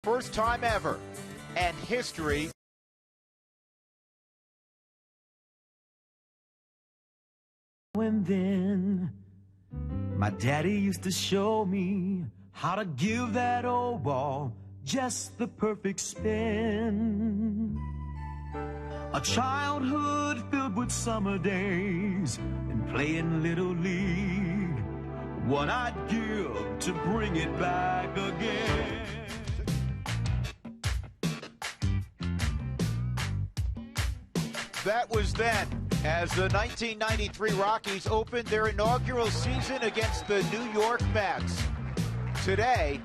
First time ever, and history. And then my daddy used to show me how to give that old ball just the perfect spin. A childhood filled with summer days and playing Little League. What I'd give to bring it back again. That was then, as the 1993 Rockies opened their inaugural season against the New York Mets. Today,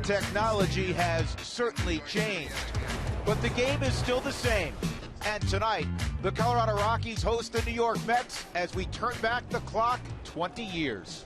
technology has certainly changed, but the game is still the same. And tonight, the Colorado Rockies host the New York Mets as we turn back the clock 20 years.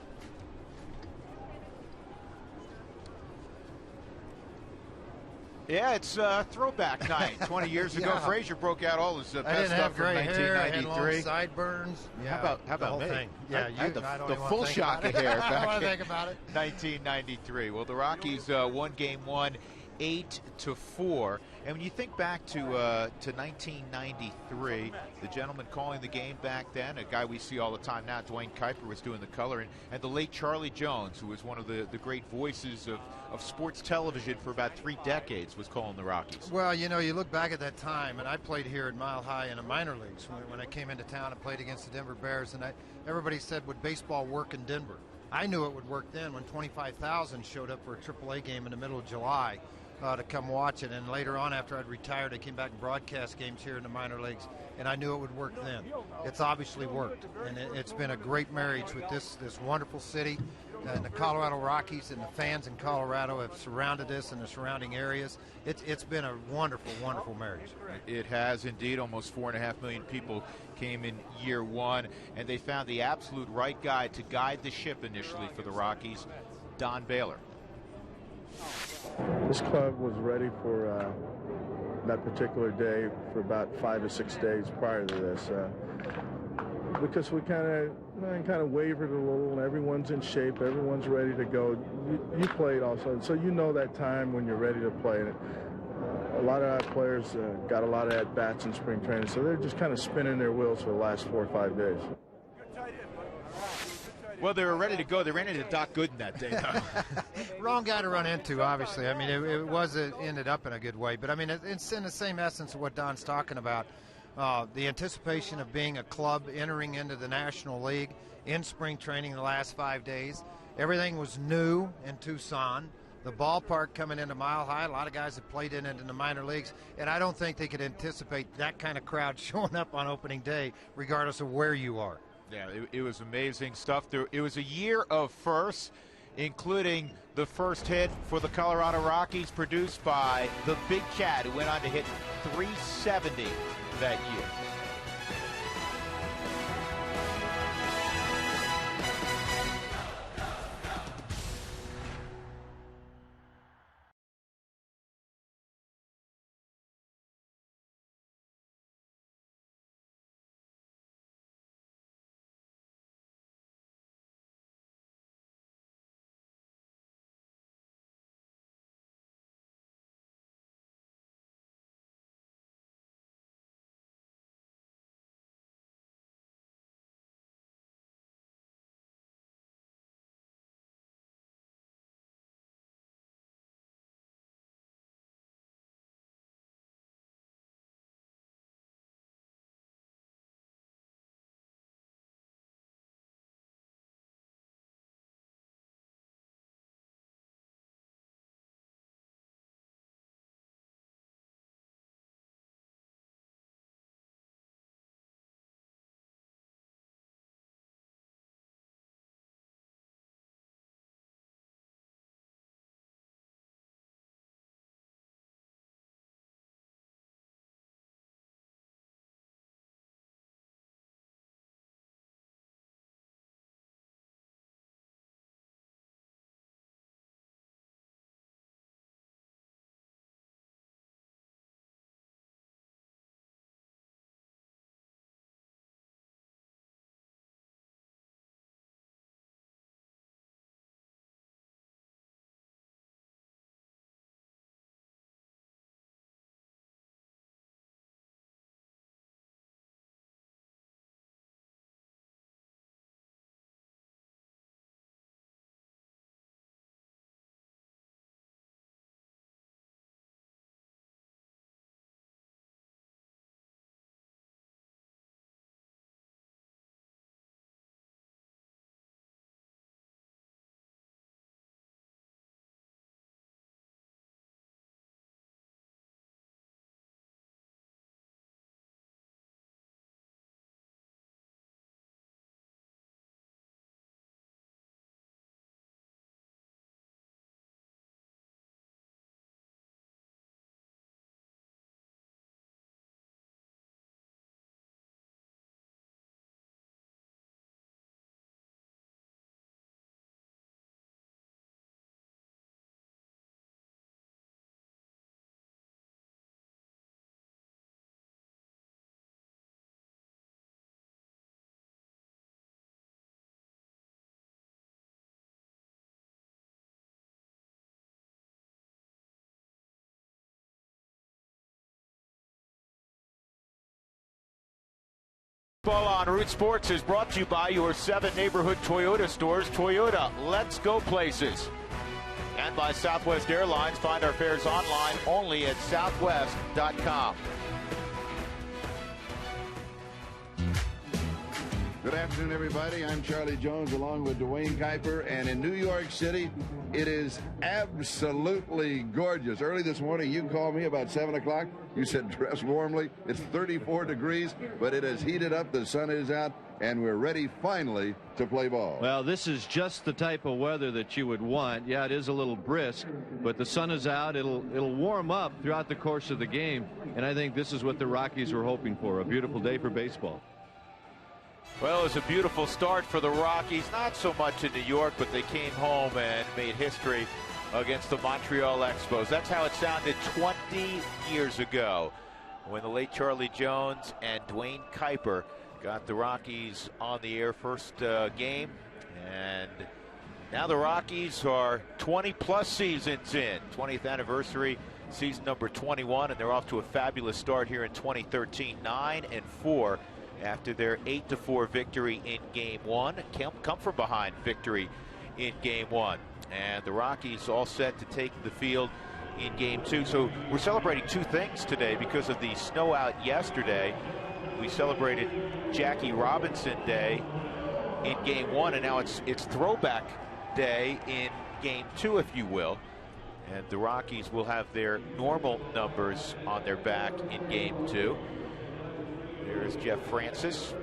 Yeah, it's throwback night. 20 years ago, Frazier broke out all his best stuff from 1993. Sideburns. Yeah, how about me? Thing. Yeah, I had the full shock of hair back I don't want to in think about it. 1993. Well, the Rockies won Game 1, 8-4. And when you think back to 1993, the gentleman calling the game back then, a guy we see all the time now, Dwayne Kuiper, was doing the coloring, and the late Charlie Jones, who was one of the great voices of sports television for about 3 decades, was calling the Rockies. Well, you know, you look back at that time, and I played here at Mile High in the minor leagues when I came into town and played against the Denver Bears, and everybody said, would baseball work in Denver? I knew it would work then when 25,000 showed up for a AAA game in the middle of July. To come watch it, and later on after I'd retired I came back and broadcast games here in the minor leagues, and I knew it would work then. It's obviously worked, and it's been a great marriage with this wonderful city, and the Colorado Rockies and the fans in Colorado have surrounded us and the surrounding areas. It's been a wonderful, wonderful marriage. It has indeed. Almost 4.5 million people came in year 1, and they found the absolute right guy to guide the ship initially for the Rockies, Don Baylor. This club was ready for that particular day for about 5 or 6 days prior to this, because we kind of wavered a little, and everyone's in shape, everyone's ready to go. You played also, so you know that time when you're ready to play. A lot of our players got a lot of at-bats in spring training, so they're just kind of spinning their wheels for the last 4 or 5 days. Well, they were ready to go. They ran into Doc Gooden that day, though. Wrong guy to run into, obviously. I mean, it ended up in a good way. But, I mean, it's in the same essence of what Don's talking about. The anticipation of being a club entering into the National League in spring training the last 5 days. Everything was new in Tucson. The ballpark coming into Mile High, a lot of guys have played in it in the minor leagues, and I don't think they could anticipate that kind of crowd showing up on opening day, regardless of where you are. Yeah, it was amazing stuff. It was a year of firsts, including the first hit for the Colorado Rockies, produced by the Big Cat, who went on to hit .370 that year. Ball on Root Sports is brought to you by your 7 neighborhood Toyota stores. Toyota, let's go places. And by Southwest Airlines. Find our fares online only at southwest.com. Good afternoon, everybody. I'm Charlie Jones along with Dwayne Kuiper, and in New York City, it is absolutely gorgeous. Early this morning, you called me about 7 o'clock. You said dress warmly. It's 34 degrees, but it has heated up. The sun is out, and we're ready finally to play ball. Well, this is just the type of weather that you would want. Yeah, it is a little brisk, but the sun is out. It'll warm up throughout the course of the game, and I think this is what the Rockies were hoping for, a beautiful day for baseball. Well, it was a beautiful start for the Rockies. Not so much in New York, but they came home and made history against the Montreal Expos. That's how it sounded 20 years ago when the late Charlie Jones and Dwayne Kuiper got the Rockies on the air first game. And now the Rockies are 20-plus seasons in. 20th anniversary, season number 21, and they're off to a fabulous start here in 2013, 9-4. After their 8-4 victory in Game 1, come from behind victory in Game 1. And the Rockies all set to take the field in Game 2. So we're celebrating two things today because of the snow out yesterday. We celebrated Jackie Robinson Day in Game 1, and now it's Throwback Day in Game 2, if you will. And the Rockies will have their normal numbers on their back in Game 2. There's Jeff Francis.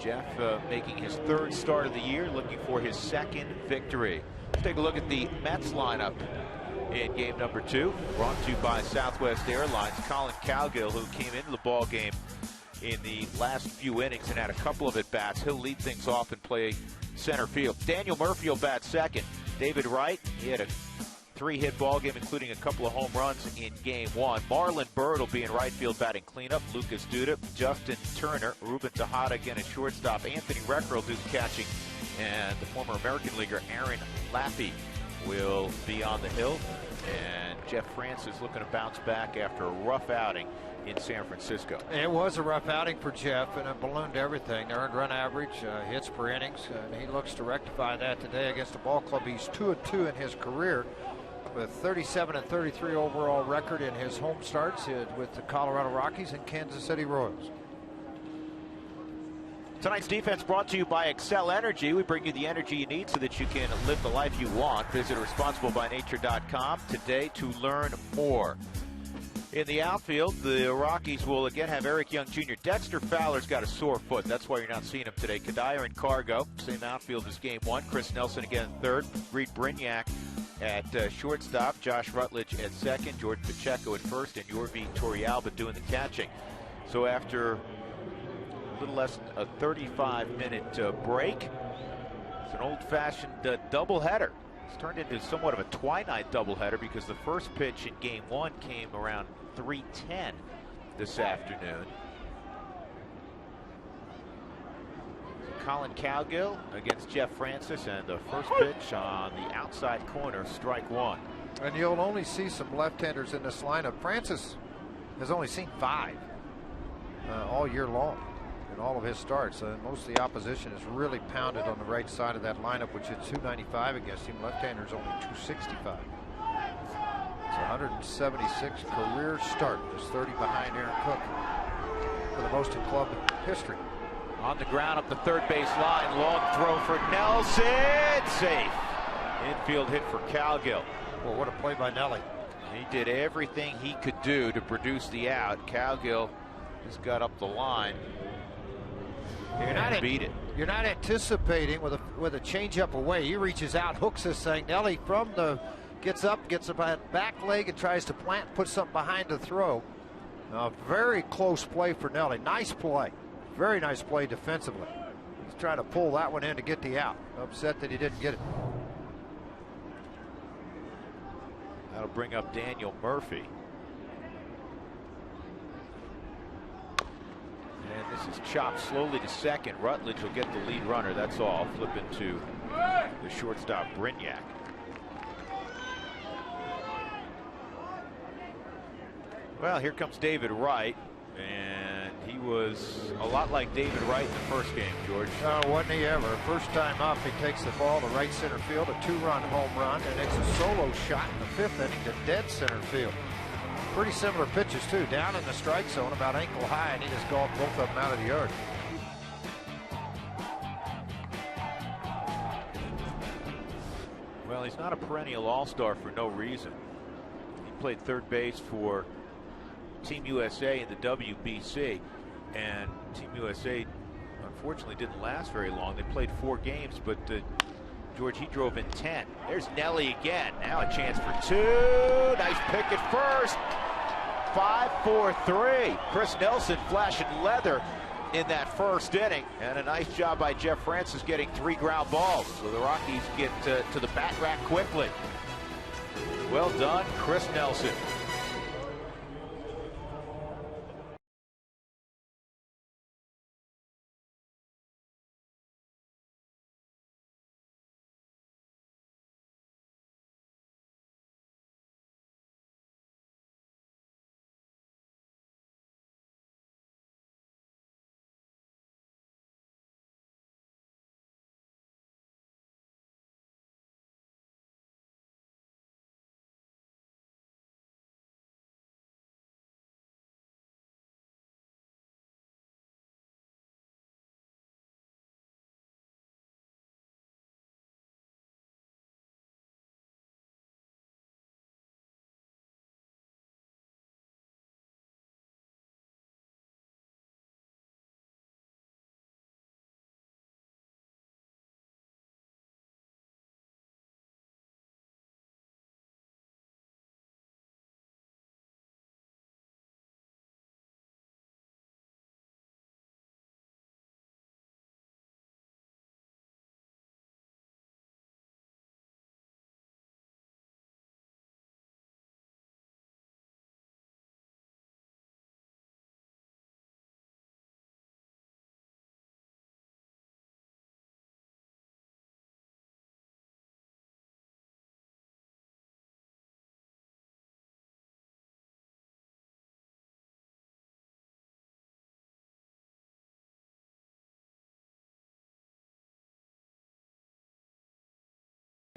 Jeff making his third start of the year, looking for his second victory. Let's take a look at the Mets lineup in game number 2. Brought to you by Southwest Airlines. Colin Cowgill, who came into the ball game in the last few innings and had a couple of at-bats. He'll lead things off and play center field. Daniel Murphy will bat second. David Wright, he had a 3-hit ball game, including a couple of home runs in Game 1. Marlon Byrd will be in right field batting cleanup. Lucas Duda, Justin Turner, Ruben Tejada again at shortstop. Anthony Recker will do the catching. And the former American leaguer Aaron Laffey will be on the hill. And Jeff Francis looking to bounce back after a rough outing in San Francisco. It was a rough outing for Jeff, and it ballooned everything. Earned run average, hits per innings, and he looks to rectify that today against a ball club. He's 2-2 in his career, with 37-33 overall record in his home starts with the Colorado Rockies and Kansas City Royals. Tonight's defense brought to you by Excel Energy. We bring you the energy you need so that you can live the life you want. Visit responsiblebynature.com today to learn more. In the outfield, the Rockies will again have Eric Young Jr. Dexter Fowler's got a sore foot. That's why you're not seeing him today. Kadire and Cargo, same outfield as Game 1. Chris Nelson again third. Reed Brignac at shortstop. Josh Rutledge at second. Jordan Pacheco at first. And Yorvi Torrealba doing the catching. So after a little less than a 35-minute break, it's an old-fashioned doubleheader. It's turned into somewhat of a twilight doubleheader because the first pitch in Game 1 came around 3:10 this afternoon. Colin Cowgill against Jeff Francis, and the first pitch on the outside corner, strike one. And you'll only see some left-handers in this lineup. Francis has only seen 5 all year long in all of his starts. Most of the opposition is really pounded on the right side of that lineup, which is 295 against him. Left-handers only 265. It's 176 career start, just 30 behind Aaron Cook for the most in club history. On the ground up the third base line, long throw for Nelson, safe. Infield hit for Cowgill. Well, what a play by Nelly. He did everything he could do to produce the out. Cowgill just got up the line. Beat it. You're not anticipating with a changeup away. He reaches out, hooks this thing. Nelly from the gets up, gets about back leg and tries to plant, put something behind the throw. Very close play for Nelly. Nice play. Very nice play defensively. He's trying to pull that one in to get the out. Upset that he didn't get it. That'll bring up Daniel Murphy. And this is chopped slowly to second. Rutledge will get the lead runner. That's all. Flipping to the shortstop, Brignac. Well, here comes David Wright. And he was a lot like David Wright in the first game, George. Wasn't he ever? First time up, he takes the ball to right center field, a 2-run home run, and it's a solo shot in the 5th inning to dead center field. Pretty similar pitches, too. Down in the strike zone, about ankle high, and he just golfed both of them out of the yard. Well, he's not a perennial all-star for no reason. He played third base for Team USA in the WBC, and Team USA unfortunately didn't last very long. They played 4 games, but George, he drove in 10. There's Nelly again. Now a chance for 2. Nice pick at first. 5-4-3. Chris Nelson flashing leather in that first inning, and a nice job by Jeff Francis getting 3 ground balls. So the Rockies get to the bat rack quickly. Well done, Chris Nelson.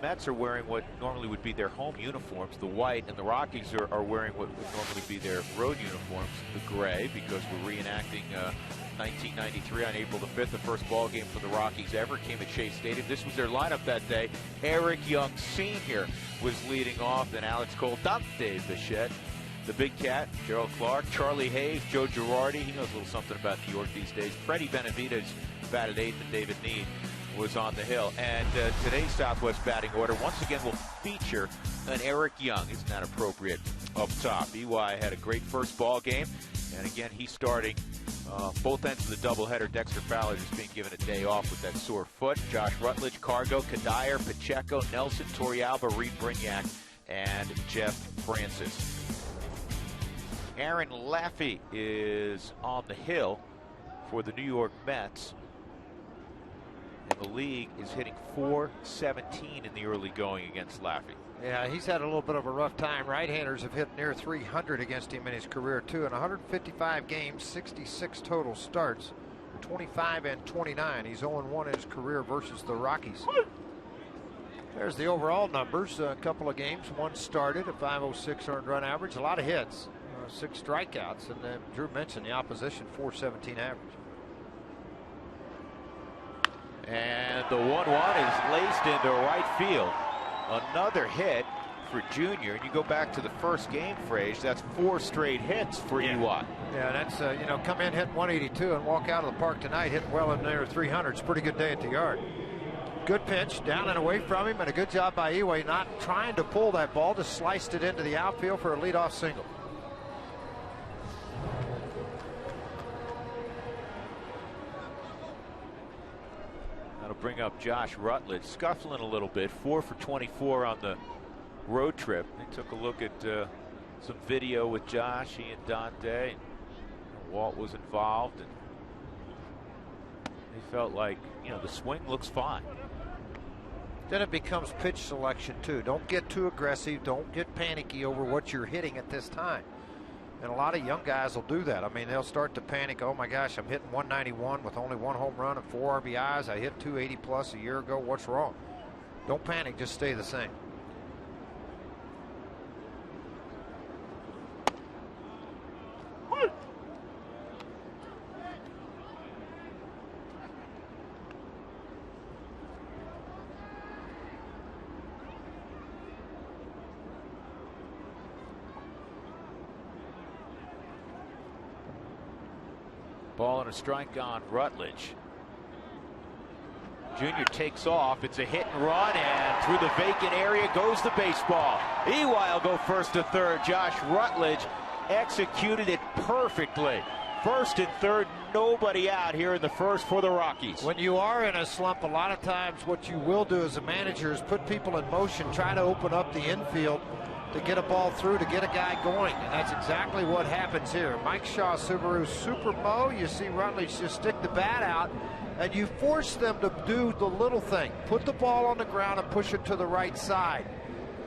Mets are wearing what normally would be their home uniforms, the white, and the Rockies are wearing what would normally be their road uniforms, the gray, because we're reenacting 1993 on April the 5th. The first ball game for the Rockies ever came at Shea Stadium. This was their lineup that day. Eric Young Sr. was leading off, then Alex Cole, Dante Bichette, the Big Cat, Gerald Clark, Charlie Hayes, Joe Girardi. He knows a little something about New York these days. Freddie Benavidez batted 8th, and David Need was on the hill. And today's Southwest batting order once again will feature an Eric Young. Isn't that appropriate up top? EY had a great first ball game, and again he's starting both ends of the doubleheader. Dexter Fowler just being given a day off with that sore foot. Josh Rutledge, Cargo, Kadire, Pacheco, Nelson, Torrealba, Reed Brignac, and Jeff Francis. Aaron Laffey is on the hill for the New York Mets. And the league is hitting .417 in the early going against Laffey. Yeah, he's had a little bit of a rough time. Right-handers have hit near 300 against him in his career, too. In 155 games, 66 total starts, 25 and 29. He's 0-1 in his career versus the Rockies. There's the overall numbers. A couple of games, 1 started, a .506 earned run average, a lot of hits, 6 strikeouts, and Drew mentioned the opposition, .417 average. And the 1-1 is laced into right field. Another hit for Junior. And you go back to the first game, Frage, that's 4 straight hits for EY. Yeah, that's, come in hitting 182 and walk out of the park tonight hitting well in there 300. It's a pretty good day at the yard. Good pitch, down and away from him, and a good job by Eway not trying to pull that ball, just sliced it into the outfield for a leadoff single. Bring up Josh Rutledge, scuffling a little bit, 4 for 24 on the road trip. They took a look at some video with Josh, he and Dante. Walt was involved, and they felt like, the swing looks fine. Then it becomes pitch selection too. Don't get too aggressive. Don't get panicky over what you're hitting at this time. And a lot of young guys will do that. I mean, they'll start to panic. Oh my gosh, I'm hitting 191 with only 1 home run and 4 RBIs. I hit 280 plus a year ago. What's wrong? Don't panic, just stay the same. Ball and a strike on Rutledge. Junior takes off. It's a hit and run, and through the vacant area goes the baseball. Ely will go first to third. Josh Rutledge executed it perfectly. First and third, nobody out here in the first for the Rockies. When you are in a slump, a lot of times what you will do as a manager is put people in motion, try to open up the infield to get a ball through, to get a guy going, and that's exactly what happens here. Mike Shaw, Subaru Super Mo. You see Rutledge just stick the bat out, and you force them to do the little thing. Put the ball on the ground and push it to the right side.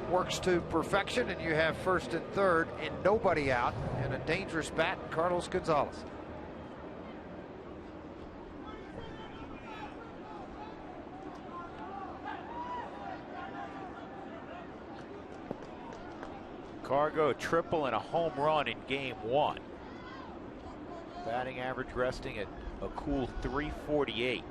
Works to perfection, and you have first and third and nobody out, and a dangerous bat, Carlos Gonzalez. Cargo a triple and a home run in game 1. Batting average resting at a cool 348.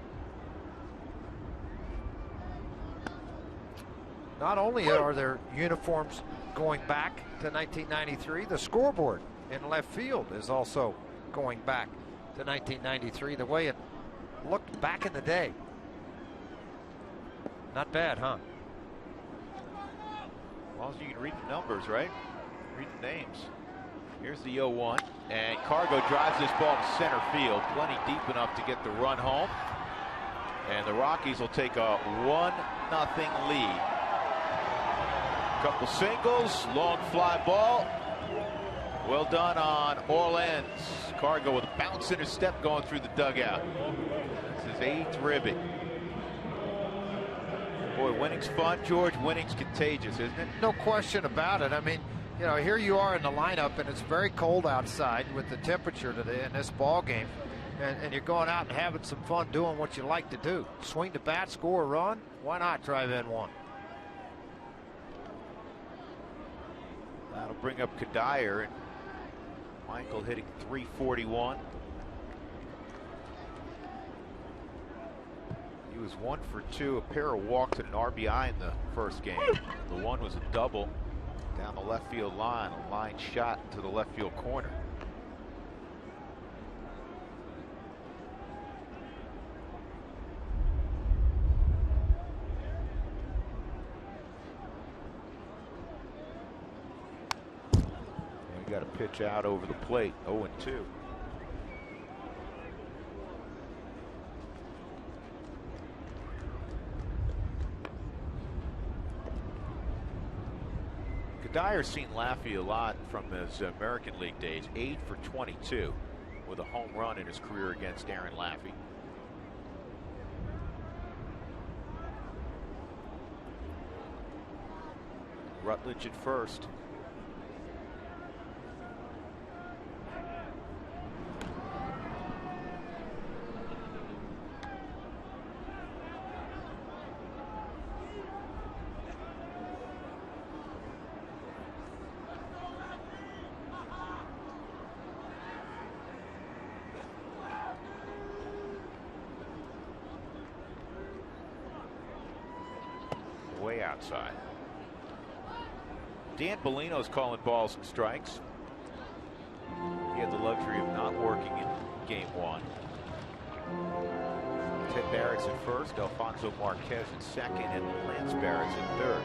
Not only are their uniforms going back to 1993, the scoreboard in left field is also going back to 1993, the way it looked back in the day. Not bad, huh? As long as you can read the numbers, right? Read the names. Here's the 0-1, and Cargo drives this ball to center field, plenty deep enough to get the run home. And the Rockies will take a 1-0 lead. Couple singles, long fly ball. Well done on all ends. Cargo with a bounce in his step going through the dugout. This is 8th ribbon. Boy, winning's fun, George. Winning's contagious, isn't it? No question about it. I mean, you know, here you are in the lineup, and it's very cold outside with the temperature today in this ball game, and you're going out and having some fun doing what you like to do. Swing the bat, score a run. Why not drive in one? That'll bring up Kadire, and Michael hitting 341. He was 1 for 2, a pair of walks and an RBI in the first game. The one was a double down the left field line, a line shot to the left field corner. We got a pitch out over the plate, 0-2. Dyer's seen Laffey a lot from his American League days. 8 for 22 with a home run in his career against Aaron Laffey. Rutledge at first. Way outside. Dan Bellino's calling balls and strikes. He had the luxury of not working in game 1. Ted Barrett's at first, Alfonso Marquez at second, and Lance Barrett's at third.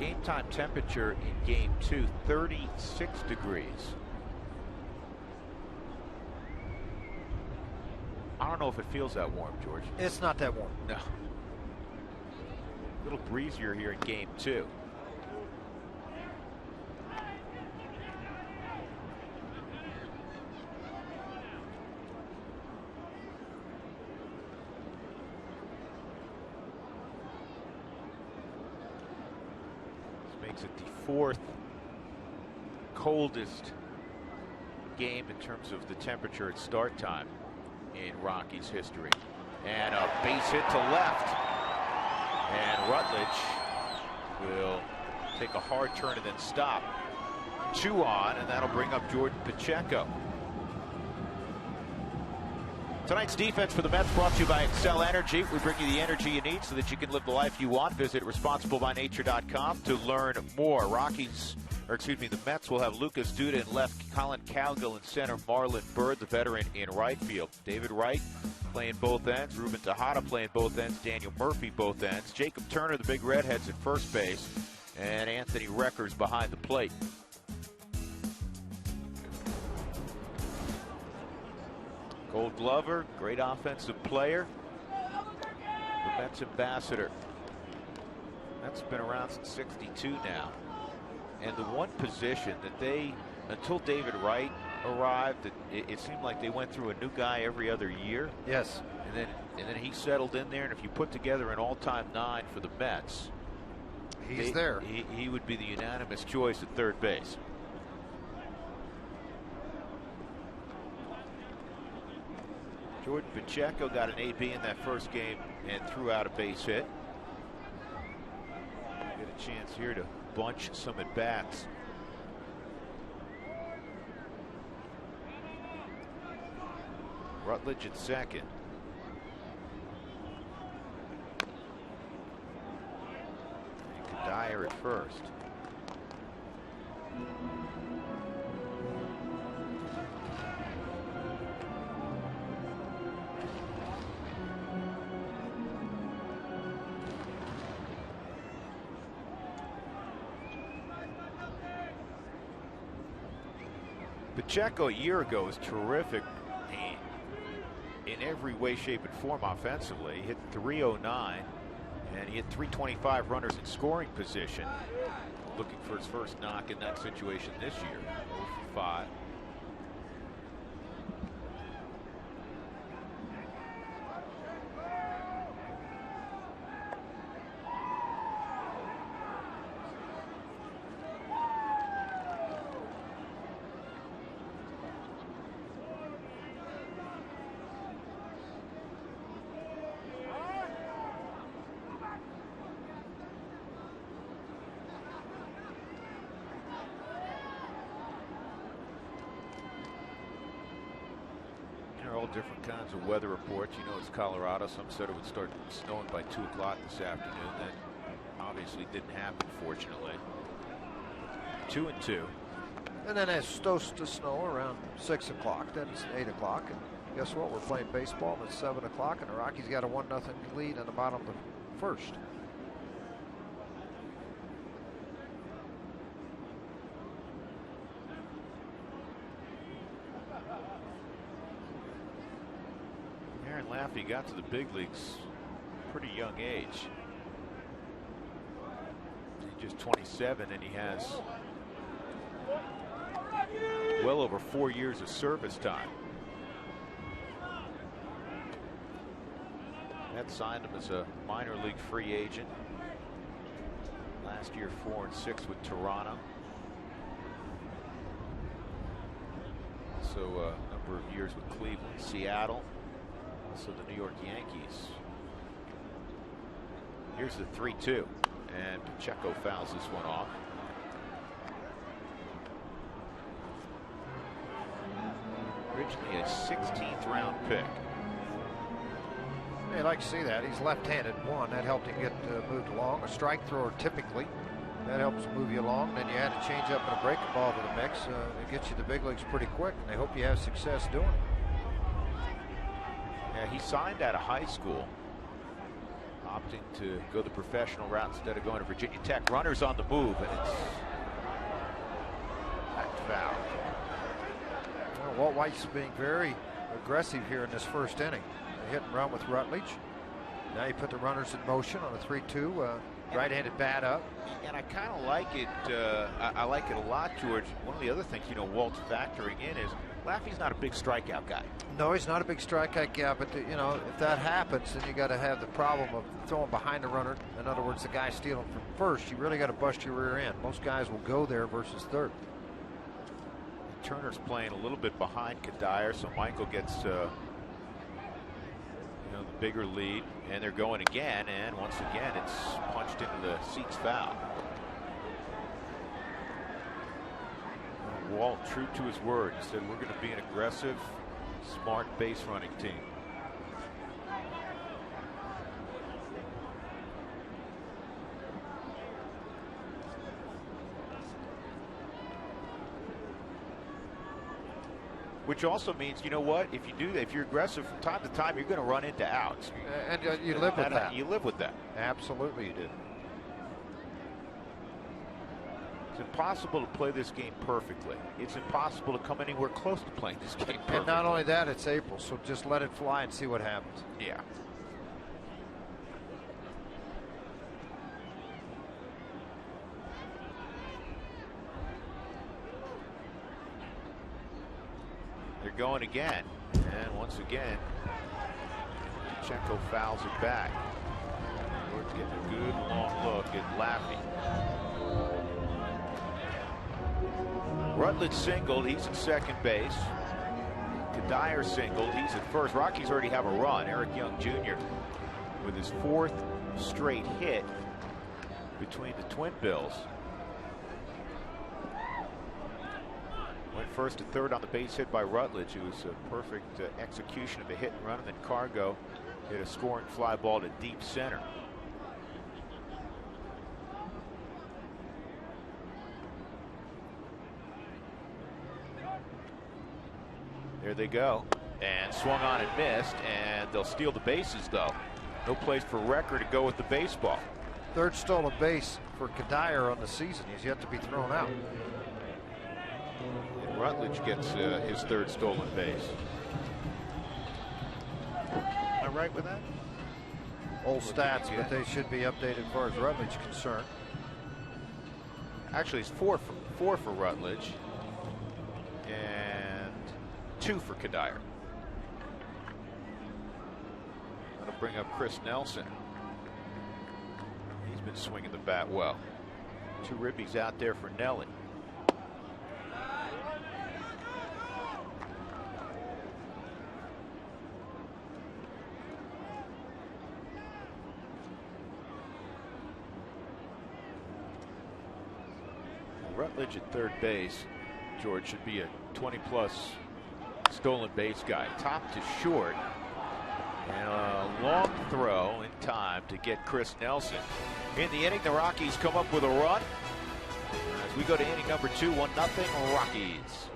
Game time temperature in game 2, 36 degrees. don't know if it feels that warm, George. It's not that warm. No. A little breezier here in game 2. This makes it the 4th coldest game in terms of the temperature at start time in Rockies history. And a base hit to left. And Rutledge will take a hard turn and then stop. 2 on, and that'll bring up Jordan Pacheco. Tonight's defense for the Mets brought to you by Excel Energy. We bring you the energy you need so that you can live the life you want. Visit responsiblebynature.com to learn more. The Mets will have Lucas Duda in left, Colin Cowgill in center, Marlon Byrd, the veteran, in right field. David Wright playing both ends, Ruben Tejada playing both ends, Daniel Murphy both ends, Jacob Turner, the big redheads at first base, and Anthony Reckers behind the plate. Gold Glover, great offensive player, the Mets ambassador. That's been around since '62 now. And the one position that they, until David Wright arrived, it seemed like they went through a new guy every other year. Yes. And then he settled in there, and if you put together an all-time 9 for the Mets, he's there. He would be the unanimous choice at third base. Jordan Pacheco got an AB in that first game and threw out a base hit. Get a chance here to bunch some at bats. Rutledge at second. And Kadire at first. Pacheco a year ago was terrific in every way, shape, and form offensively. He hit .309, and he had 325 runners in scoring position. Looking for his first knock in that situation this year. 0 for 5. All different kinds of weather reports. You know, it's Colorado. Some said it would start snowing by 2 o'clock this afternoon. That obviously didn't happen, fortunately. 2-2. And then it's supposed to snow around 6 o'clock. Then it's 8 o'clock. And guess what? We're playing baseball. It's 7 o'clock, and the Rockies got a 1-0 lead in the bottom of the first. He got to the big leagues pretty young age. He's just 27, and he has well over 4 years of service time. That signed him as a minor league free agent. Last year 4-6 with Toronto. So a number of years with Cleveland, Seattle. Also the New York Yankees. Here's the 3-2, and Pacheco fouls this one off. Originally a 16th round pick. You'd like to see that. He's left-handed. That helped him get moved along. A strike thrower typically, that helps move you along. Then you add a changeup and a breaking ball to the mix. It gets you to the big leagues pretty quick, and they hope you have success doing it. Yeah, he signed out of high school, opting to go the professional route instead of going to Virginia Tech. Runners on the move, and it's foul. Well, Walt White's being very aggressive here in this first inning. They hit and run with Rutledge. Now you put the runners in motion on a 3-2. Right-handed bat up. And I kind of like it. I like it a lot, George. One of the other things, Walt's factoring in is Laffey's not a big strikeout guy. No, he's not a big strikeout guy, but if that happens, then you got to have the problem of throwing behind the runner. In other words, the guy stealing from first. You really got to bust your rear end. Most guys will go there versus third. Turner's playing a little bit behind Cuddyer, so Michael gets the bigger lead, and they're going again, and once again it's punched into the seats foul. Walt, true to his word, he said we're going to be an aggressive, smart base running team. Which also means, if you do that, if you're aggressive from time to time, you're going to run into outs. And you live with that. You live with that. Absolutely, you do. It's impossible to play this game perfectly. It's impossible to come anywhere close to playing this game perfectly. And not only that, it's April, so just let it fly and see what happens. Yeah. They're going again, and once again, Pacheco fouls it back. We're getting a good long look at Laffey. Rutledge singled, he's at second base. Cuddyer singled, he's at first. Rockies already have a run. Eric Young Jr. with his 4th straight hit between the Twin Bills. Went first to third on the base hit by Rutledge. It was a perfect execution of a hit and run, and then Cargo hit a scoring fly ball to deep center. There they go, and swung on and missed, and they'll steal the bases though. No place for Recker to go with the baseball. Third stolen base for Cuddyer on the season. He's yet to be thrown out. Rutledge gets his 3rd stolen base. Am I right with that? Old stats, but they should be updated as far as Rutledge is concerned. Actually, it's 4 for Rutledge and 2 for Cuddyer. That'll bring up Chris Nelson. He's been swinging the bat well. 2 ribbies out there for Nelly. Rutledge at third base, George, should be a 20+ stolen base guy. Top to short, and a long throw in time to get Chris Nelson. In the inning, the Rockies come up with a run. As we go to inning number 2, 1-0 Rockies.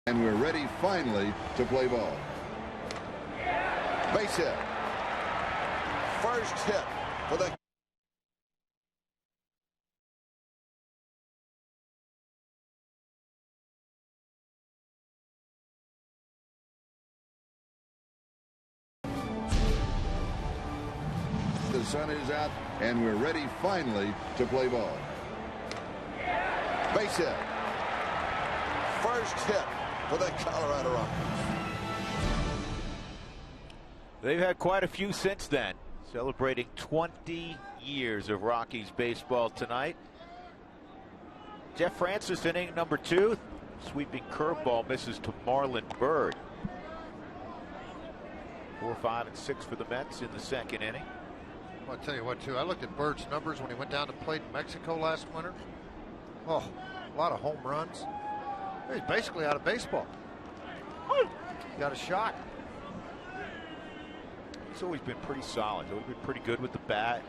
And we're ready finally to play ball. Base hit. First hit for the The sun is out, and we're ready finally to play ball. Base hit. First hit for the Colorado Rockies. They've had quite a few since then, celebrating 20 years of Rockies baseball tonight. Jeff Francis, inning number 2. Sweeping curveball misses to Marlon Byrd. 4, 5, and 6 for the Mets in the second inning. Well, I'll tell you what, too. I looked at Bird's numbers when he went down to play in Mexico last winter. Oh, a lot of home runs. He's basically out of baseball. He got a shot. He's always been pretty solid. He's always been pretty good with the bat.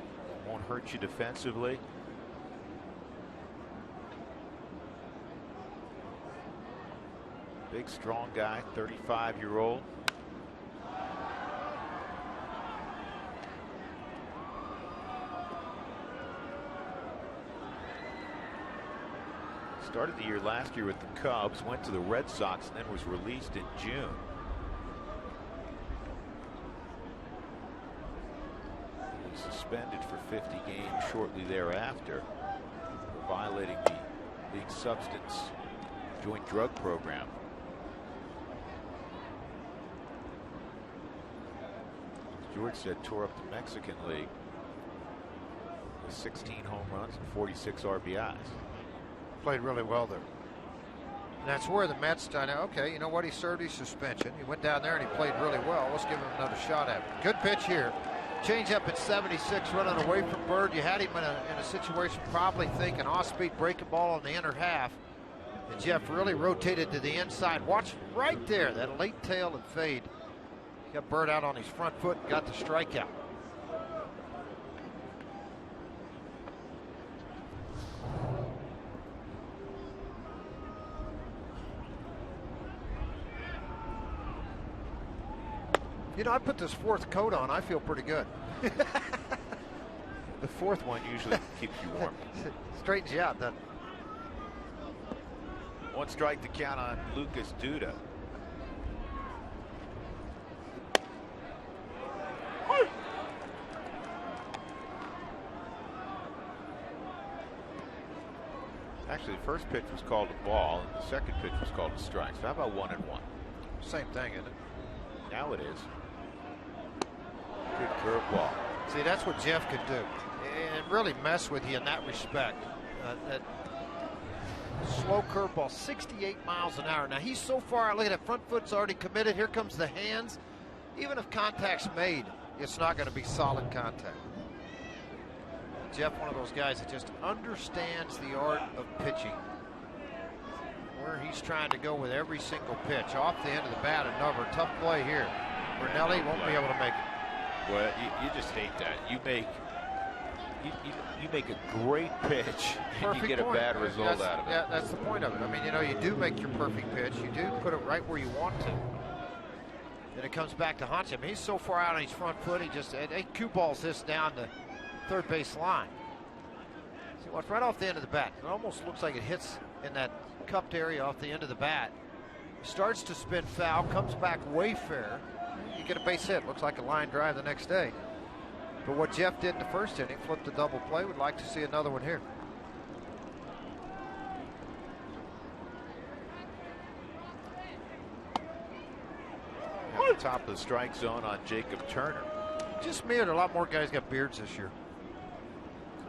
Won't hurt you defensively. Big, strong guy, 35-year-old. Started the year last year with the Cubs, went to the Red Sox, and then was released in June. He was suspended for 50 games shortly thereafter for violating the league substance joint drug program. George said tore up the Mexican League with 16 home runs and 46 RBIs. Played really well there. And that's where the Mets started. Okay, you know what? He served his suspension. He went down there and he played really well. Let's give him another shot at it. Good pitch here. Change up at 76, running away from Bird. You had him in a situation probably thinking off-speed breaking ball on the inner half. And Jeff really rotated to the inside. Watch right there, that late tail and fade. Got Bird out on his front foot and got the strikeout. You know, I put this 4th coat on. I feel pretty good. The 4th one usually keeps you warm. Straightens you out, doesn't it? 1 strike to count on Lucas Duda. Actually, the first pitch was called a ball, and the second pitch was called a strike. So how about 1-1? Same thing, isn't it? Now it is. Good curveball. See, that's what Jeff could do, and really mess with you in that respect. That slow curveball, 68 miles an hour. Now he's so far out. Look at that front foot's already committed. Here comes the hands. Even if contact's made, it's not going to be solid contact. Jeff, one of those guys that just understands the art of pitching. Where he's trying to go with every single pitch. Off the end of the bat, another tough play here. Brunelli won't be able to make it. Well, you just hate that. You make a great pitch and you get a bad result out of it. Yeah, that's the point of it. I mean, you know, you do make your perfect pitch. You do put it right where you want to. Then it comes back to haunt him. He's so far out on his front foot, he cue balls this down the third base line. See, what's right off the end of the bat. It almost looks like it hits in that cupped area off the end of the bat. Starts to spin foul, comes back way fair. You get a base hit. Looks like a line drive the next day. But what Jeff did in the first inning, flipped a double play. Would like to see another one here. At the top of the strike zone on Jacob Turner. Just me, or a lot more guys got beards this year.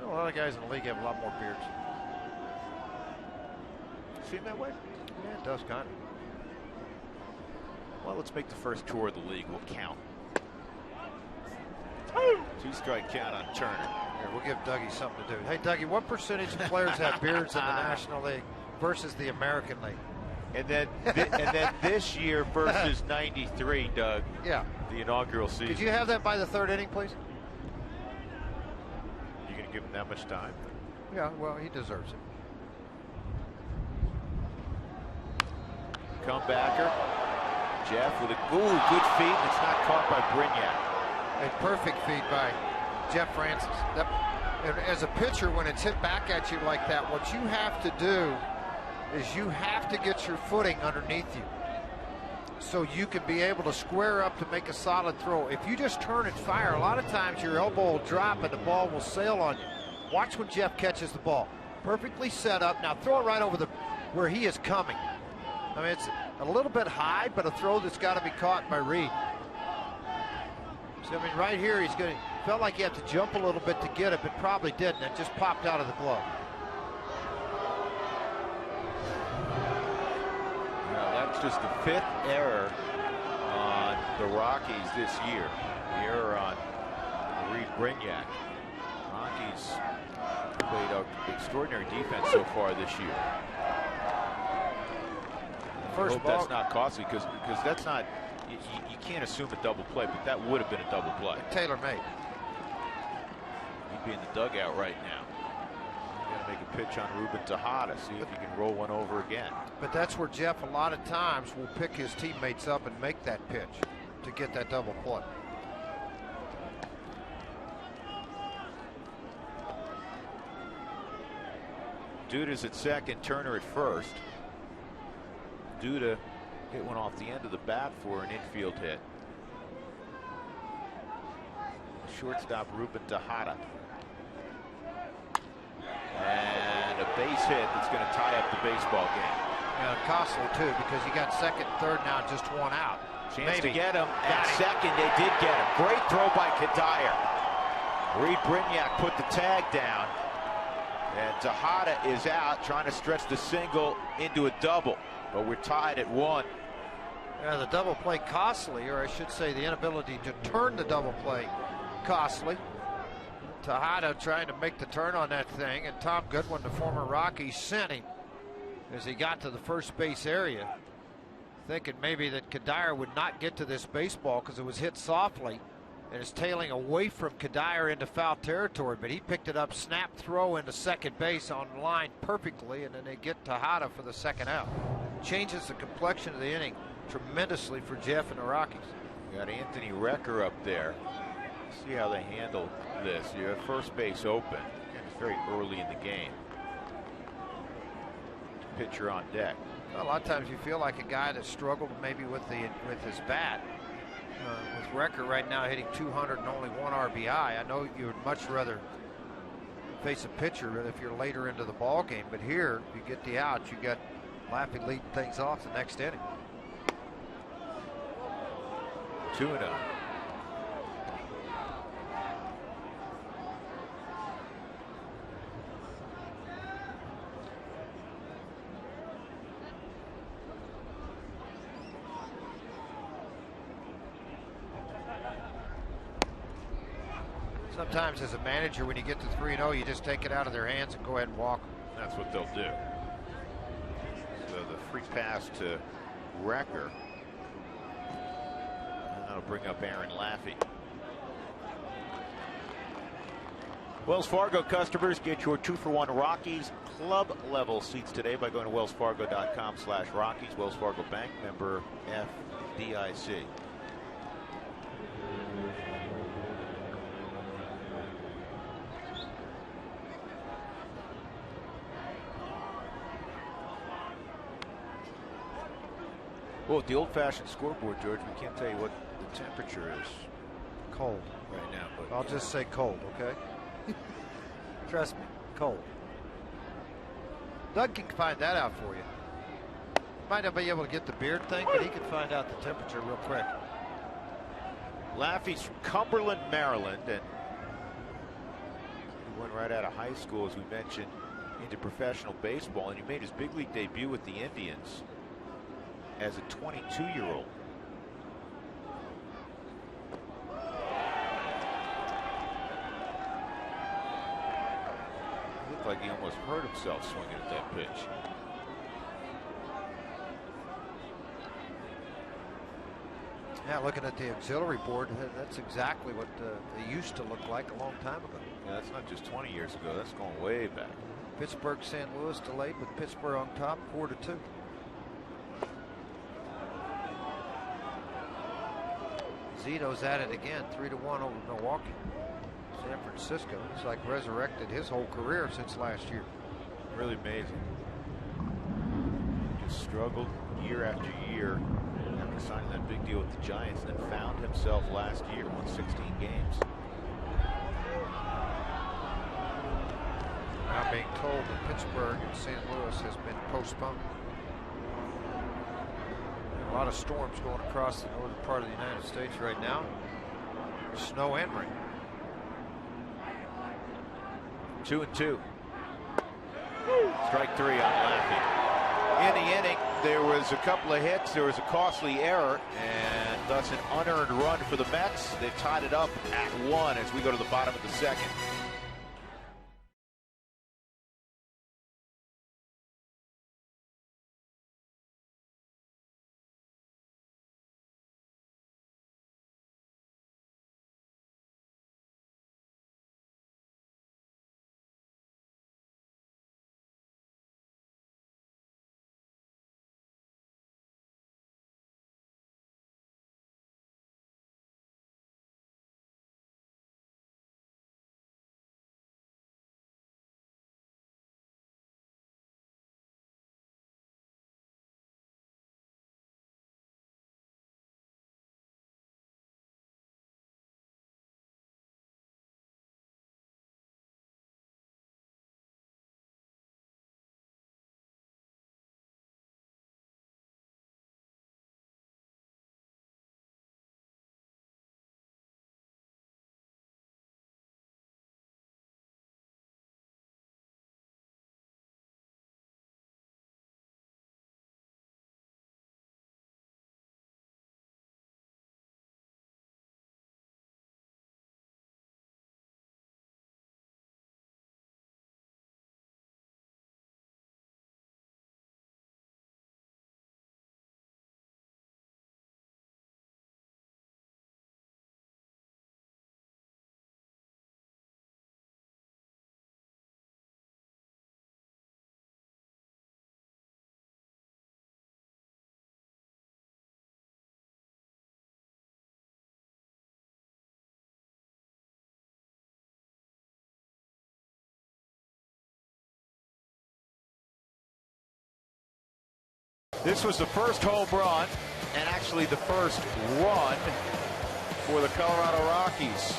A lot of guys in the league have a lot more beards. Seem that way? Yeah, it does kind of. Well, let's make the first tour of the league. We'll count. 2-strike count on Turner. Here, we'll give Dougie something to do. Hey, Dougie, what percentage of players have beards in the National League versus the American League? And then this year versus '93, Doug. Yeah. The inaugural season. Could you have that by the 3rd inning, please? You gonna give him that much time? Yeah, well, he deserves it. Comebacker. Jeff with a good feed. It's not caught by Brignac. A perfect feed by Jeff Francis. As a pitcher, when it's hit back at you like that, what you have to do is you have to get your footing underneath you. so you can be able to square up to make a solid throw. If you just turn and fire, a lot of times your elbow will drop and the ball will sail on you. Watch when Jeff catches the ball. Perfectly set up. Now throw it right over where he is coming. I mean, it's a little bit high, but a throw that's got to be caught by Reed. So, I mean, right here, felt like he had to jump a little bit to get it, but probably didn't. It just popped out of the glove. That's just the 5th error on the Rockies this year. The error on Reed Brignac. Rockies played an extraordinary defense so far this year. I hope that's not costly because that's not. You can't assume a double play, but that would have been a double play. Taylor-made. He'd be in the dugout right now. You got to make a pitch on Ruben Tejada, see if you can roll one over again. But that's where Jeff a lot of times will pick his teammates up and make that pitch to get that double play. Duda's at second, Turner at first. Duda hit one off the end of the bat for an infield hit. Shortstop Ruben Tejada. And a base hit that's going to tie up the baseball game. Yeah, Kosler too, because you got second, third now, just one out. Chance to get him at second. They did get him. Great throw by Kadire. Reed Brignac put the tag down, and Tejada is out trying to stretch the single into a double. But we're tied at 1. Yeah, the double play costly, or I should say the inability to turn the double play costly. Tejada trying to make the turn on that thing, and Tom Goodwin, the former Rocky, sent him as he got to the first base area, thinking maybe that Kadire would not get to this baseball because it was hit softly and is tailing away from Kadire into foul territory, but he picked it up, snap throw into second base on line perfectly, and then they get Tejada for the second out. Changes the complexion of the inning tremendously for Jeff and the Rockies. You got Anthony Recker up there. See how they handle this. You have first base open, and it's very early in the game. Pitcher on deck. Well, a lot of times you feel like a guy that struggled maybe with his bat. With Recker right now hitting 200 and only 1 RBI, I know you would much rather face a pitcher if you're later into the ball game, but here you get the out, you got Laffey leading things off the next inning. 2-0. Sometimes as a manager, when you get to 3-0, you just take it out of their hands and go ahead and walk them. That's what they'll do. So the free pass to Recker. And that'll bring up Aaron Laffey. Wells Fargo customers, get your 2-for-1 Rockies club level seats today by going to wellsfargo.com/Rockies. Wells Fargo Bank, member FDIC. Well, with the old-fashioned scoreboard, George, we can't tell you what the temperature is. Cold right now. But I'll just say cold, okay? Trust me, cold. Doug can find that out for you. Might not be able to get the beard thing, but he can find out the temperature real quick. Laffey's from Cumberland, Maryland, and he went right out of high school, as we mentioned, into professional baseball, and he made his big league debut with the Indians as a 22-year-old. Looked like he almost hurt himself swinging at that pitch. Yeah, looking at the auxiliary board, that's exactly what they used to look like a long time ago. Yeah, that's not just 20 years ago. That's going way back. Pittsburgh, St. Louis delayed with Pittsburgh on top, 4-2. Zito's at it again, 3-1 over Milwaukee. San Francisco, he's like resurrected his whole career since last year. Really amazing. Just struggled year after year after signing that big deal with the Giants, and then found himself last year, won 16 games. Now being told that Pittsburgh and St. Louis has been postponed. A lot of storms going across the northern part of the United States right now. Snow and rain. 2-2. Strike 3 on Laffey. In the inning, there was a couple of hits. There was a costly error, and thus an unearned run for the Mets. They've tied it up at 1 as we go to the bottom of the second. This was the first home run, and actually the first run for the Colorado Rockies.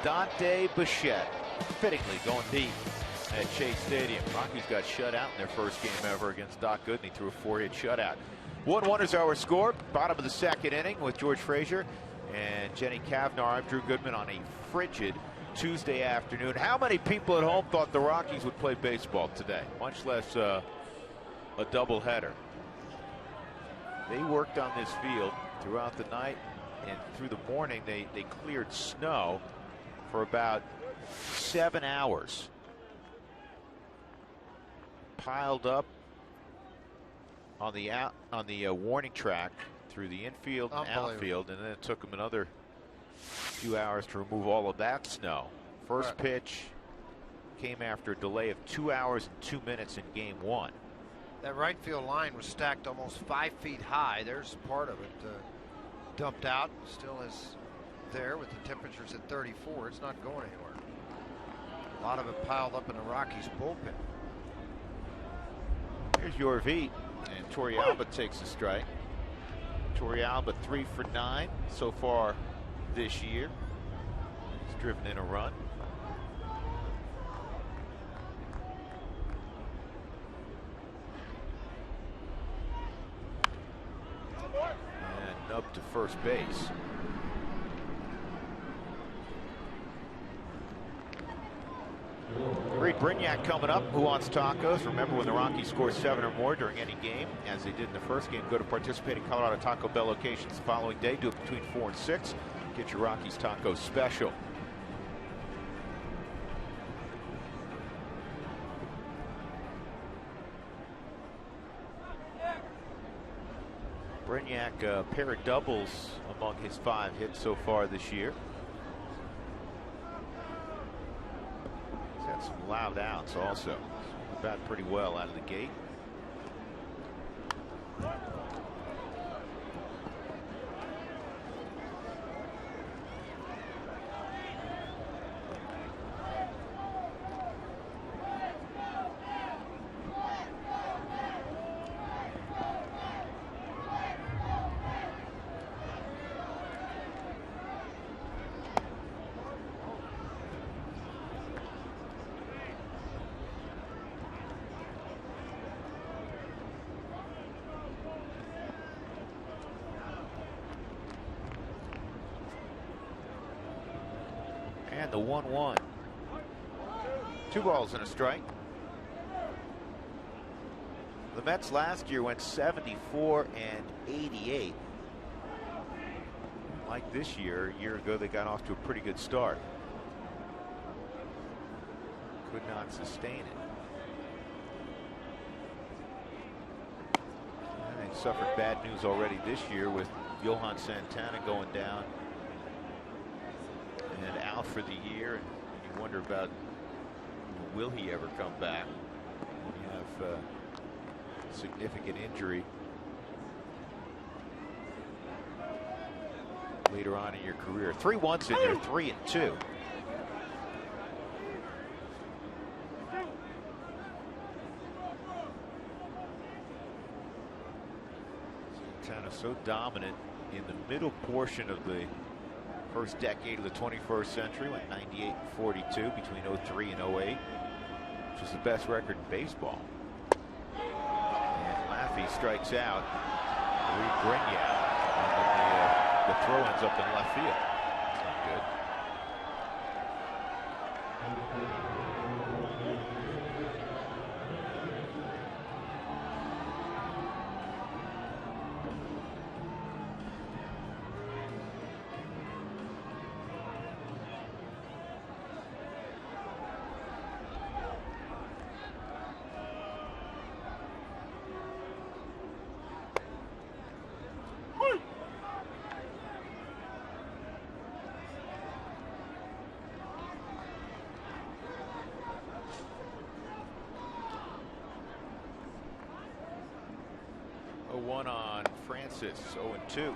Dante Bichette, fittingly going deep at Chase Stadium. Rockies got shut out in their first game ever against Doc Gooden. He threw a 4-hit shutout. 1-1 is our score. Bottom of the second inning with George Frazier and Jenny Cavnar. I'm Drew Goodman on a frigid Tuesday afternoon. How many people at home thought the Rockies would play baseball today, much less a doubleheader? They worked on this field throughout the night, and through the morning they cleared snow for about 7 hours. Piled up on the warning track through the infield and outfield, and then it took them another few hours to remove all of that snow. First pitch came after a delay of 2 hours and 2 minutes in game 1. That right field line was stacked almost 5 feet high. There's part of it dumped out. Still is there with the temperatures at 34. It's not going anywhere. A lot of it piled up in the Rockies bullpen. Here's Yorvit, and Torrealba takes a strike. Torrealba 3 for 9 so far this year. He's driven in a run. And up to first base. Reed Brignac coming up. Who wants tacos? Remember, when the Rockies score 7 or more during any game, as they did in the first game, go to participating Colorado Taco Bell locations the following day. Do it between 4 and 6. Get your Rockies taco special. Brignac, a pair of doubles among his 5 hits so far this year. He's got some loud outs also. Bat pretty well out of the gate. And the 1-1. 2 balls and a strike. The Mets last year went 74 and 88. Like this year, a year ago, they got off to a pretty good start. Could not sustain it. And they suffered bad news already this year with Johan Santana going down and out for the year. And you wonder about, will he ever come back when you have significant injury later on in your career. 3-1s in there, 3-2. Santana so dominant in the middle portion of the first decade of the 21st century, went 98-42 between 03 and 08, which was the best record in baseball. And Laffey strikes out. Reed Grignard. And the throw ends up in left field. That's not good. One on Francis, 0-2.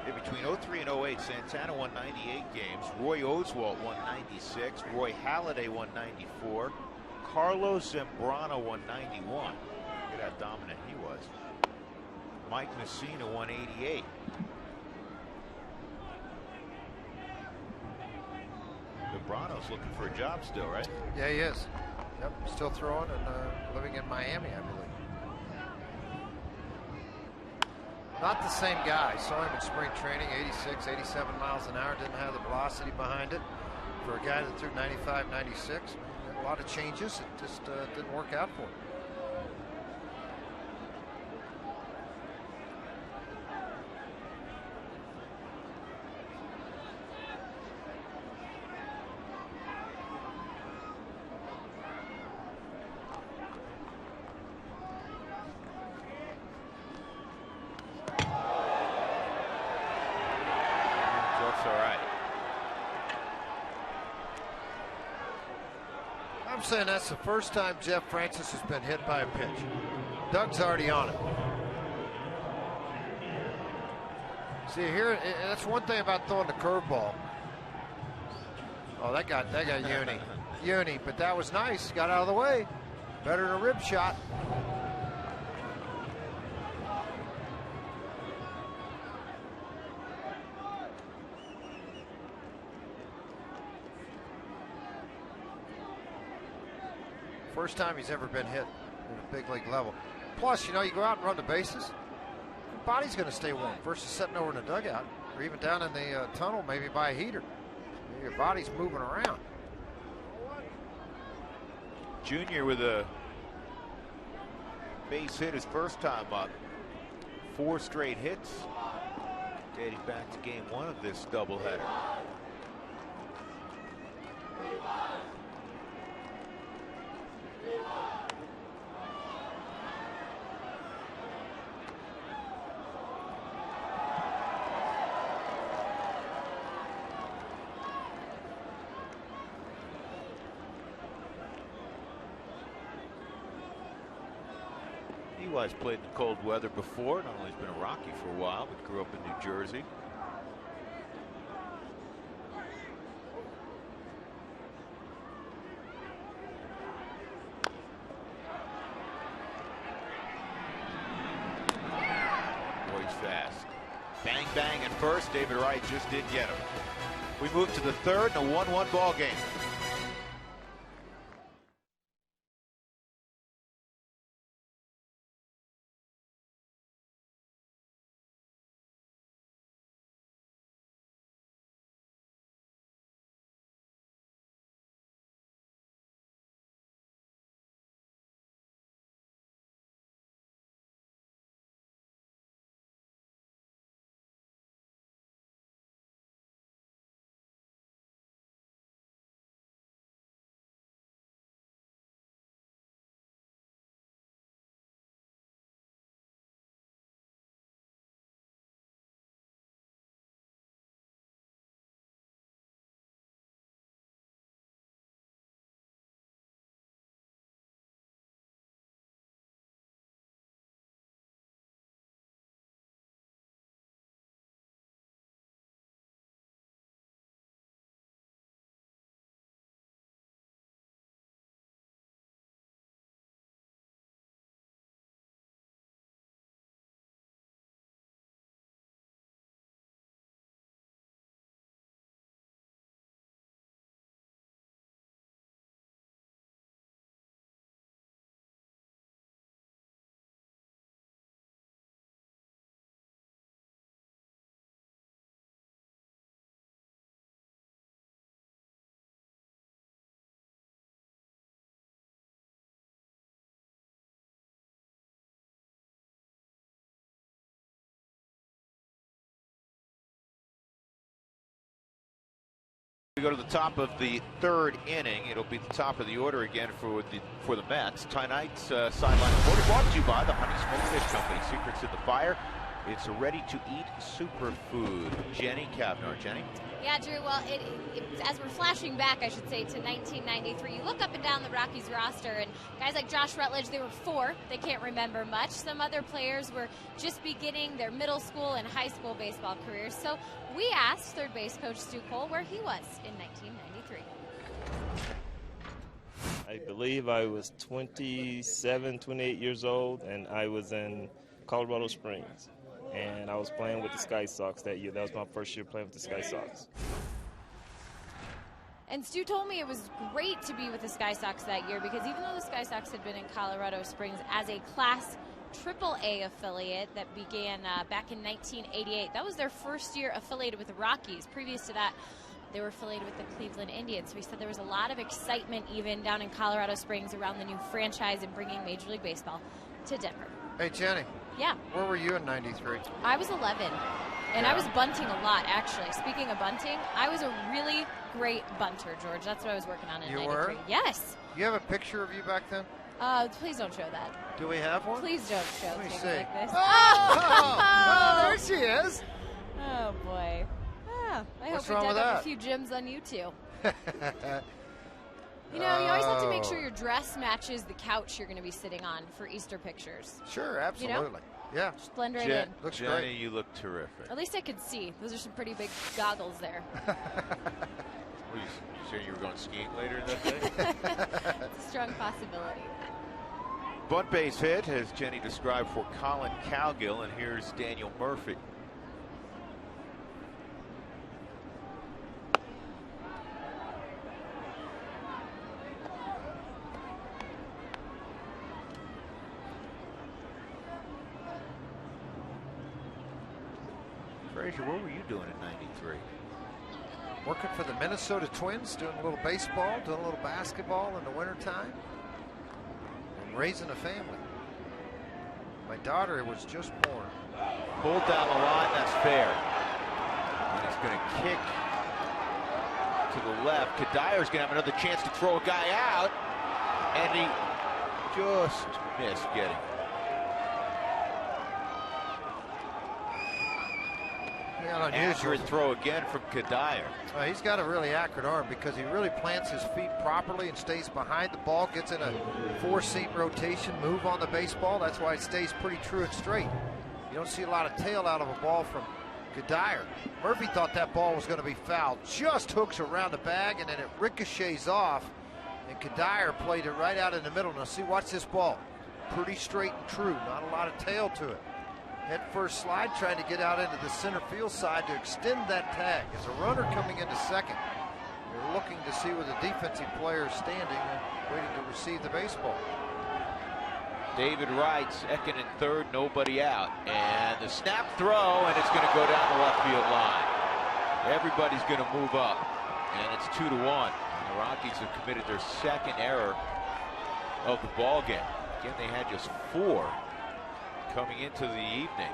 In between 03 and 08, Santana won 98 games. Roy Oswalt won 96. Roy Halladay won 94. Carlos Zambrano won 91. Look at how dominant he was. Mike Messina won 88. Zambrano's looking for a job still, right? Yeah, he is. Yep, still throwing and living in Miami, I believe. Not the same guy. Saw him in spring training, 86, 87 miles an hour. Didn't have the velocity behind it for a guy that threw 95, 96. A lot of changes. It just didn't work out for him. I'm saying that's the first time Jeff Francis has been hit by a pitch. Doug's already on it. See here, that's one thing about throwing the curveball. Oh, that got Uni, but that was nice. Got out of the way. Better than a rib shot. First time he's ever been hit at a big league level. Plus, you know, you go out and run the bases, your body's going to stay warm versus sitting over in the dugout or even down in the tunnel, maybe by a heater. Your body's moving around. Junior with a base hit his first time up. 4 straight hits dating back to game 1 of this doubleheader. Eli's played in the cold weather before. Not only has been a Rocky for a while, but grew up in New Jersey. Boy, he's fast. Bang, bang at first. David Wright just did get him. We move to the third and a 1-1 ball game. go to the top of the third inning. It'll be the top of the order again for the Mets. Tonight's sideline reporter brought to you by the Honey Smoked Fish Company. Secrets in the fire. It's a ready-to-eat superfood. Jenny Cavnar. Jenny? Yeah, Drew, well, as we're flashing back, I should say, to 1993, you look up and down the Rockies roster, and guys like Josh Rutledge, they were 4. They can't remember much. Some other players were just beginning their middle school and high school baseball careers. So we asked third base coach Stu Cole where he was in 1993. I believe I was 27, 28 years old, and I was in Colorado Springs. And I was playing with the Sky Sox that year. That was my first year playing with the Sky Sox. And Stu told me it was great to be with the Sky Sox that year because even though the Sky Sox had been in Colorado Springs as a Class AAA affiliate that began back in 1988, that was their first year affiliated with the Rockies. Previous to that, they were affiliated with the Cleveland Indians. So he said there was a lot of excitement even down in Colorado Springs around the new franchise and bringing Major League Baseball to Denver. Hey, Jenny. Yeah. Where were you in 93? I was 11, and I was bunting a lot, actually. Speaking of bunting, I was a really great bunter, George. That's what I was working on in 93. You were? Yes. You have a picture of you back then? Please don't show that. Do we have one? Please don't show Let me things see. like this. Oh, there she is. Oh, boy. I What's hope wrong we with dug up that? a few gems on you, too. You know, you always have to make sure your dress matches the couch you're going to be sitting on for Easter pictures. Sure, absolutely. You know? Yeah. Just blend right in. Looks Jenny, great. you look terrific. At least I could see. Those are some pretty big goggles there. Were you sure you were going skiing later that day? It's a strong possibility. Bunt base hit, as Jenny described, for Colin Cowgill, and here's Daniel Murphy. Frazier, what were you doing in 93? Working for the Minnesota Twins, doing a little baseball, doing a little basketball in the wintertime, and raising a family. My daughter was just born. Pulled down the line, that's fair. And he's going to kick to the left. Kadyr's going to have another chance to throw a guy out, and he just missed getting it. Accurate throw again from Kadir. He's got a really accurate arm because he really plants his feet properly and stays behind the ball, gets in a 4-seam rotation move on the baseball. That's why it stays pretty true and straight. You don't see a lot of tail out of a ball from Kadir. Murphy thought that ball was going to be fouled. Just hooks around the bag and then it ricochets off. And Kadir played it right out in the middle. Now see, watch this ball. Pretty straight and true. Not a lot of tail to it. Head first slide, trying to get out into the center field side to extend that tag. As a runner coming into second, you're looking to see where the defensive player is standing and waiting to receive the baseball. David Wright, second and third, nobody out. And the snap throw, and it's going to go down the left field line. Everybody's going to move up, and it's 2-1. The Rockies have committed their second error of the ball game. Again, they had just 4 coming into the evening.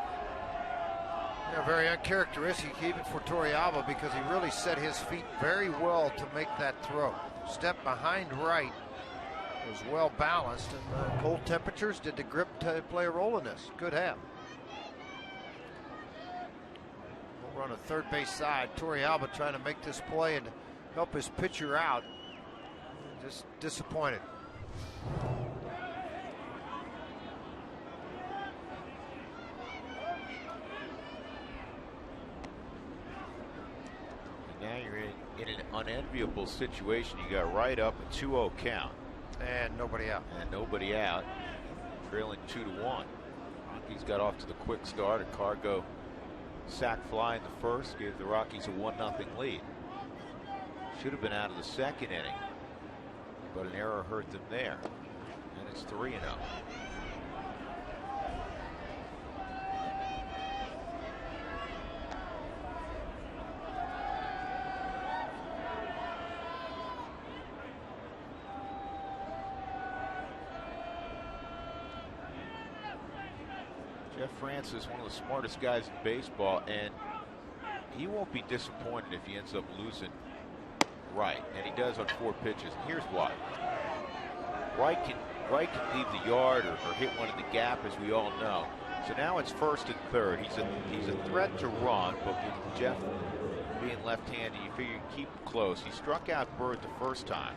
Yeah, very uncharacteristic even for Torrealba because he really set his feet very well to make that throw. Step behind right, was well balanced, and cold temperatures, did the grip play a role in this? Could have. Over on the third base side, Torrealba trying to make this play and help his pitcher out. Just disappointed. Now you're in an unenviable situation. You got right up a 2-0 count. And nobody out. And nobody out. Trailing 2-1. Rockies got off to the quick start. A Cargo sac fly in the first gave the Rockies a 1-0 lead. Should have been out of the second inning, but an error hurt them there. And it's 3-0. Jeff Francis, one of the smartest guys in baseball, and he won't be disappointed if he ends up losing Right, and he does on 4 pitches. Here's why. Wright can leave the yard or hit one in the gap, as we all know. So now it's first and third. He's a threat to run, but with Jeff being left-handed, you figure you keep him close. He struck out Bird the first time.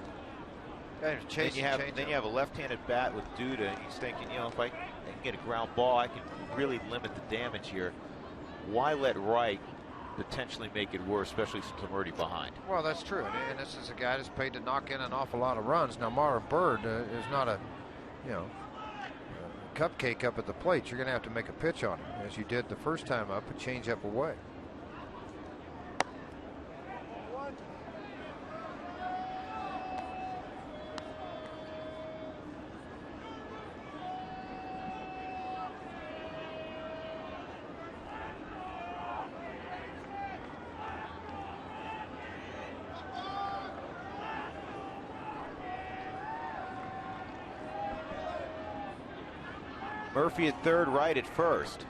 Then you have a left-handed bat with Duda, and he's thinking, you know, if I can get a ground ball, I can really limit the damage here. Why let Wright potentially make it worse, especially since I'm already behind? Well, that's true, and this is a guy that's paid to knock in an awful lot of runs. Now, Marlon Byrd is not a, you know, cupcake up at the plate. You're going to have to make a pitch on him, as you did the first time up, a change up away. Murphy at third, Wright at first.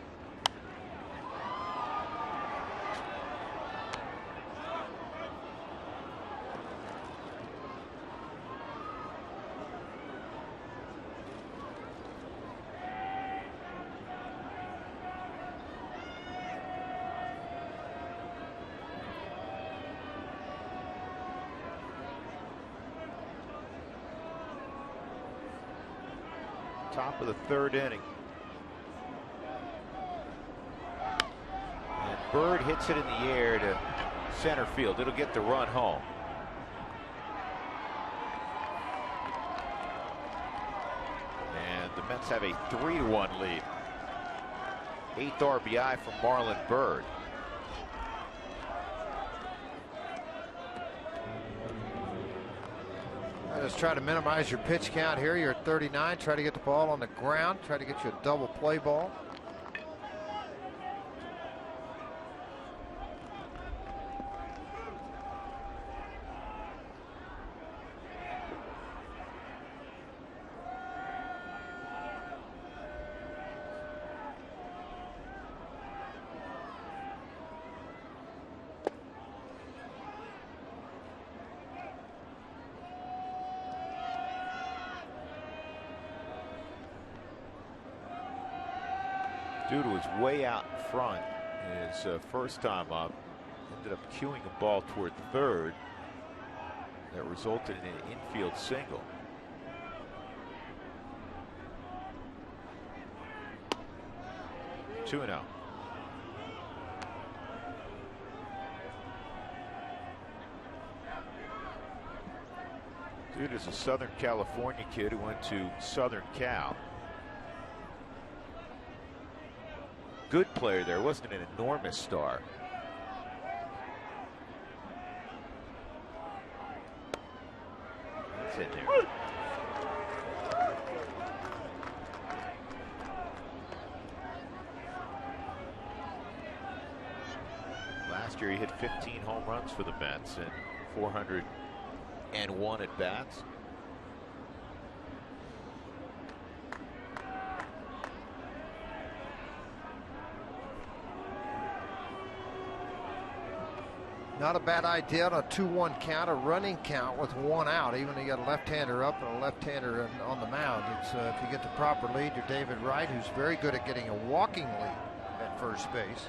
Top of the third inning. And Bird hits it in the air to center field. It'll get the run home. And the Mets have a 3-1 lead. 8th RBI from Marlon Byrd. Just try to minimize your pitch count here. You're at 39. Try to get the ball on the ground. Try to get you a double play ball. Duda was way out in front his first time up. Ended up cueing a ball toward third that resulted in an infield single. Two and out. Duda's a Southern California kid who went to Southern Cal. Good player there, wasn't an enormous star. That's in there. Last year he hit 15 home runs for the Mets and 401 at bats. Not a bad idea on a 2-1 count, a running count with 1 out. Even though you got a left-hander up and a left-hander on the mound. It's if you get the proper lead, you're David Wright, who's very good at getting a walking lead at first base.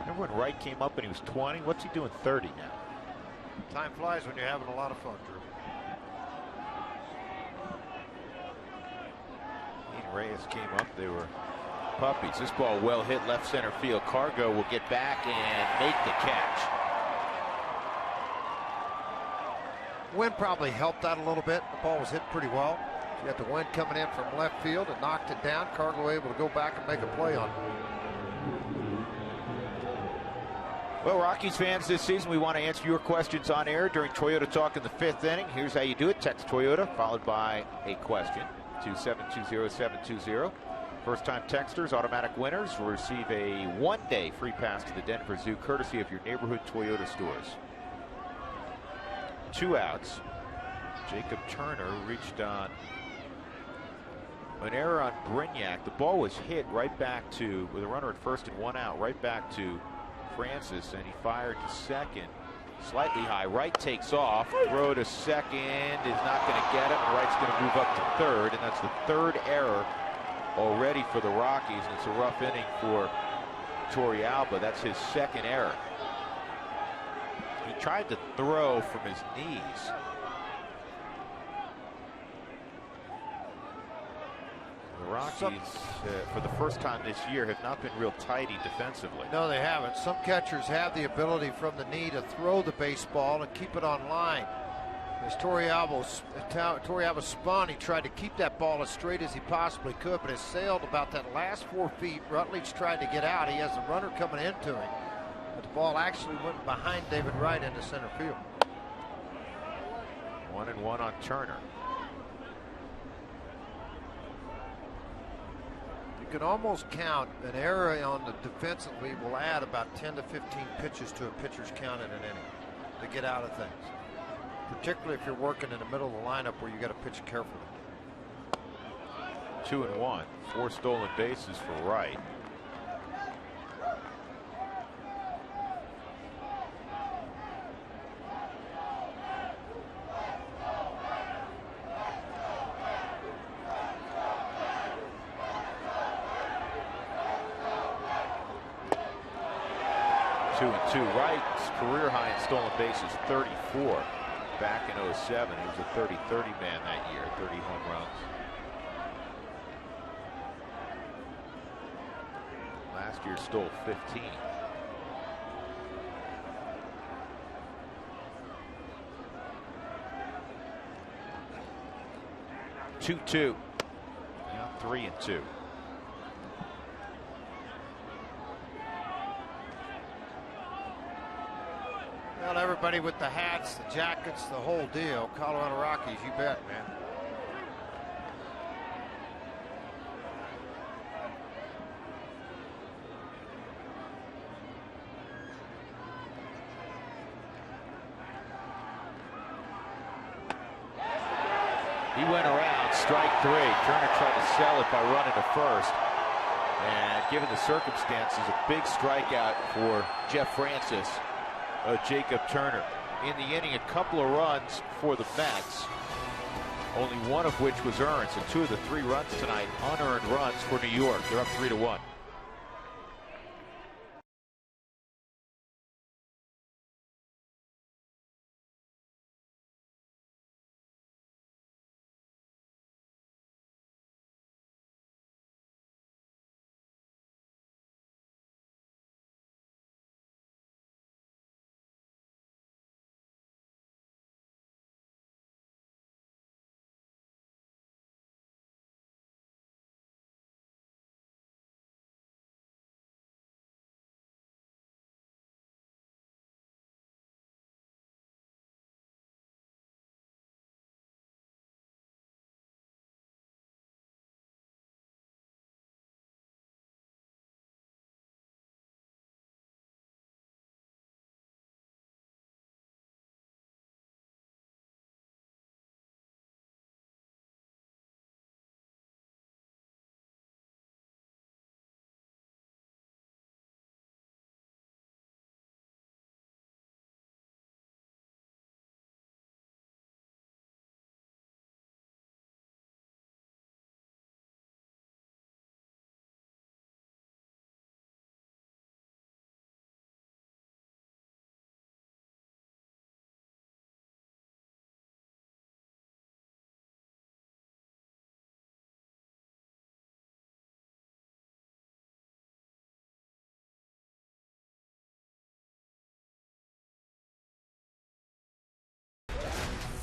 Remember when Wright came up and he was 20? What's he doing 30 now? Time flies when you're having a lot of fun, Drew. He and Reyes came up. They were puppies. This ball well hit left center field. Cargo will get back and make the catch. Wind probably helped out a little bit. The ball was hit pretty well. You got the wind coming in from left field and knocked it down. Cargo able to go back and make a play on it. Well, Rockies fans, this season we want to answer your questions on air during Toyota Talk in the 5th inning. Here's how you do it. Text Toyota followed by a question to 720-720. First-time texters, automatic winners, will receive a one-day free pass to the Denver Zoo, courtesy of your neighborhood Toyota stores. 2 outs. Jacob Turner reached on an error on Brignac. The ball was hit right back to, with a runner at first and 1 out, right back to Francis, and he fired to second. Slightly high. Right takes off. Throw to second is not going to get it. Right's going to move up to third, and that's the 3rd error already for the Rockies, and it's a rough inning for Torrealba. That's his 2nd error. He tried to throw from his knees. The Rockies, for the first time this year, have not been real tidy defensively. No, they haven't. Some catchers have the ability from the knee to throw the baseball and keep it on line. As Torrealba spun, he tried to keep that ball as straight as he possibly could, but it sailed about that last 4 feet. Rutledge tried to get out. He has a runner coming into him, but the ball actually went behind David Wright into center field. 1-1 on Turner. You can almost count an error on the defensively will add about 10 to 15 pitches to a pitcher's count in an inning to get out of things. Particularly if you're working in the middle of the lineup where you got to pitch carefully. 2-1. 4 stolen bases for Wright. Wright's career high in stolen bases, 34. Back in 07, he was a 30-30 man that year, 30 home runs. Last year stole 15. Two. Now 3-2. Well, everybody with the hats, the jackets, the whole deal. Colorado Rockies, you bet, man. He went around, strike 3. Turner tried to sell it by running to first. And given the circumstances, a big strikeout for Jeff Francis. Jacob Turner. In the inning, a couple of runs for the Mets, only one of which was earned. So 2 of the 3 runs tonight, unearned runs for New York. They're up 3-1.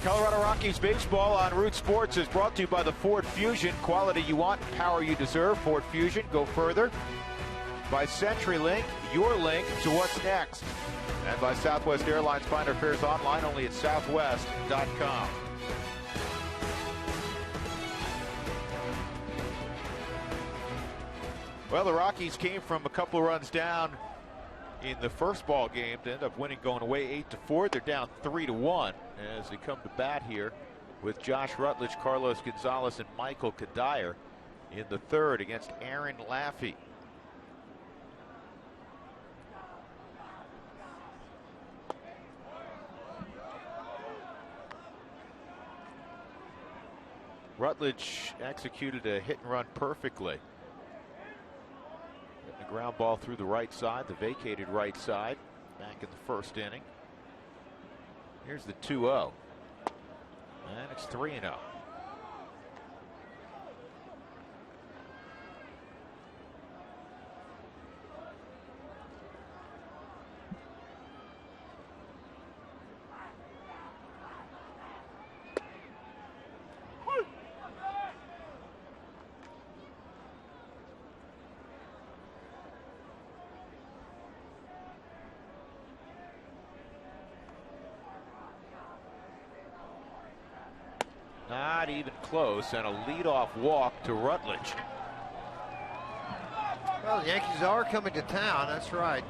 Colorado Rockies baseball on Root Sports is brought to you by the Ford Fusion. Quality you want, power you deserve. Ford Fusion, go further. By CenturyLink, your link to what's next. And by Southwest Airlines. Find our fares online only at southwest.com. Well, the Rockies came from a couple of runs down in the first ball game to end up winning, going away 8-4. They're down 3-1 as they come to bat here with Josh Rutledge, Carlos Gonzalez, and Michael Cuddyer in the third against Aaron Laffey. Rutledge executed a hit and run perfectly. Getting a ground ball through the right side, the vacated right side, back in the first inning. Here's the 2-0. And it's 3-0. Not even close, and a leadoff walk to Rutledge. Well, the Yankees are coming to town. That's right.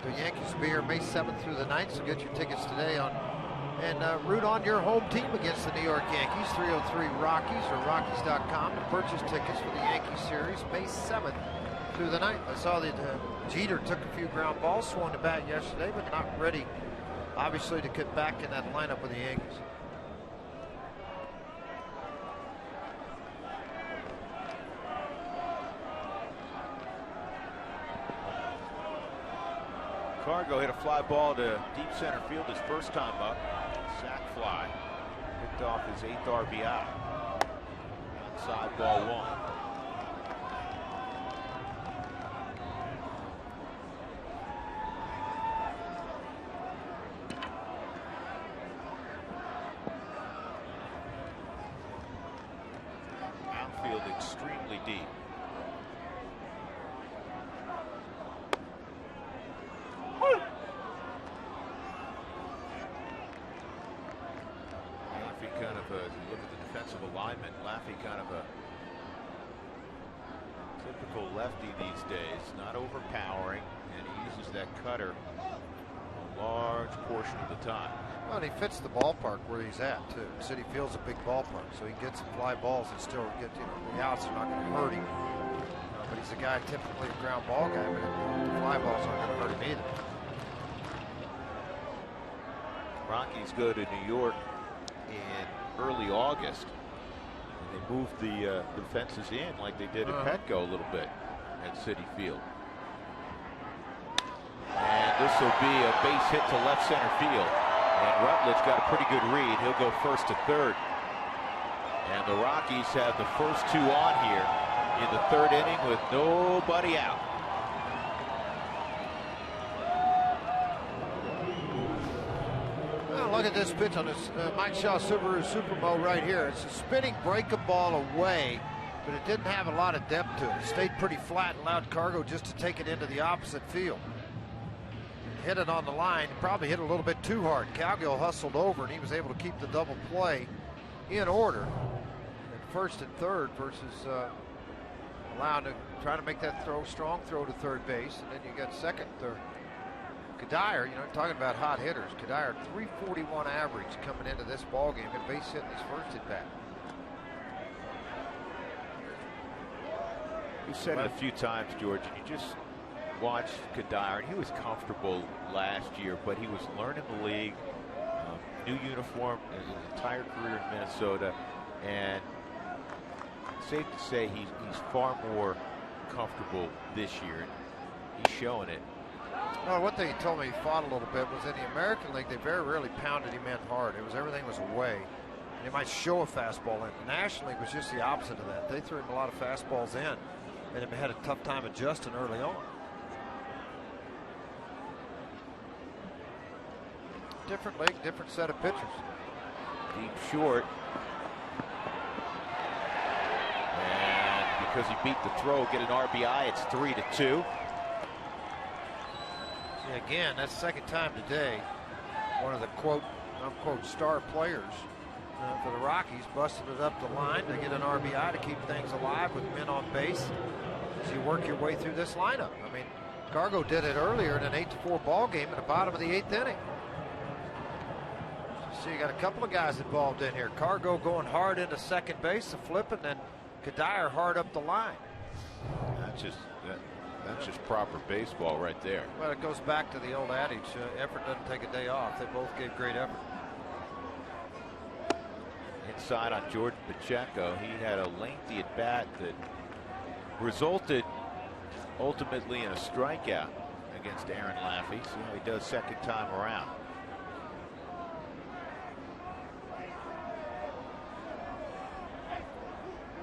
The Yankees will be here May 7th through the 9th, so get your tickets today and root on your home team against the New York Yankees. 303 Rockies or Rockies.com to purchase tickets for the Yankee series May 7th through the 9th. I saw that Jeter took a few ground balls, swung the bat yesterday, but not ready, obviously, to get back in that lineup with the Yankees. Cargo hit a fly ball to deep center field his first time up. Sac fly. Picked off his 8th RBI. Outside ball 1. Outfield extremely deep. Kind of a look at the defensive alignment. Laffey kind of a typical lefty these days, not overpowering, and he uses that cutter a large portion of the time. Well, and he fits the ballpark where he's at too. City Field's a big ballpark, so he gets some fly balls and still get, the outs are not going to hurt him. But he's a guy typically a ground ball guy, but the fly balls aren't going to hurt him either. Rockies go to New York in early August. And they moved the fences in like they did at Petco a little bit at Citi Field. And this will be a base hit to left center field. And Rutledge got a pretty good read. He'll go first to third. And the Rockies have the first two on here in the third inning with nobody out. Look at this pitch on this Mike Shaw Subaru Supermo right here. It's a spinning breaking ball away, but it didn't have a lot of depth to it. It stayed pretty flat and allowed Cargo just to take it into the opposite field. Hit it on the line, probably hit a little bit too hard. Cowgill hustled over and he was able to keep the double play in order at first and third versus allowing to try to make that strong throw to third base, and then you got second, third. Cuddyer, talking about hot hitters, Cuddyer 341 average coming into this ball game, a base hit in his first at bat. You said it a few times, George, and you just watched Cuddyer, and he was comfortable last year, but he was learning the league, new uniform his entire career in Minnesota, and safe to say he's far more comfortable this year. He's showing it. Well, one thing he told me he fought a little bit was in the American League, they very rarely pounded him in hard. Everything was away. And they might show a fastball in. The National League was just the opposite of that. They threw him a lot of fastballs in, and he had a tough time adjusting early on. Different league, different set of pitchers. Deep short. And because he beat the throw, get an RBI, it's 3-2. Again, that's the second time today one of the quote unquote star players for the Rockies busted it up the line to get an RBI to keep things alive with men on base. as you work your way through this lineup. I mean, Cargo did it earlier in an 8-4 ball game at the bottom of the 8th inning. So you got a couple of guys involved in here. Cargo going hard into second base, a flip, and then Cuddyer hard up the line. That's just proper baseball right there. Well, it goes back to the old adage, effort doesn't take a day off. They both gave great effort. Inside on Jordan Pacheco, he had a lengthy at bat that resulted ultimately in a strikeout against Aaron Laffey. See how he does second time around.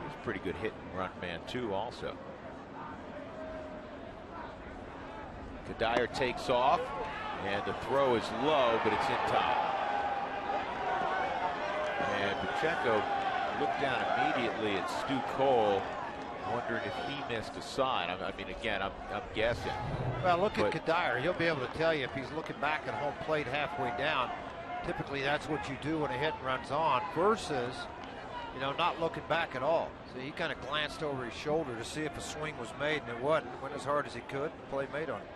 He's a pretty good hit and run man too also. Cuddyer takes off, and the throw is low, but it's in time. And Pacheco looked down immediately at Stu Cole, wondering if he missed a sign. I mean, again, I'm guessing. Well, look at Cuddyer. He'll be able to tell you if he's looking back at home plate halfway down. Typically, that's what you do when a hit runs on, versus, you know, not looking back at all. So he kind of glanced over his shoulder to see if a swing was made, and it wasn't. Went as hard as he could. Play made on it.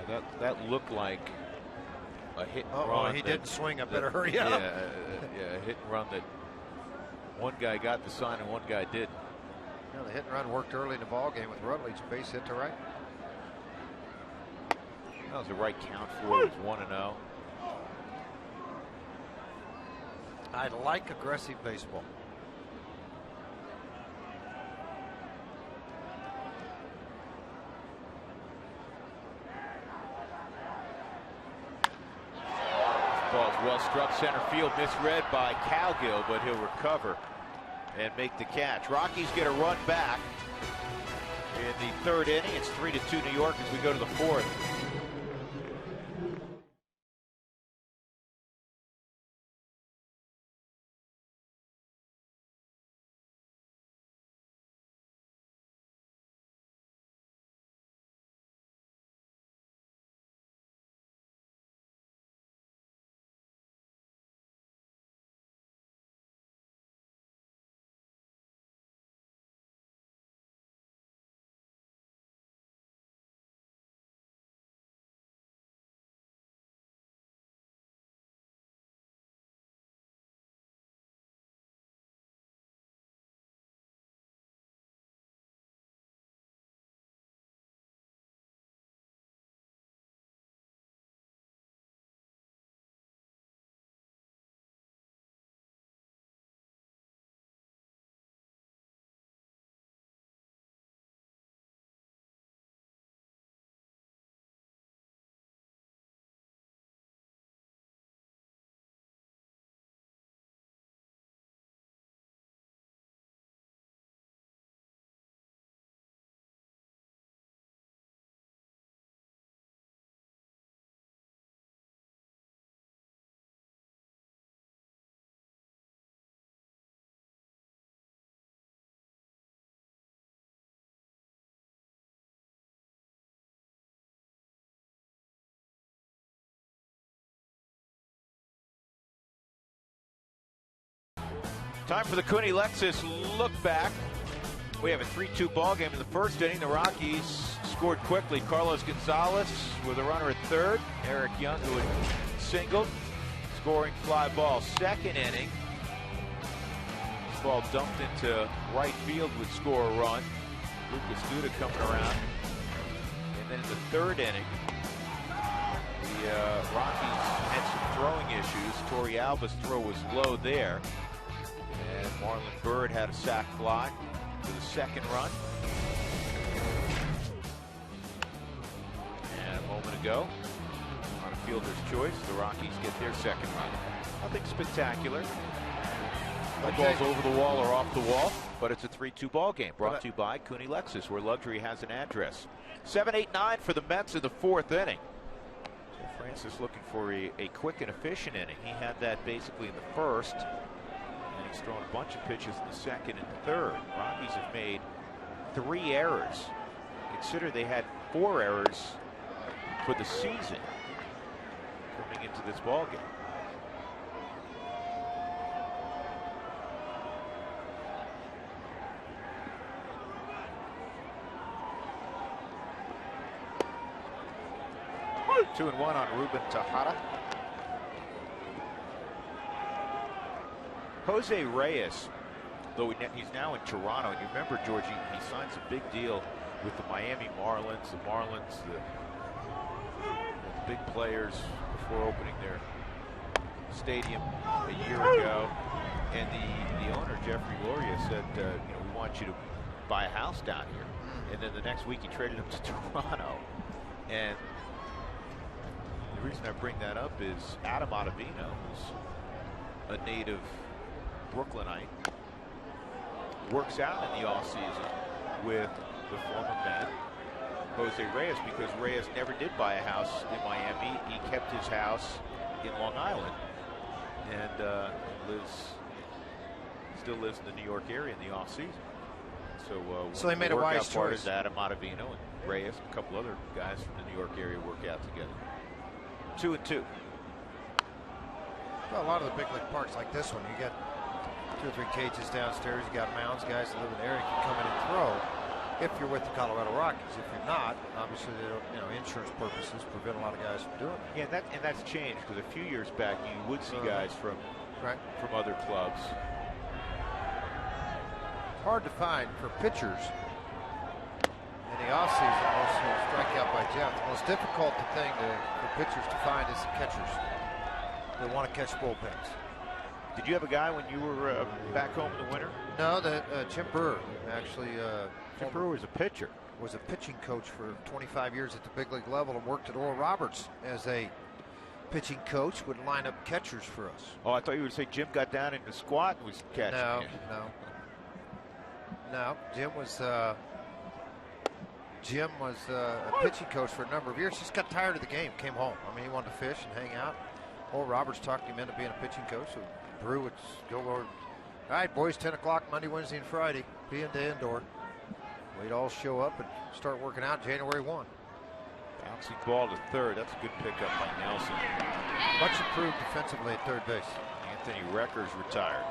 Yeah, that looked like a hit and run. He didn't swing. I better hurry up. Yeah, a hit and run that one guy got the sign and one guy didn't. Yeah, the hit and run worked early in the ball game with Rutledge, base hit to right. That was the right count for it. It was 1-0. I like aggressive baseball. Ball's well struck center field, misread by Cowgill, but he'll recover and make the catch. Rockies get a run back in the third inning. It's 3-2 New York as we go to the fourth. Time for the Cooney Lexus look back. We have a 3-2 ball game in the first inning. The Rockies scored quickly. Carlos Gonzalez with a runner at third. Eric Young, who had singled, scoring fly ball. Second inning, this ball dumped into right field would score a run. Lucas Duda coming around. And then in the third inning, the Rockies had some throwing issues. Torey Alba's throw was low there. And Marlon Byrd had a sac fly for the second run. And a moment ago, on a fielder's choice, the Rockies get their second run. Nothing spectacular. No balls over the wall or off the wall, but it's a 3-2 ball game brought to you by Cooney Lexus, where luxury has an address. 7-8-9 for the Mets in the fourth inning. So Francis looking for a quick and efficient inning. He had that basically in the first. And he's thrown a bunch of pitches in the second and third. Rockies have made 3 errors. Consider they had 4 errors for the season coming into this ball game. 2-1 on Ruben Tejada. Jose Reyes, though he's now in Toronto, and you remember, Georgie, he signs a big deal with the Miami Marlins. The Marlins, the big players before opening their stadium a year ago. And the owner, Jeffrey Loria, said, we want you to buy a house down here. And then the next week he traded him to Toronto. And the reason I bring that up is Adam Ottavino, who's a native Brooklynite, works out in the offseason with the former Met, Jose Reyes, because Reyes never did buy a house in Miami. He kept his house in Long Island and still lives in the New York area in the offseason. So they made a wise choice. Adam Ottavino and Reyes, a couple other guys from the New York area work out together. 2-2. Well, a lot of the big league parks like this one, you get 2 or 3 cages downstairs. You got mounds, guys that live in the area can come in and throw. If you're with the Colorado Rockies, if you're not, obviously they don't, insurance purposes prevent a lot of guys from doing that. Yeah, and that's changed because a few years back you would see guys from other clubs. Hard to find for pitchers in the offseason. Also, strikeout by Jeff. The most difficult thing for pitchers to find is the catchers. They want to catch bullpens. Did you have a guy when you were back home in the winter? No, Jim Brewer actually. Jim Brewer was a pitcher. Was a pitching coach for 25 years at the big league level and worked at Oral Roberts as a pitching coach. Would line up catchers for us. Oh, I thought you would say Jim got down in the squat and was catching. No. Jim was a pitching coach for a number of years. Just got tired of the game. Came home. I mean, he wanted to fish and hang out. Oral Roberts talked him into being a pitching coach. So Brew would go over. All right, boys, 10 o'clock Monday, Wednesday, and Friday. Be in to indoor. We'd all show up and start working out January 1. Bouncing ball to third. That's a good pickup by Nelson. Much improved defensively at third base. Anthony Recker's retired.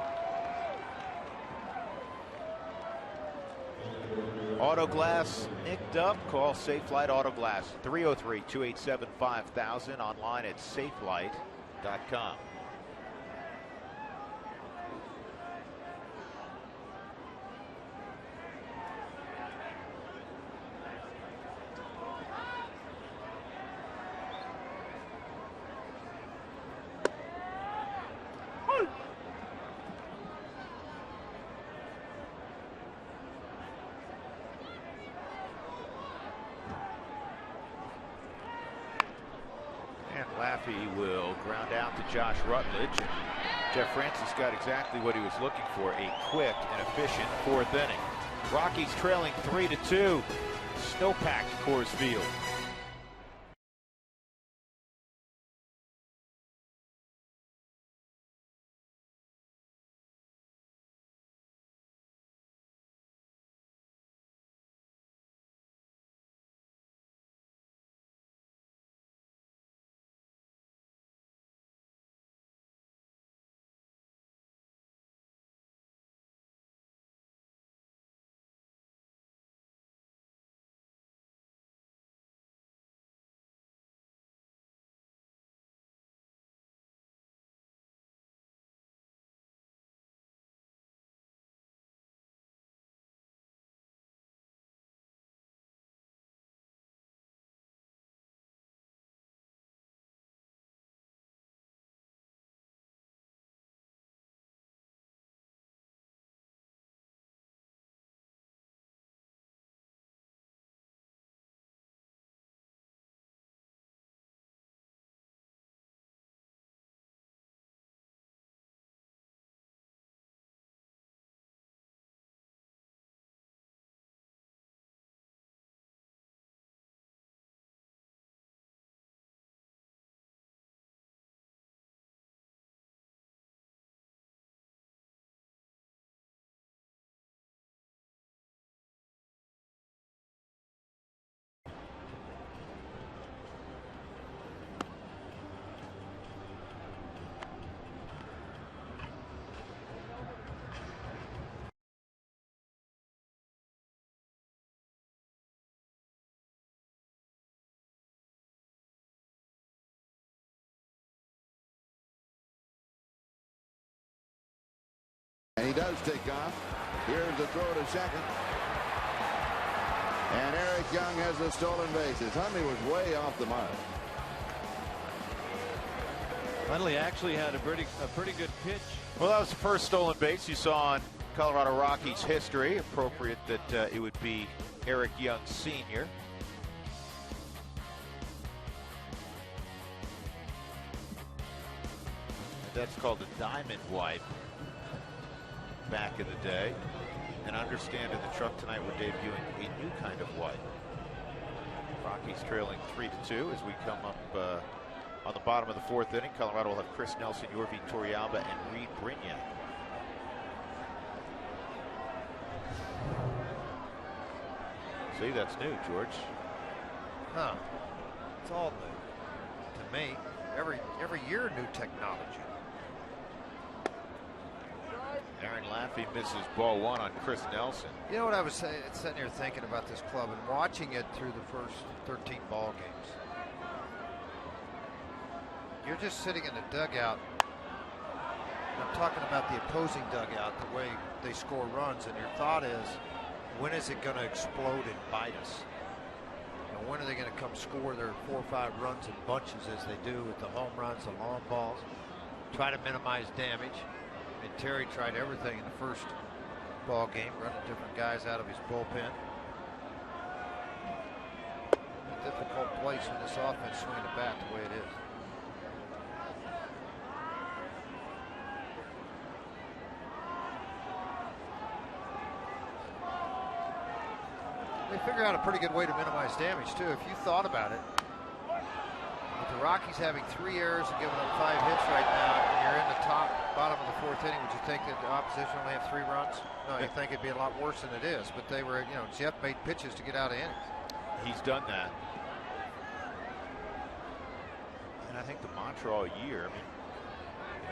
Autoglass nicked up. Call Safelite Autoglass 303-287-5000. Online at safelite.com. Laffey will ground out to Josh Rutledge. Jeff Francis got exactly what he was looking for, a quick and efficient 4th inning. Rockies trailing 3-2. Snowpacked Coors Field. does take off. Here's the throw to second. And Eric Young has the stolen bases. Hundley was way off the mark. Hundley actually had a pretty good pitch. Well, that was the first stolen base you saw in Colorado Rockies history. Appropriate that it would be Eric Young Sr. That's called a diamond wipe back in the day. And I understand in the truck tonight we're debuting a new kind of wipe. Rockies trailing 3-2 as we come up on the bottom of the fourth inning. Colorado will have Chris Nelson, Yorvi Torrealba, and Reed Brignac. See, that's new, George. Huh. It's all new to me. Every year, new technology. Aaron Laffey misses ball one on Chris Nelson. You know what I was sitting here thinking about this club and watching it through the first 13 ball games. You're just sitting in the dugout. I'm talking about the opposing dugout, the way they score runs, and your thought is, when is it going to explode and bite us? You know, when are they going to come score their 4 or 5 runs in bunches as they do with the home runs, the long balls, try to minimize damage? And Terry tried everything in the first ball game, running different guys out of his bullpen. A difficult place in this offense swinging the bat the way it is. They figure out a pretty good way to minimize damage too. If you thought about it, with the Rockies having 3 errors and giving up 5 hits right now, and you're in the bottom of the fourth inning, would you think that the opposition only have 3 runs? No, you think it'd be a lot worse than it is. But they were, Jeff made pitches to get out of innings. He's done that. And I think the mantra all year, I mean,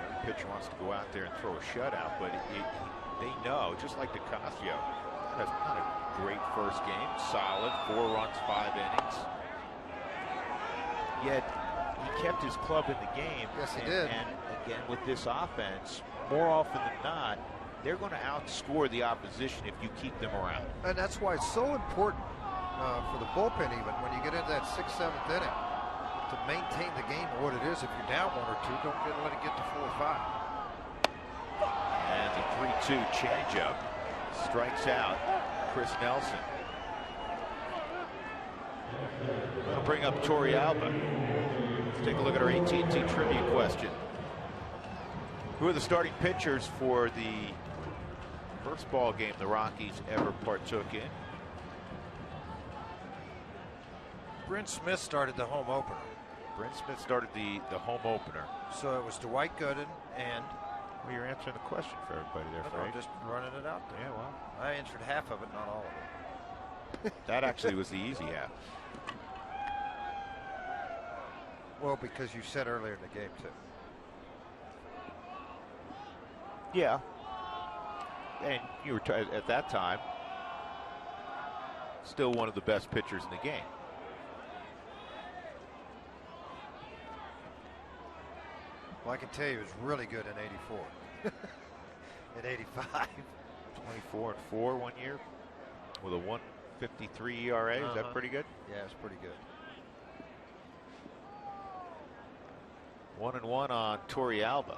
every pitcher wants to go out there and throw a shutout, but they know, just like DeCasio, that's not a great first game, solid, 4 runs, 5 innings. Yet he kept his club in the game. Yes, he did. And again, with this offense, more often than not, they're going to outscore the opposition if you keep them around. And that's why it's so important for the bullpen, even when you get into that 6th, 7th inning, to maintain the game or what it is. If you're down 1 or 2, don't let it get to 4 or 5. And the 3-2 changeup strikes out Chris Nelson. We'll bring up Torrealba. Let's take a look at our AT&T trivia question. Who are the starting pitchers for the first ball game the Rockies ever partook in? Brent Smith started the home opener. Brent Smith started the home opener. So it was Dwight Gooden and... Well, you're answering the question for everybody there, Frank. I'm just running it out there. Yeah, well. I answered half of it, not all of it. That actually was the easy half. Well, because you said earlier in the game, too. Yeah. And you were, at that time, still one of the best pitchers in the game. Well, I can tell you he was really good in 84. In 85. 24-4 1 year with a 1.53 ERA. Is that pretty good? Yeah, it's pretty good. 1-1 on Torrealba.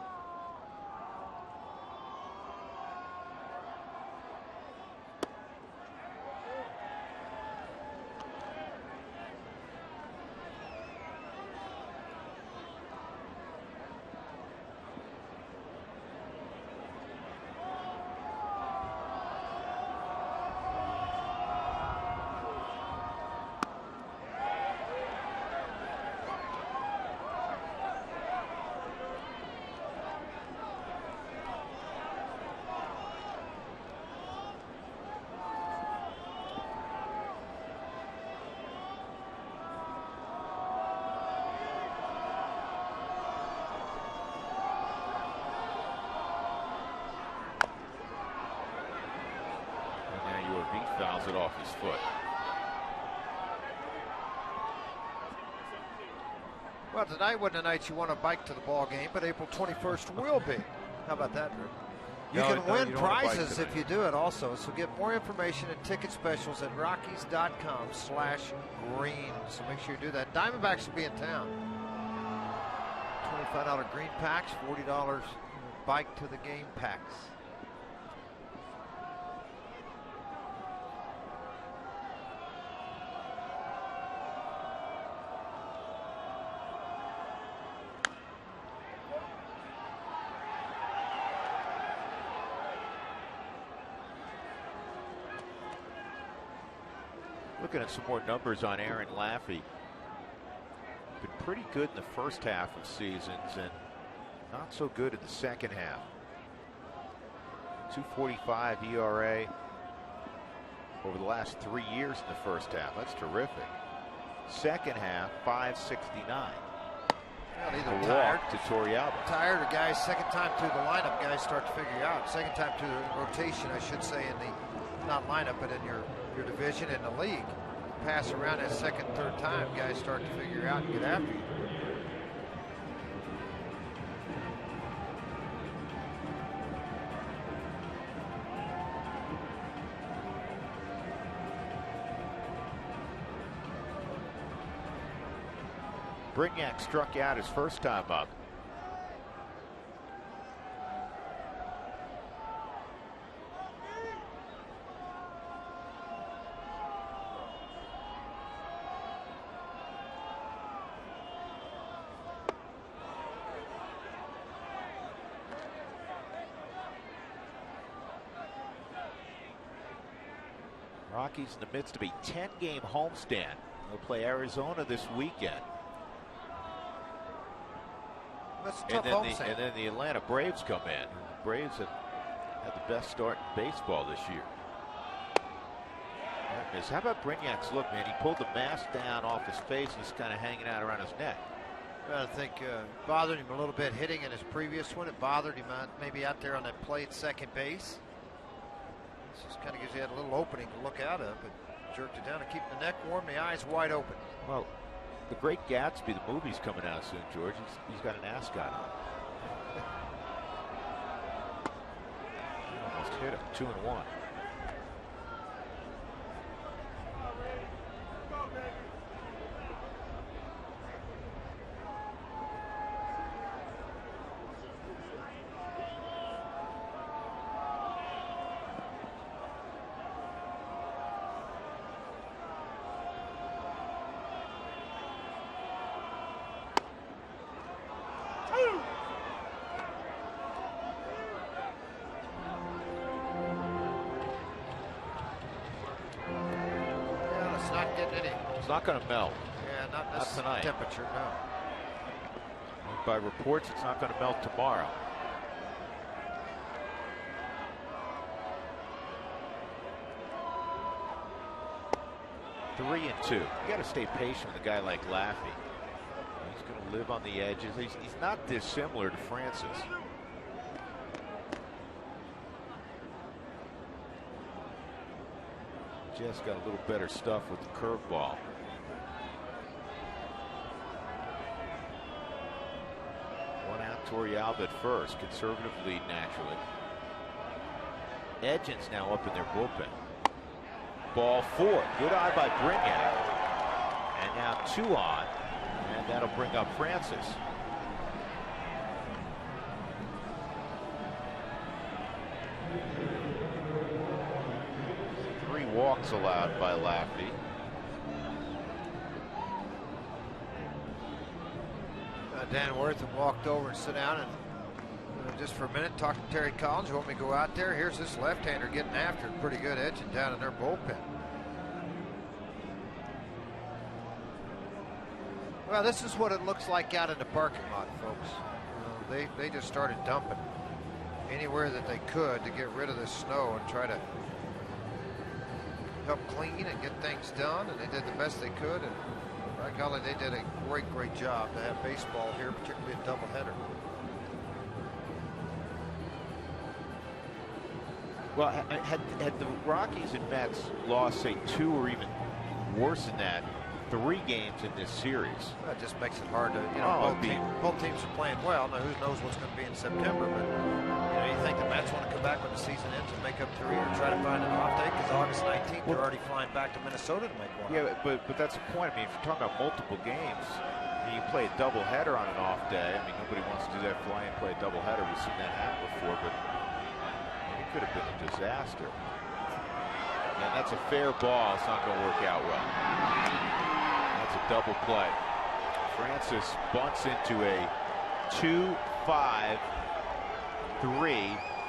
Fouls it off his foot. Well, tonight wasn't the night you want to bike to the ball game, but April 21st will be. How about that, Drew? You can win you don't wanna bite prizes tonight. if you do it also. So get more information and ticket specials at Rockies.com/green. So make sure you do that. Diamondbacks will be in town. $25 green packs, $40 bike to the game packs. Looking at some more numbers on Aaron Laffey. Been pretty good in the first half of seasons and not so good in the second half. 2.45 ERA over the last 3 years in the first half. That's terrific. Second half, 5.69. Well, either A tired, walk to Torrealba. tired, or guys second time through the lineup, guys start to figure you out. Second time through the rotation, I should say, in the not lineup, but in your division in the league. Pass around that second, third time, guys start to figure out and get after you. Brignac struck out his first time up. Rockies in the midst of a 10-game homestand. They'll play Arizona this weekend. That's a And tough then, homestand. and then the Atlanta Braves come in. Braves have had the best start in baseball this year. How about Brignac's look, man? He pulled the mask down off his face and he's kind of hanging out around his neck. I think bothered him a little bit hitting in his previous one. It bothered him maybe out there on that play at second base. This just kind of gives you a little opening to look out of, but jerked it down to keep the neck warm, the eyes wide open. Well, The Great Gatsby, the movie's coming out soon, George. He's got an ascot on. Almost hit him, 2-1. Not going to melt. Yeah, not tonight. Temperature, no. By reports, it's not going to melt tomorrow. Three and two. You got to stay patient with a guy like Laffey. He's going to live on the edges. He's not dissimilar to Francis. Just got a little better stuff with the curveball. One out, Torrealba at first. Conservative lead naturally. Edgens now up in their bullpen. Ball four. Good eye by Brignac. And now 2 on. And that'll bring up Francis. Walks allowed by Laffey. Dan Wortham walked over and sit down and just for a minute talk to Terry Collins. You want me to go out there? Here's this left-hander getting after it. Pretty good edging down in their bullpen. Well, this is what it looks like out in the parking lot, folks. They just started dumping anywhere that they could to get rid of the snow and try to help clean and get things done, and they did the best they could, and by golly, they did a great job to have baseball here, particularly a doubleheader. Well, had the Rockies and Mets lost, say, 2 or even worse than that 3 games in this series. That just makes it hard to, both teams are playing well. Now, who knows what's going to be in September, but you think the Mets want to come back when the season ends and make up 3 or try to find an off day? Because August 19th, they're already flying back to Minnesota to make one. Yeah, but that's the point. I mean, if you're talking about multiple games, you play a doubleheader on an off day. I mean, nobody wants to do that, fly and play a doubleheader. We've seen that happen before, but it could have been a disaster. And that's a fair ball. It's not going to work out well. That's a double play. Francis bunts into a 2-5-3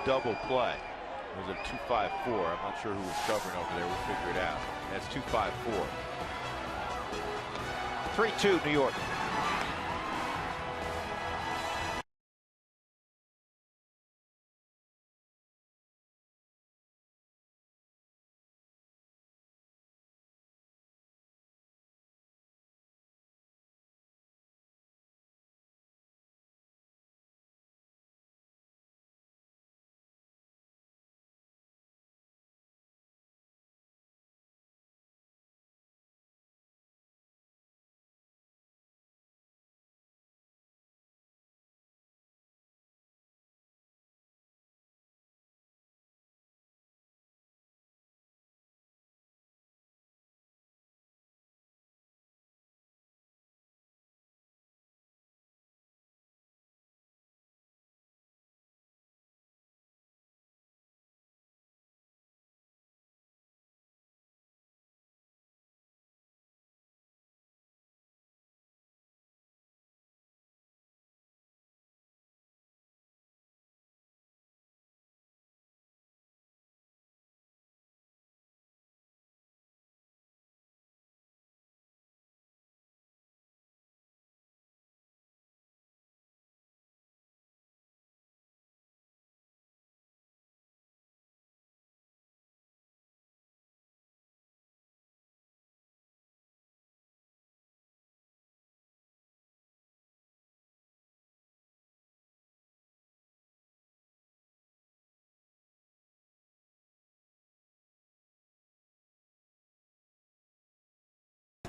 double play. It was a 2-5-4. I'm not sure who was covering over there. We'll figure it out. That's 2-5-4. 3-2 New York.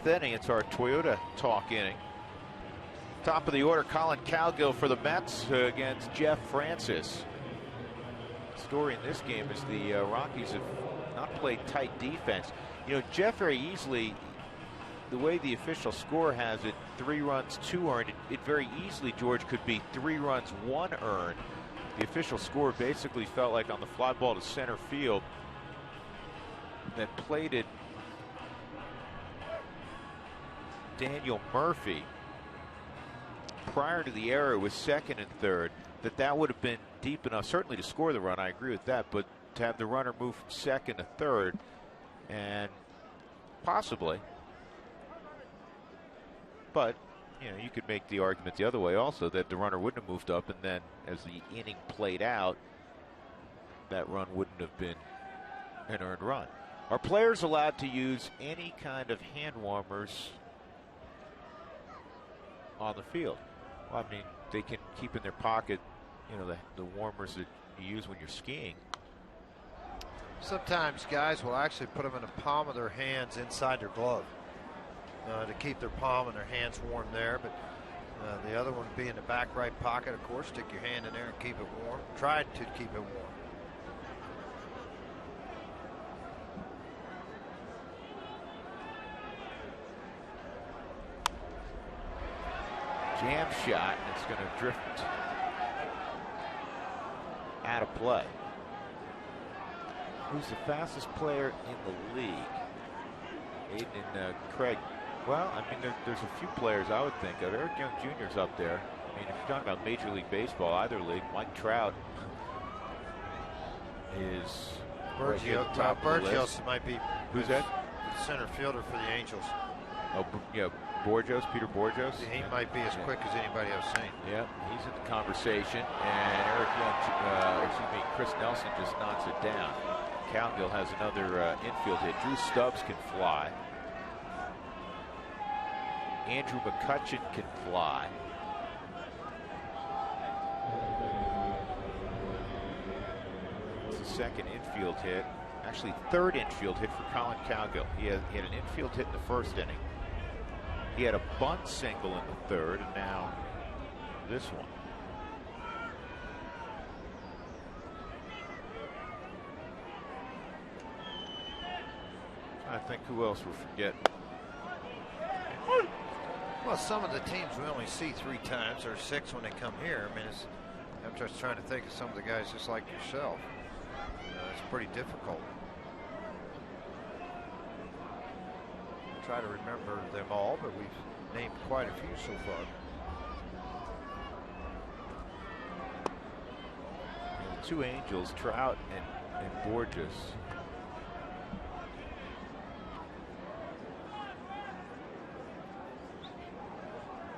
Inning, it's our Toyota talk inning. Top of the order, Collin Cowgill for the Mets against Jeff Francis. The story in this game is the Rockies have not played tight defense. You know, Jeff very easily, the way the official score has it, 3 runs, 2 earned, it very easily, George, could be 3 runs, 1 earned. The official score basically felt like on the fly ball to center field that plated Daniel Murphy prior to the error with 2nd and 3rd, that would have been deep enough, certainly to score the run. I agree with that, but to have the runner move from 2nd to 3rd, and possibly, but you know, you could make the argument the other way also, that the runner wouldn't have moved up, and then as the inning played out, that run wouldn't have been an earned run. Are players allowed to use any kind of hand warmers on the field? Well, I mean, they can keep in their pocket, you know, the warmers that you use when you're skiing. Sometimes guys will actually put them in the palm of their hands inside their glove to keep their palm and their hands warm there. But the other one would be in the back right pocket, of course. Stick your hand in there and keep it warm. Try to keep it warm. Jam shot, and it's going to drift out of play. Who's the fastest player in the league? Aiden and Craig. Well, I mean, there's a few players I would think of. Eric Young Jr.'s up there. I mean, if you're talking about Major League Baseball, either league, Mike Trout is Bergios might be. Who's that? Center fielder for the Angels. Oh, yeah, Borgios, Peter Borgios. He might be as quick as anybody I've seen. Yeah, he's in the conversation, and Eric Young, Chris Nelson just knocks it down. Cowgill has another infield hit. Drew Stubbs can fly. Andrew McCutchen can fly. It's the 2nd infield hit. Actually, 3rd infield hit for Collin Cowgill. He had an infield hit in the 1st inning. He had a bunt single in the third, and now this one. I think who else we're forgetting. Well, some of the teams we only see 3 times or 6 when they come here. I mean, I'm just trying to think of some of the guys just like yourself. It's pretty difficult. Try to remember them all, but we've named quite a few so far. The 2 Angels, Trout and Borges.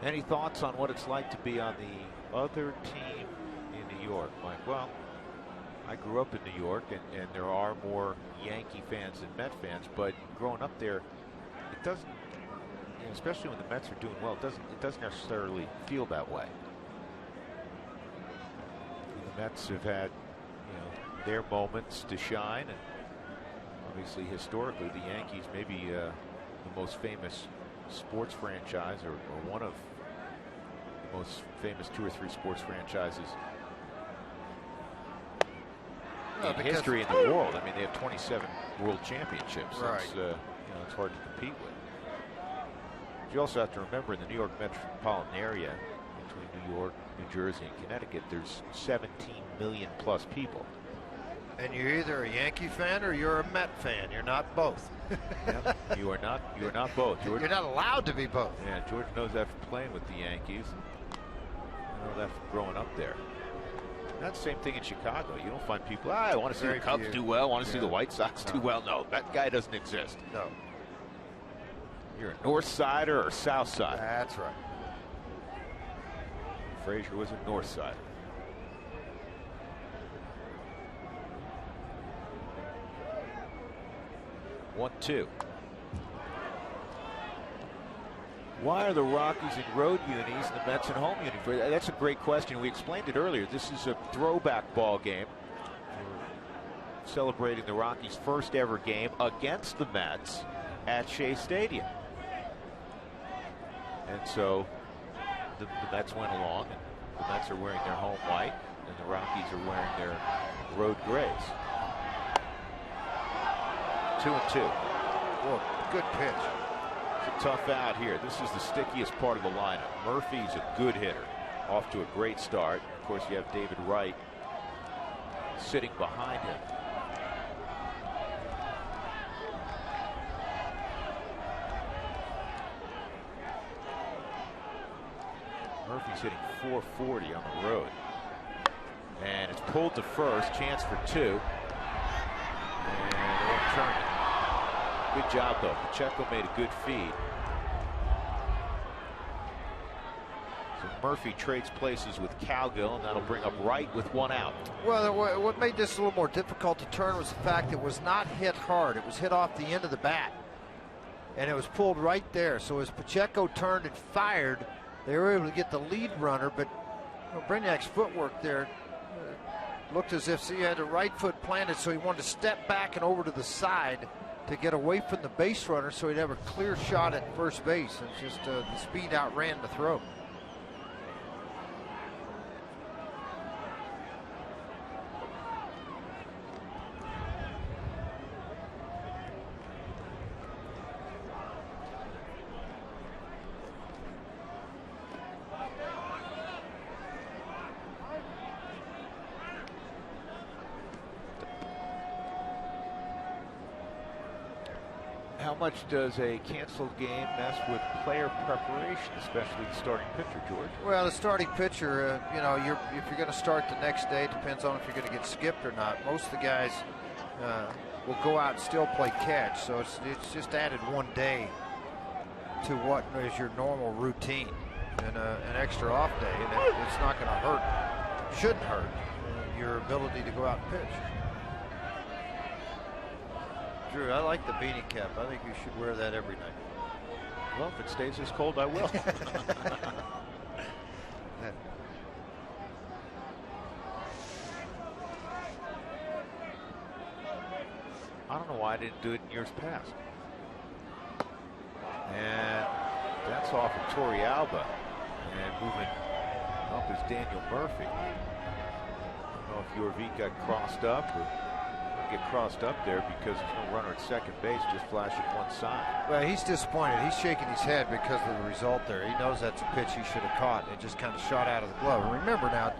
Any thoughts on what it's like to be on the other team in New York, Mike? Well, I grew up in New York, and there are more Yankee fans than Met fans, but growing up there, it doesn't, especially when the Mets are doing well, it doesn't necessarily feel that way. The Mets have had, their moments to shine, and obviously historically the Yankees may be the most famous sports franchise, or one of the most famous 2 or 3 sports franchises in history in the world. I mean, they have 27 world championships. Right. It's hard to compete with. You also have to remember, in the New York metropolitan area, between New York, New Jersey, and Connecticut, there's 17 million plus people. And you're either a Yankee fan or you're a Met fan. You're not both. Yep. You are not both. You're not allowed to be both. Yeah, George knows that from playing with the Yankees. I know that from growing up there. That's the same thing in Chicago. You don't find people, I want to see the Cubs do well, I want to see the White Sox do well. No, that guy doesn't exist. No. You're a North Sider or South Sider. That's right. Frazier was a North Sider. One, 2. Why are the Rockies in road unis and the Mets in home unis? That's a great question. We explained it earlier. This is a throwback ball game. We're celebrating the Rockies' first ever game against the Mets at Shea Stadium. And so the Mets went along, and the Mets are wearing their home white, and the Rockies are wearing their road grays. 2-2. Well, good pitch. It's a tough out here. This is the stickiest part of the lineup. Murphy's a good hitter, off to a great start. Of course, you have David Wright sitting behind him. Murphy's hitting .440 on the road. And it's pulled to first, chance for 2. And they'll turn it. Good job, though. Pacheco made a good feed. So Murphy trades places with Cowgill, and that'll bring up Wright with 1 out. Well, what made this a little more difficult to turn was the fact it was not hit hard. It was hit off the end of the bat. And it was pulled right there. So as Pacheco turned and fired, they were able to get the lead runner, but Brignac's footwork there looked as if he had a right foot planted, so he wanted to step back and over to the side to get away from the base runner so he'd have a clear shot at first base. And just the speed outran the throw. How much does a canceled game mess with player preparation, especially the starting pitcher, George? Well, the starting pitcher, if you're going to start the next day, it depends on if you're going to get skipped or not. Most of the guys will go out and still play catch, so it's just added 1 day to what is your normal routine, and an extra off day, and it's not going to hurt, shouldn't hurt your ability to go out and pitch. Drew, I like the beanie cap. I think you should wear that every night. Well, if it stays this cold, I will. I don't know why I didn't do it in years past. And that That's off of Torrealba. And moving up is Daniel Murphy. I don't know if Jorvik got crossed up or get crossed up there because there's no runner at second base, just flashing one side. Well, he's disappointed. He's shaking his head because of the result there. He knows that's a pitch he should have caught. It just kind of shot out of the glove. And remember now,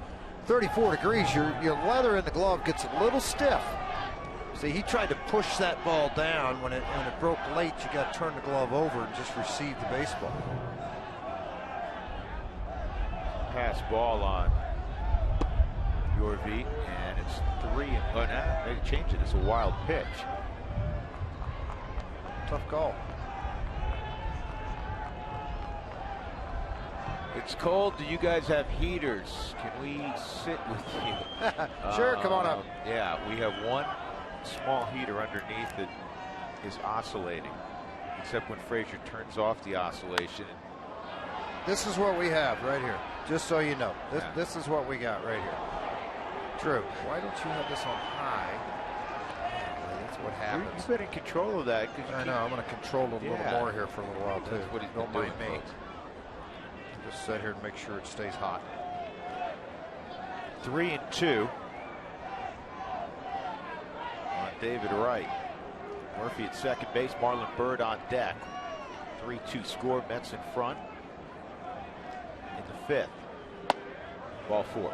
34 degrees, your leather in the glove gets a little stiff. See, he tried to push that ball down. When it broke late, you got to turn the glove over and just receive the baseball. Pass ball on Jorvik, and it's 3. Oh, now they changed it. It's a wild pitch. Tough call. It's cold. Do you guys have heaters? Can we sit with you? Sure, come on up. Yeah, we have one small heater underneath that is oscillating, except when Frazier turns off the oscillation. This is what we have right here, just so you know. This is what we got right here. Drew, why don't you have this on high? That's what happens. You've been in control of that. I know. I'm going to control it a little more here for a little while, too. That's what he's Don't been mind doing, me. folks. Just sit here and make sure it stays hot. 3-2 on David Wright. Murphy at second base, Marlon Byrd on deck. 3-2 score, Mets in front in the 5th. Ball 4.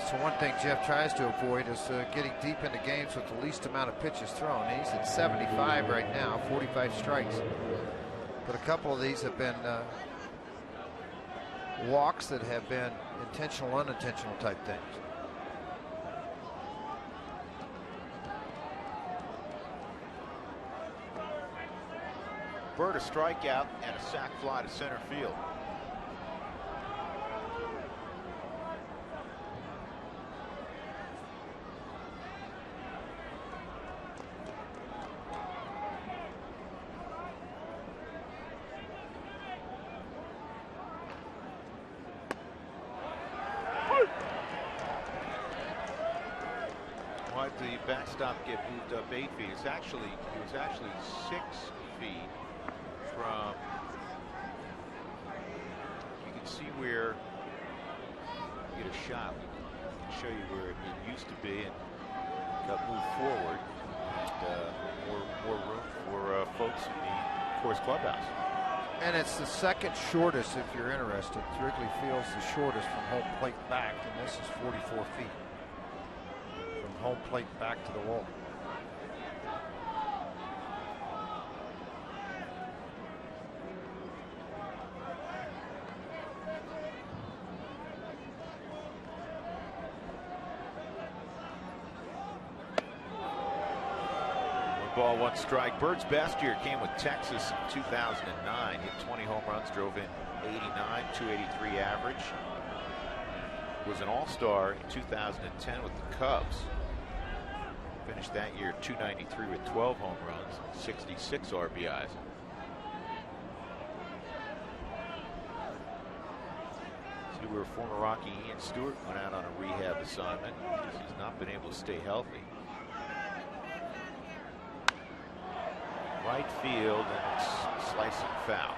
So one thing Jeff tries to avoid is getting deep into games with the least amount of pitches thrown. He's at 75 right now, 45 strikes. But a couple of these have been walks that have been intentional, unintentional type things. Byrd a strikeout and a sac fly to center field. Why'd the backstop get moved up 8 feet? It was actually 6 feet from. You can see where you get a shot. We can show you where it used to be and got moved forward. And, more room for folks in the Coors Clubhouse. And it's the second shortest, if you're interested. Wrigley Field's the shortest from home plate back, and this is 44 feet from home plate back to the wall. Ball, 1 strike. Bird's best year came with Texas in 2009. Hit 20 home runs, drove in 89, 283 average. Was an all-star in 2010 with the Cubs. Finished that year 293 with 12 home runs, 66 RBIs. See where former Rocky Ian Stewart went out on a rehab assignment. He's not been able to stay healthy. Right field, and it's slicing foul.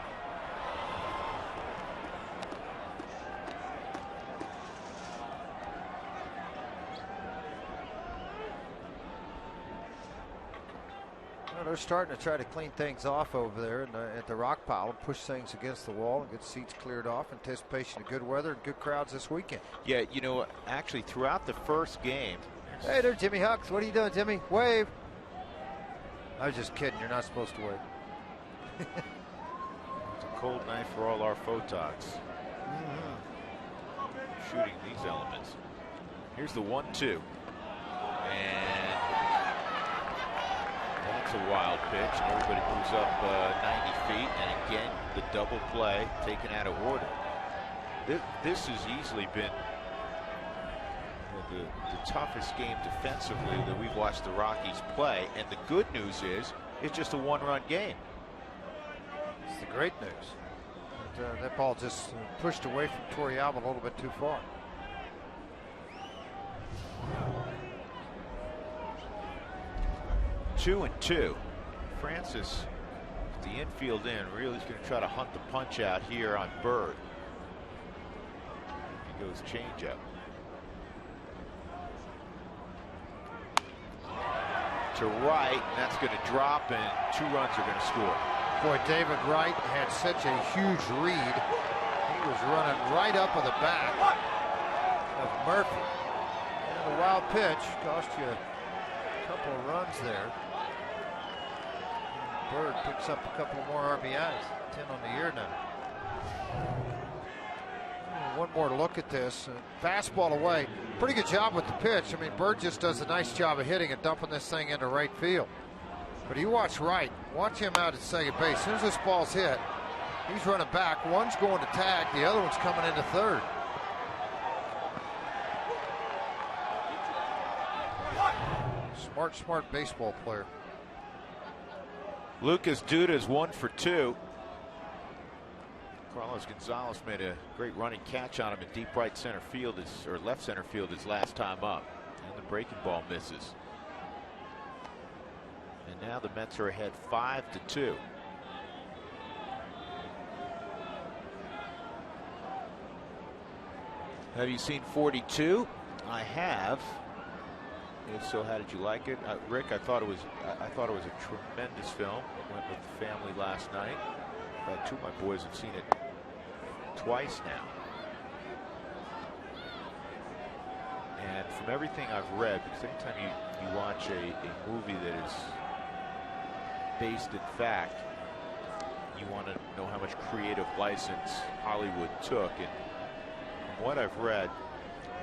Well, they're starting to try to clean things off over there at the rock pile and push things against the wall and get seats cleared off. Anticipation of good weather and good crowds this weekend. Yeah, you know, actually throughout the first game. Hey there, Jimmy Hucks. What are you doing, Jimmy? Wave. I was just kidding. You're not supposed to wave. It's a cold night for all our photogs. Shooting these elements. Here's the 1-2. And that's a wild pitch. And everybody moves up 90 feet. And again, the double play taken out of order. This has easily been the toughest game defensively that we've watched the Rockies play. And the good news is it's just a 1-run game. It's the great news. But, that ball just pushed away from Torrealba a little bit too far. 2-2. Francis, the infield in, really is going to try to hunt the punch out here on Bird. He goes changeup. To right, and that's going to drop, and 2 runs are going to score. Boy, David Wright had such a huge read. He was running right up with the back of Murphy. And the wild pitch cost you a couple of runs there. Bird picks up a couple more RBIs, 10 on the year now. One more look at this. Fastball away. Pretty good job with the pitch. I mean, Bird just does a nice job of hitting and dumping this thing into right field. But you watch Wright. Watch him out at second base. As soon as this ball's hit, he's running back. One's going to tag. The other one's coming into third. Smart baseball player. Lucas Duda's 1 for 2. Carlos Gonzalez made a great running catch on him in deep right center field, or left center field, his last time up. And the breaking ball misses. And now the Mets are ahead 5-2. Have you seen 42? I have. If so, how did you like it, Rick? I thought it was a tremendous film. Went with the family last night. 2 of my boys have seen it twice now. And from everything I've read, because anytime you watch a movie that is based in fact, you want to know how much creative license Hollywood took. And from what I've read,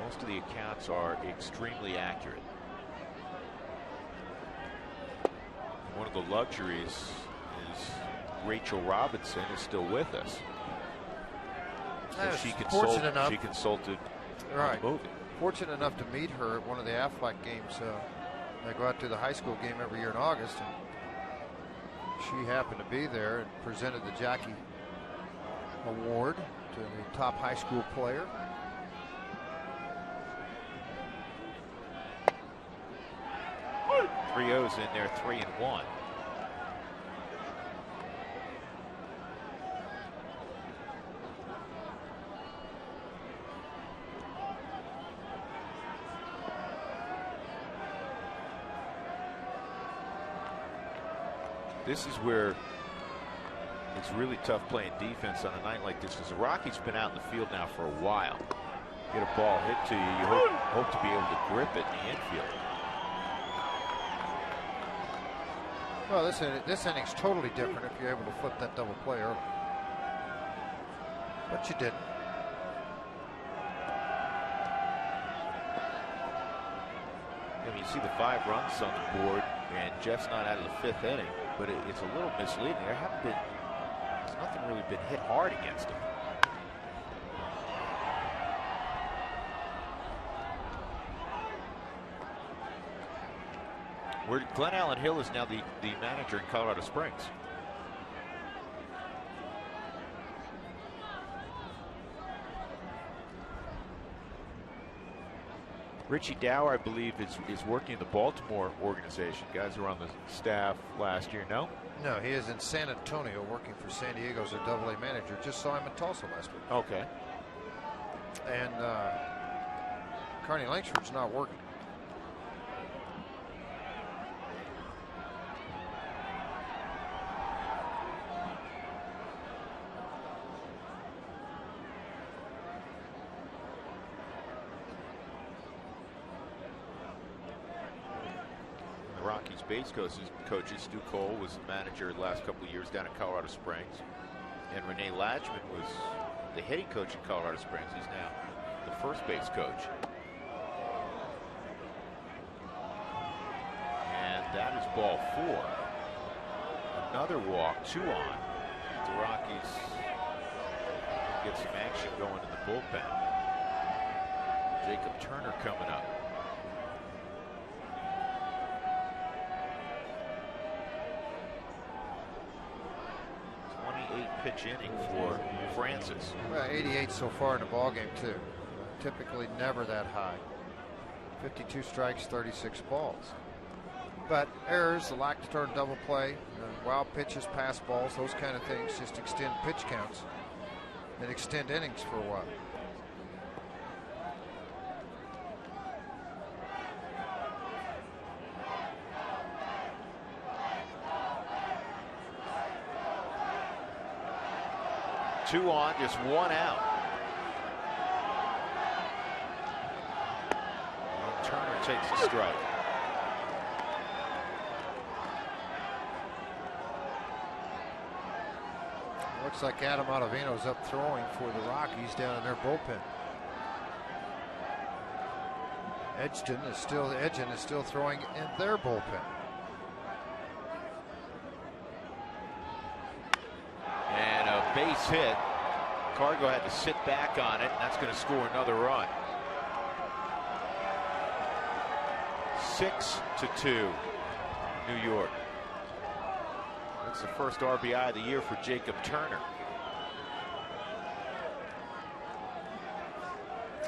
most of the accounts are extremely accurate. One of the luxuries is Rachel Robinson is still with us. So she consulted right. the movie. Fortunate enough to meet her at one of the Aflac games. They go out to the high school game every year in August, and she happened to be there and presented the Jackie Award to the top high school player. Three O's in there, 3-1. This is where it's really tough playing defense on a night like this, because the Rockies been out in the field now for a while. Get a ball hit to you, you hope to be able to grip it in the infield. Well, this inning's totally different if you're able to flip that double play early. But you didn't. I mean, you see the 5 runs on the board, and Jeff's not out of the 5th inning, but it's a little misleading. There's nothing really been hit hard against him. Glenn Allen Hill is now the manager in Colorado Springs. Richie Dower, I believe, is working in the Baltimore organization. Guys who were on the staff last year. No? No, he is in San Antonio working for San Diego as their AA manager. Just saw him in Tulsa last week. Okay. And Carney Langsford's not working. Base coaches, Stu Cole was the manager the last couple of years down in Colorado Springs, and Renee Latchman was the hitting coach in Colorado Springs. He's now the first base coach. And that is ball 4. Another walk, 2 on. The Rockies get some action going in the bullpen. Jacob Turner coming up. 28-pitch inning for Francis. Well, 88 so far in the ballgame too. Typically never that high. 52 strikes, 36 balls. But errors, the lack to turn double play, wild pitches, pass balls, those kind of things just extend pitch counts and extend innings for a while. Two on, just one out. And Turner takes a strike. Looks like Adam Ottavino's up throwing for the Rockies down in their bullpen. Edgin is still throwing in their bullpen. And a base hit. Cargo had to sit back on it, and that's going to score another run. 6-2, New York. That's the first RBI of the year for Jacob Turner.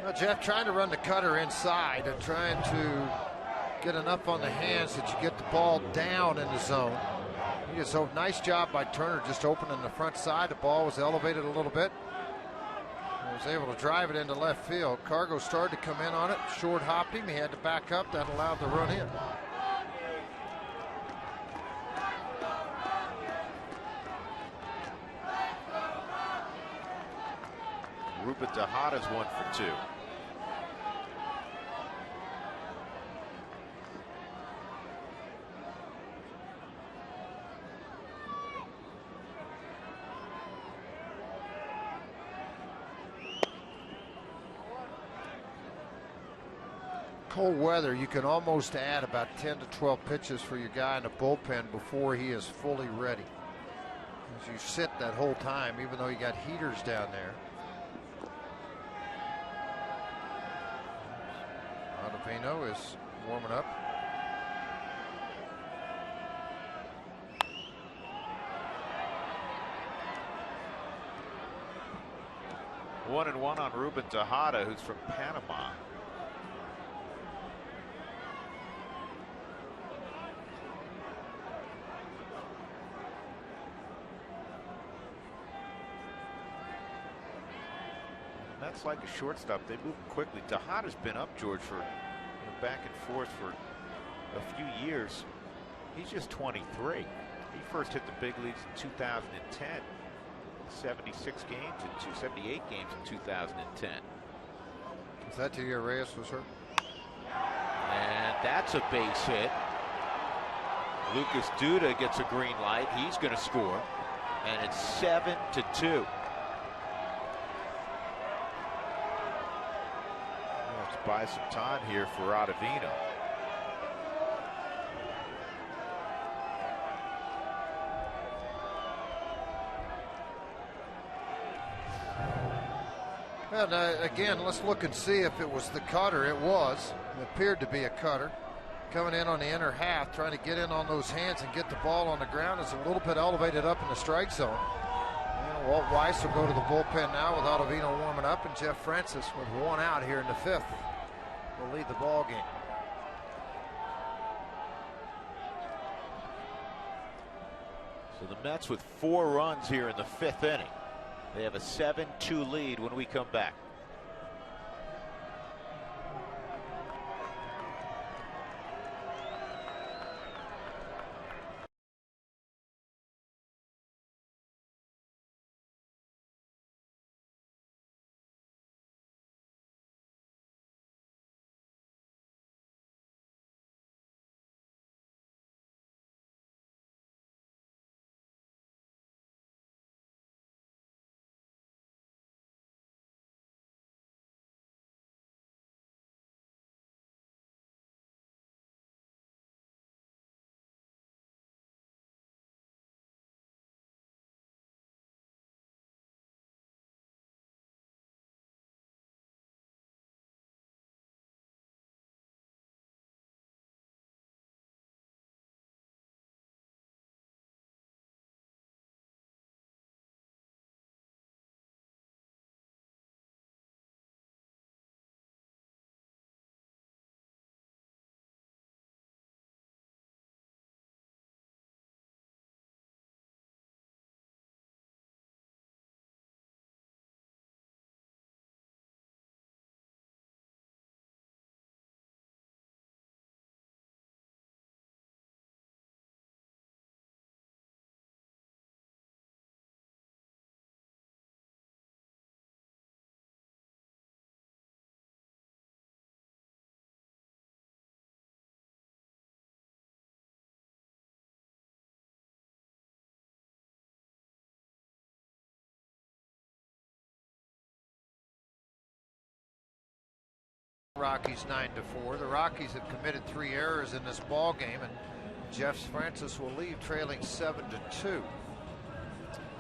Well, Jeff, trying to run the cutter inside and trying to get enough on the hands that you get the ball down in the zone. So nice job by Turner just opening the front side. The ball was elevated a little bit. He was able to drive it into left field. Cargo started to come in on it. Short hopped him. He had to back up. That allowed the run in. Ruben Tejada's 1 for 2. Cold weather, you can almost add about 10 to 12 pitches for your guy in the bullpen before he is fully ready. As you sit that whole time, even though you got heaters down there. Ottavino is warming up. One and one on Ruben Tejada, who's from Panama. That's like a shortstop. They move quickly. Tejada's been up, George, for back and forth for a few years. He's just 23. He first hit the big leagues in 2010. 76 games and 78 games in 2010. Is that the year Reyes was hurt? And that's a base hit. Lucas Duda gets a green light. He's going to score. And it's 7-2. Let's buy some time here for Ottavino. And again, let's look and see if it was the cutter. It was. It appeared to be a cutter. Coming in on the inner half, trying to get in on those hands and get the ball on the ground. Is a little bit elevated up in the strike zone. And Walt Weiss will go to the bullpen now with Ottavino warming up, and Jeff Francis with one out here in the fifth will lead the ball game. So the Mets with 4 runs here in the 5th inning. They have a 7-2 lead when we come back. Rockies 9-4. The Rockies have committed 3 errors in this ball game, and Jeff Francis will leave trailing 7-2.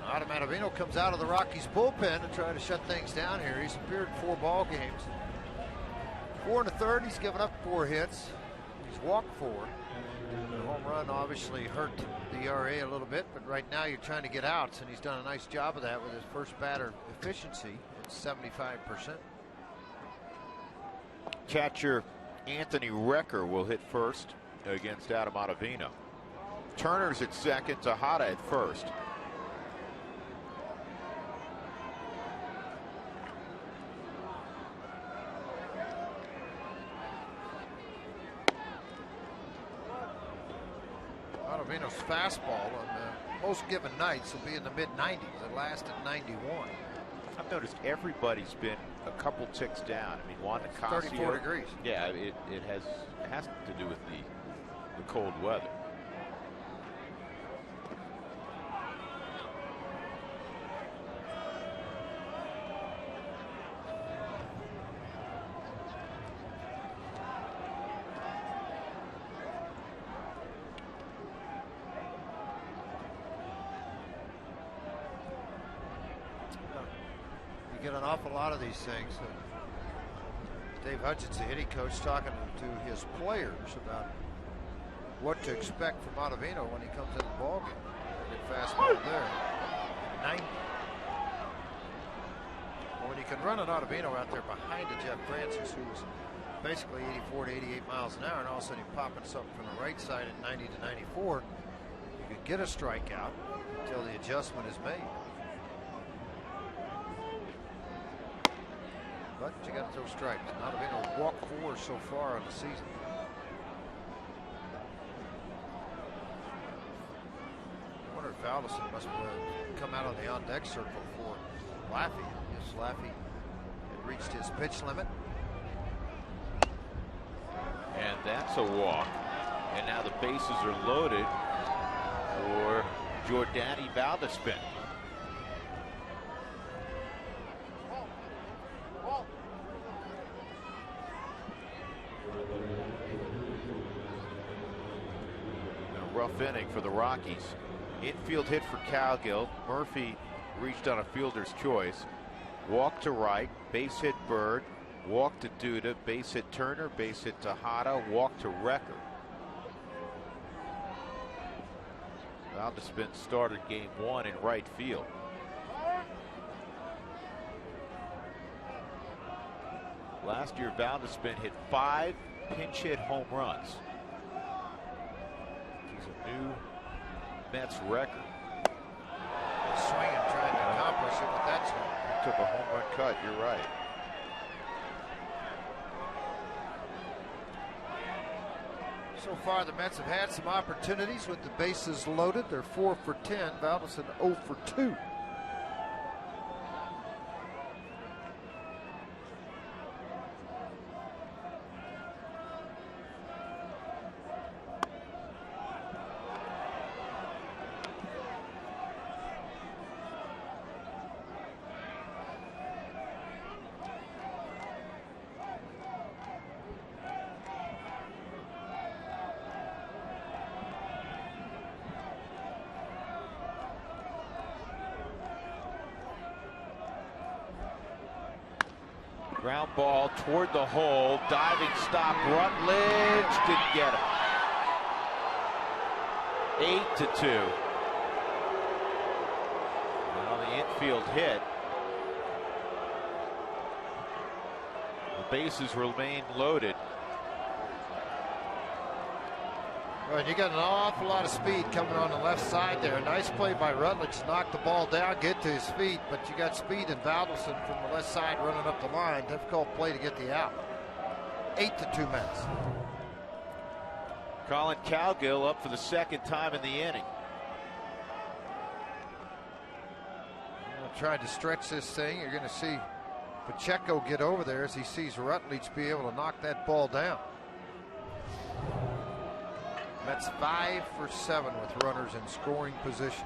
Adam Ottavino comes out of the Rockies bullpen to try to shut things down here. He's appeared in 4 ball games. 4 1/3. He's given up 4 hits. He's walked 4. The home run obviously hurt the ERA a little bit, but right now you're trying to get outs, and he's done a nice job of that with his first batter efficiency at 75%. Catcher Anthony Recker will hit first against Adam Ottavino. Turner's at second, Tejada at first. Ottavino's fastball on most given nights will be in the mid-90s. It last at 91. I've noticed everybody's been a couple ticks down. I mean, Juan Nicasio, 34 degrees. Yeah, it has to do with the cold weather. You get an awful lot of these things. Dave Hutchins, the hitting coach, talking to his players about what to expect from Ottavino when he comes in the ballgame. Good fastball there. 90. Well, when you can run an Ottavino out there behind a Jeff Francis, who's basically 84 to 88 miles an hour, and all of a sudden he's popping something from the right side at 90 to 94, you could get a strikeout until the adjustment is made. But you got to throw strikes. Ottavino walked 4 so far on the season. I wonder if Valdison must have come out on the on-deck circle for Laffey. Yes, Laffey had reached his pitch limit. And that's a walk. And now the bases are loaded for Jordany Valdespin. Rough inning for the Rockies. Infield hit for Cowgill. Murphy reached on a fielder's choice. Walk to right, base hit Bird, walk to Duda, base hit Turner, base hit Tejada, walk to Recker. Valdespin started game 1 in right field. Last year, Valdespin hit 5 pinch hit home runs. New Mets record. Swinging, trying to accomplish it with that swing. He took a home run cut, you're right. So far, the Mets have had some opportunities with the bases loaded. They're 4 for 10. Valdespin 0 for 2. Ground ball toward the hole. Diving stop. Rutledge didn't get him. 8-2. Now the infield hit. The bases remain loaded. Well, you got an awful lot of speed coming on the left side there. Nice play by Rutledge to knock the ball down, get to his feet, but you got speed in Valdespin from the left side running up the line. Difficult play to get the out. 8-2 Mets. Colin Cowgill up for the second time in the inning. Tried to stretch this thing. You're going to see Pacheco get over there as he sees Rutledge be able to knock that ball down. Mets 5 for 7 with runners in scoring position.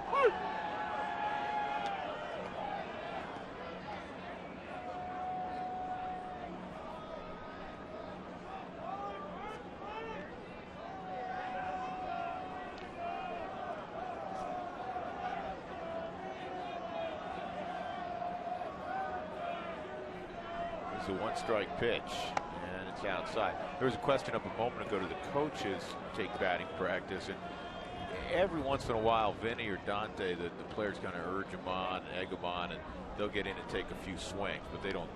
It's a one-strike pitch, and it's outside. There was a question up a moment ago, do the coaches take batting practice? And every once in a while, Vinny or Dante, the players kind of urge them on, egg them on, and they'll get in and take a few swings, but they don't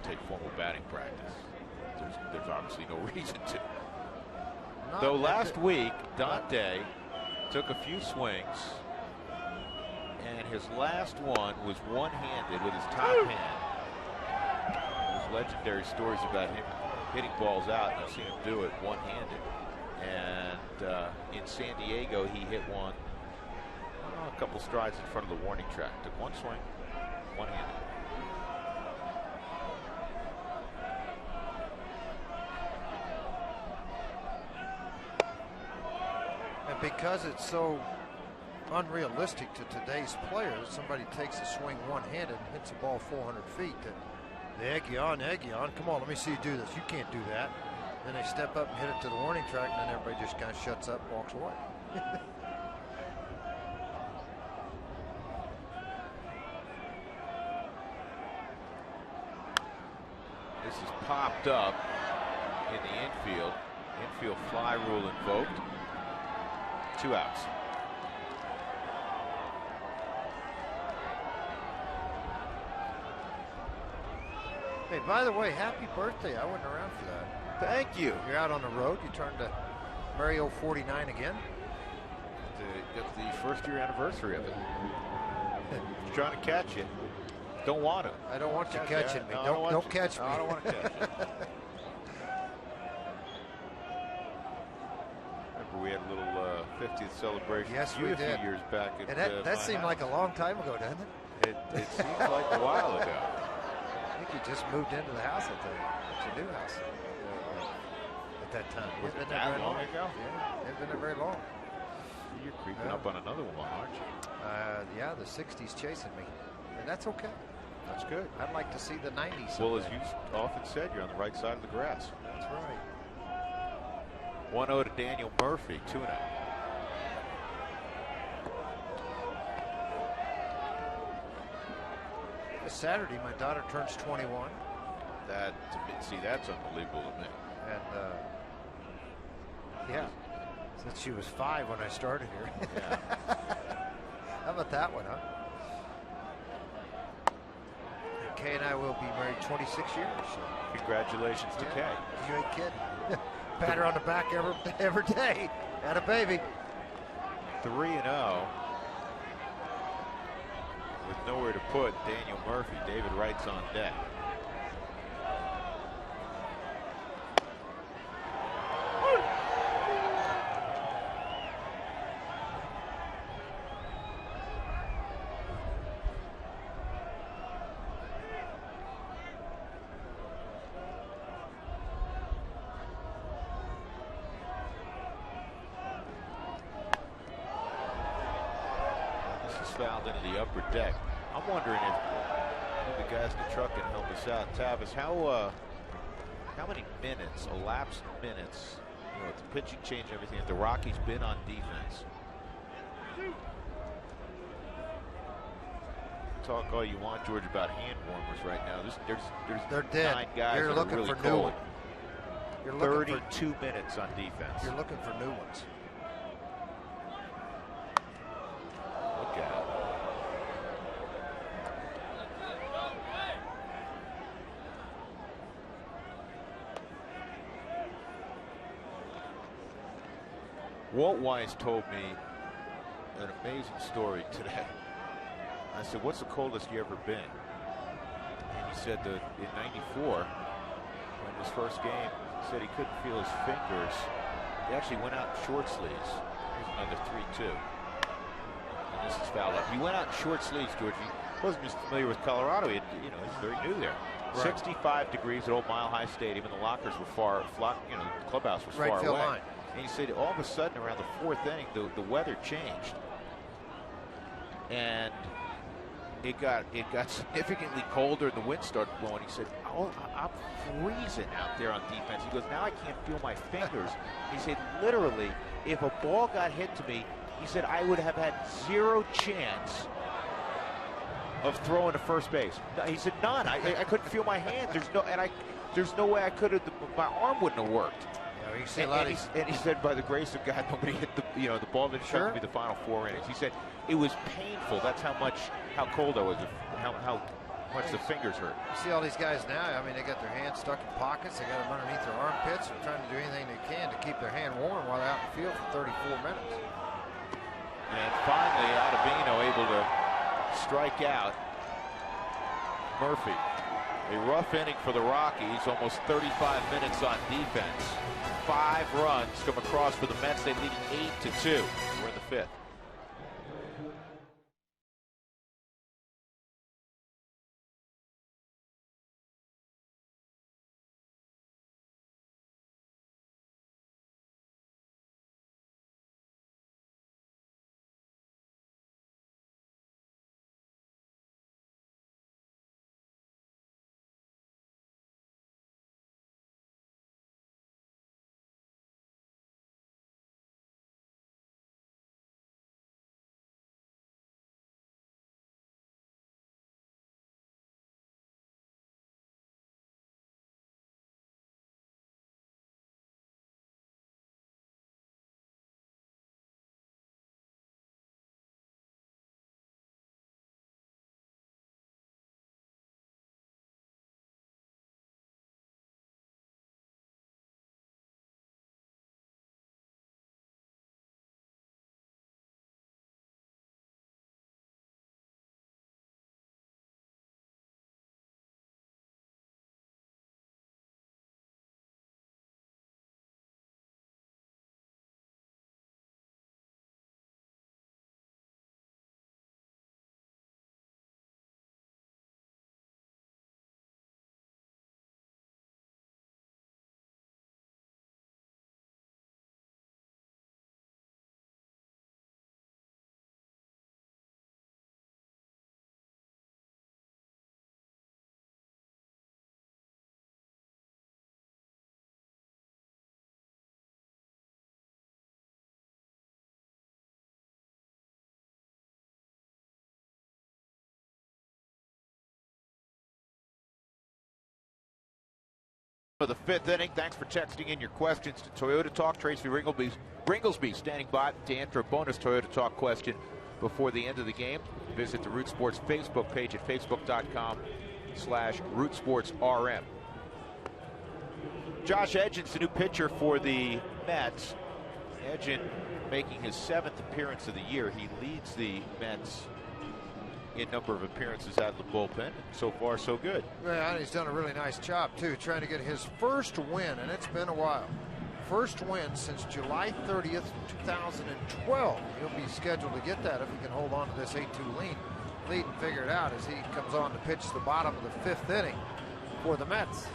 take formal batting practice. There's obviously no reason to. Though last week, Dante took a few swings, and his last one was one-handed with his top hand. There's legendary stories about him hitting balls out, and I've seen him do it one-handed. And in San Diego, he hit one a couple strides in front of the warning track. Took one swing, one-handed. And because it's so unrealistic to today's players, somebody takes a swing one-handed and hits a ball 400 feet, that they egg you on. Come on, let me see you do this. You can't do that. Then they step up and hit it to the warning track, and then everybody just kind of shuts up and walks away. This is popped up in the infield. Infield fly rule invoked. 2 outs. Hey, by the way, happy birthday. I wasn't around for that. Thank you. You're out on the road. You turned to Mario 49 again. It's the first year anniversary of it. He's trying to catch you. Don't want to. I don't want you catching me. No, don't catch me. No, I don't want to catch you. Remember, we had a little 50th celebration. Yes, a we few did. years back. And that seemed house. like a long time ago, doesn't it? It seems like a while ago. I think you just moved into the house at your new house at that time. Was it that long ago? Yeah, it's been there very long. You're creeping up on another one, aren't you? Yeah, the 60s chasing me. And that's okay. That's good. I'd like to see the 90s. Well, as you often said, you're on the right side of the grass. That's right. 1-0 to Daniel Murphy, 2-0. This Saturday, my daughter turns 21. That's unbelievable to me. And yeah, since she was 5 when I started here. Yeah. How about that one, huh? And Kay and I will be married 26 years. So. Congratulations to Kay. You ain't kidding. Pat her on the back every day. Had a baby. 3-0. With nowhere to put Daniel Murphy. David Wright's on deck. Fouled into the upper deck. I'm wondering if the guys in the truck can help us out. Tavis, how many minutes, elapsed minutes, with the pitching change and everything, have the Rockies been on defense? Talk all you want, George, about hand warmers right now. They're dead. 9 guys You're that looking are really for new cold. ones. You're 32 minutes on defense. You're looking for new ones. Look at it. Walt Weiss told me an amazing story today. I said, what's the coldest you ever been? And he said that in '94, when his first game, he said he couldn't feel his fingers. He actually went out in short sleeves. Here's another 3-2. And this is fouled up. He went out in short sleeves, Georgie. He wasn't just familiar with Colorado. He's very new there. Right. 65 degrees at Old Mile High Stadium, and the lockers were the clubhouse was far away. Line. And he said all of a sudden around the 4th inning, the weather changed. And it got significantly colder and the wind started blowing. He said, I'm freezing out there on defense. He goes, now I can't feel my fingers. He said, literally, if a ball got hit to me, he said, I would have had zero chance of throwing to first base? He said, none. I couldn't feel my hand. There's no way I could have. My arm wouldn't have worked. Yeah, you see and he said, by the grace of God, nobody hit the ball didn't come to be the final 4 innings. He said it was painful. That's how cold I was, how much the fingers hurt. You see all these guys now. I mean, they got their hands stuck in pockets. They got them underneath their armpits. They're trying to do anything they can to keep their hand warm while they're out in the field for 34 minutes. And finally, Ottavino able to strike out Murphy. A rough inning for the Rockies, almost 35 minutes on defense. 5 runs come across for the Mets. They lead 8-2. We're in the 5th. For the 5th inning, thanks for texting in your questions to Toyota Talk. Tracy Ringlesby standing by to answer a bonus Toyota Talk question before the end of the game. Visit the Root Sports Facebook page at facebook.com/RootSportsRM. Josh Edgin's the new pitcher for the Mets. Edgin making his 7th appearance of the year. He leads the Mets in number of appearances out of the bullpen. So far, so good. Yeah, he's done a really nice job, too, trying to get his first win, and it's been a while. First win since July 30th, 2012. He'll be scheduled to get that if he can hold on to this 8-2 lead and figure it out as he comes on to pitch the bottom of the 5th inning for the Mets.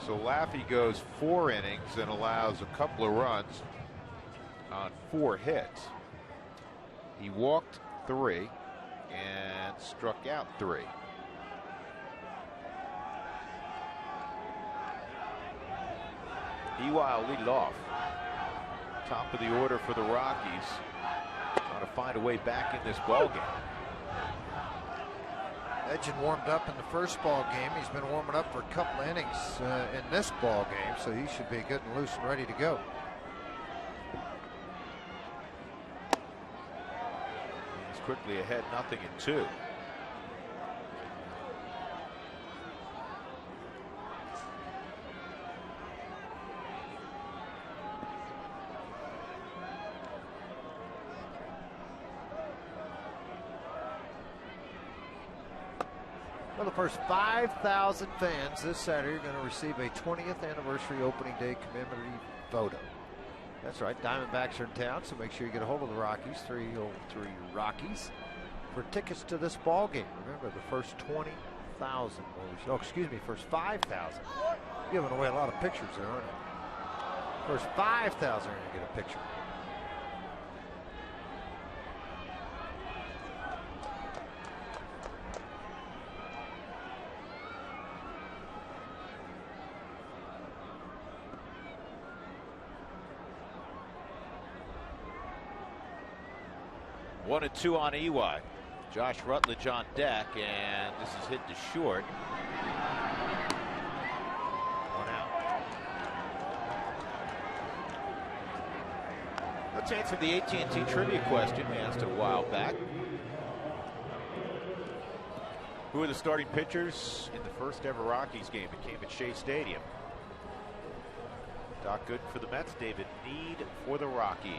So Laffey goes 4 innings and allows a couple of runs on 4 hits. He walked 3 and struck out 3. Ewald lead it off. Top of the order for the Rockies. Trying to find a way back in this ball game. Edgin warmed up in the first ball game. He's been warming up for a couple of innings in this ball game, so he should be good and loose and ready to go. He's quickly ahead, 0-2. Well, the first 5,000 fans this Saturday are going to receive a 20th anniversary opening day commemorative photo. That's right, Diamondbacks are in town, so make sure you get a hold of the Rockies, 303 Rockies, for tickets to this ball game. Remember, the first 20,000, first 5,000. Giving away a lot of pictures there, aren't you? First 5,000 are going to get a picture. 1-2 on EY. Josh Rutledge on deck, and this is hit to short. One out. Let's answer the AT&T trivia question we asked a while back. Who are the starting pitchers in the first ever Rockies game? It came at Shea Stadium. Doc Gooden for the Mets, David Need for the Rockies.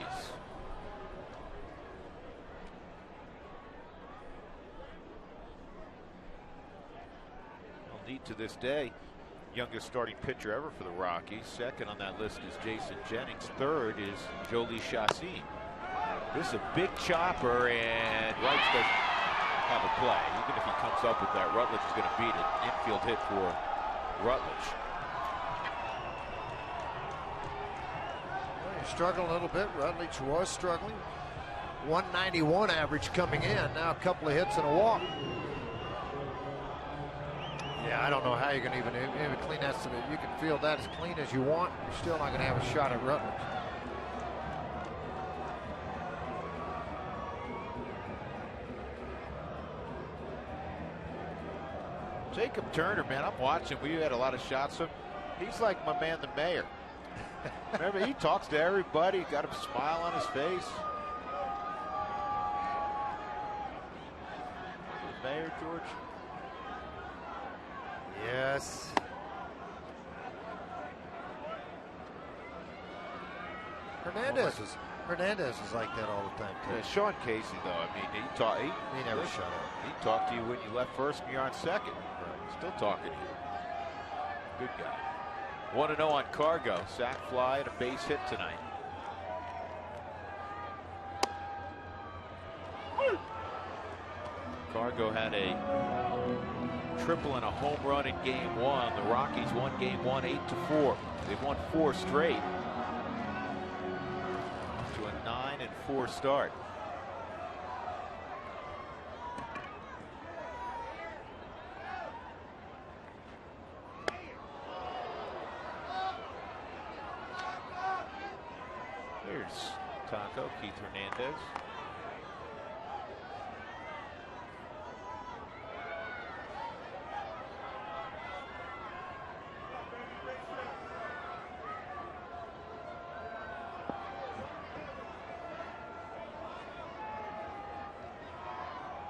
Well, Need to this day, youngest starting pitcher ever for the Rockies. Second on that list is Jason Jennings. Third is Jolie Chassin. This is a big chopper, and Wrights doesn't have a play. Even if he comes up with that, Rutledge is going to beat it. Infield hit for Rutledge. Well, he's struggling a little bit. Rutledge was struggling. 191 average coming in. Now a couple of hits and a walk. Yeah, I don't know how you're going to even clean that. So that you can field that as clean as you want. You're still not going to have a shot at Rutledge. Jacob Turner, man, I'm watching. We had a lot of shots of him. He's like my man, the mayor. Remember, he talks to everybody, got a smile on his face. The mayor, George? Yes. Hernandez is like that all the time, too. Yeah, Sean Casey, though, I mean, He never shut up. He talked to you when you left first and you're on second. Still talking to you. Good guy. 1-0 on Cargo. Sac fly and a base hit tonight. Cargo had a triple and a home run in game one. The Rockies won game one 8-4. They've won 4 straight. To a 9-4 start. Here's Taco, Keith Hernandez.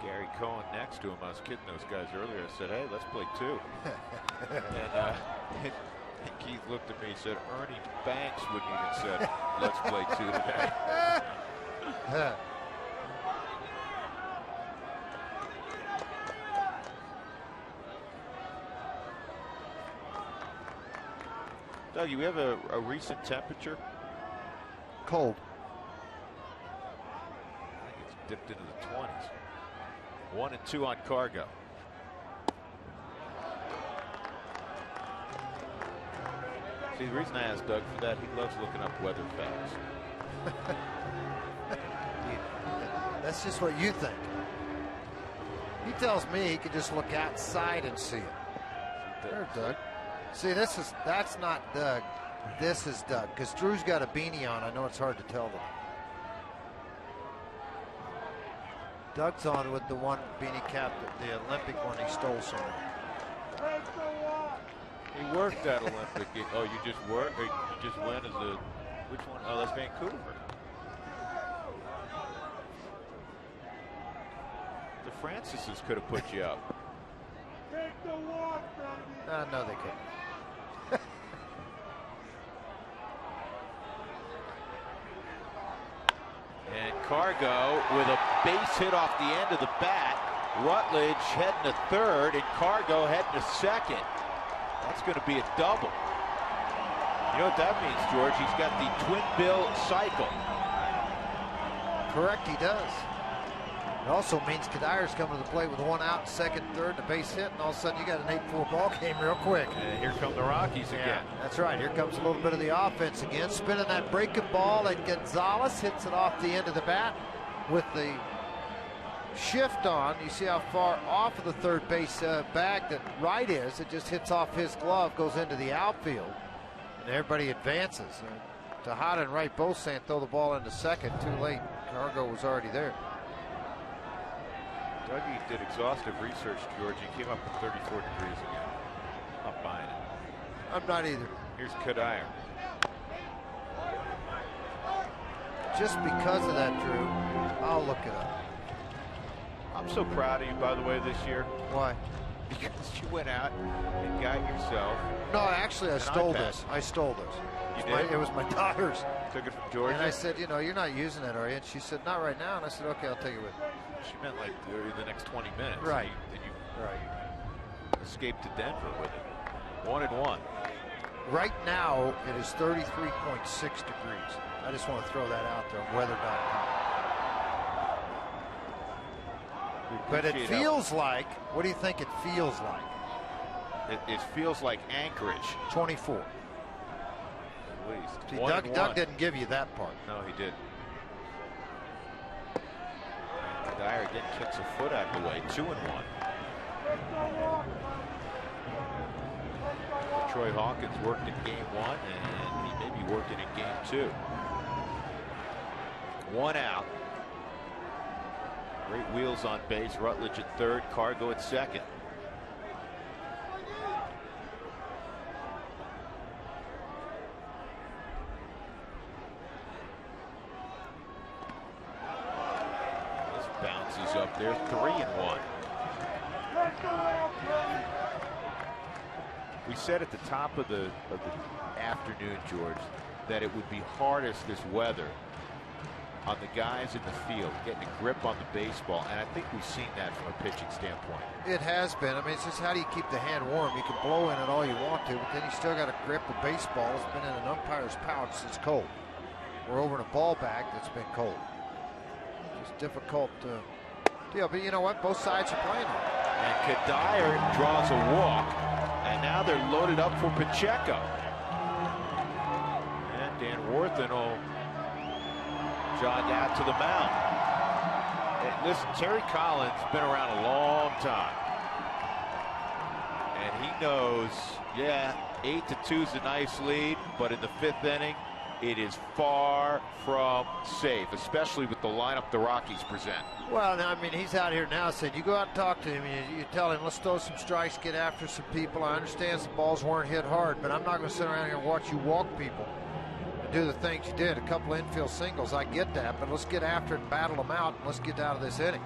Gary Cohen next to him. I was kidding those guys earlier. I said, hey, let's play 2. And Keith looked at me and said, Ernie Banks wouldn't even said, let's play 2 today. Doug, you have a recent temperature? Cold. I think it's dipped into the 20s. 1-2 on Cargo. See, the reason I asked Doug for that, he loves looking up weather facts. That's just what you think. He tells me he can just look outside and see it. There, Doug. See, that's not Doug. This is Doug, because Drew's got a beanie on. I know it's hard to tell them. Doug's on with the one beanie cap, the Olympic one he stole somewhere. He worked that Olympic. Oh, you just worked? Or you just went as a, which one? Oh, that's Vancouver. The Francises could have put you up. No, they couldn't. And Cargo with a base hit off the end of the bat. Rutledge heading to third and Cargo heading to second. That's going to be a double. You know what that means, George? He's got the twin bill cycle. Correct, he does. It also means Kadyr's coming to the plate with 1 out, second, third, and a base hit, and all of a sudden you got an 8-4 ball game real quick. And here come the Rockies again. That's right. Here comes a little bit of the offense again. Spinning that breaking ball, and Gonzalez hits it off the end of the bat with the shift on. You see how far off of the third base bag that Wright is. It just hits off his glove, goes into the outfield, and everybody advances. Tejada and Wright both saying throw the ball into second. Too late. Cargo was already there. Dougie did exhaustive research, George. He came up with 34 degrees again. Not buying it. I'm not either. Here's Kadire. Just because of that, Drew, I'll look it up. I'm so proud of you, by the way, this year. Why? Because you went out and got yourself. No, actually, I stole iPad. this. I stole this. You did? It was my daughter's. Took it from Georgia? And I said, you know, you're not using it, are you? And she said, not right now. And I said, okay, I'll take it with me. She meant like the next 20 minutes. Right. Then you Right. escaped to Denver with it. 1-1. Right now, it is 33.6 degrees. I just want to throw that out there on weather.com. But it feels like, what do you think it feels like? It feels like Anchorage. 24. At least. See, 1-1. Doug didn't give you that part. No, he did. Dyer again kicks a foot out of the way. 2-1. Troy Hawkins worked in game 1, and he may be working in game 2. 1 out. Great wheels on base. Rutledge at third. Cargo at second. This bounces up there. 3-1. We said at the top of the afternoon, George, that it would be hardest this weather on the guys in the field, getting a grip on the baseball, and I think we've seen that from a pitching standpoint. It has been. I mean, it's just how do you keep the hand warm? You can blow in it all you want to, but then you still got to grip the baseball. It's been in an umpire's pouch that's cold. We're over in a ball bag that's been cold. It's difficult deal, but you know what? Both sides are playing on it. And Kadire draws a walk, and now they're loaded up for Pacheco. And Dan Worthen will jog out to the mound. Hey, listen, Terry Collins has been around a long time. And he knows, yeah, 8-2 is a nice lead, but in the 5th inning, it is far from safe, especially with the lineup the Rockies present. Well, I mean, he's out here now saying, you go out and talk to him, you tell him, let's throw some strikes, get after some people. I understand some balls weren't hit hard, but I'm not going to sit around here and watch you walk people and do the things you did. A couple of infield singles, I get that, but let's get after it and battle them out, and let's get out of this inning.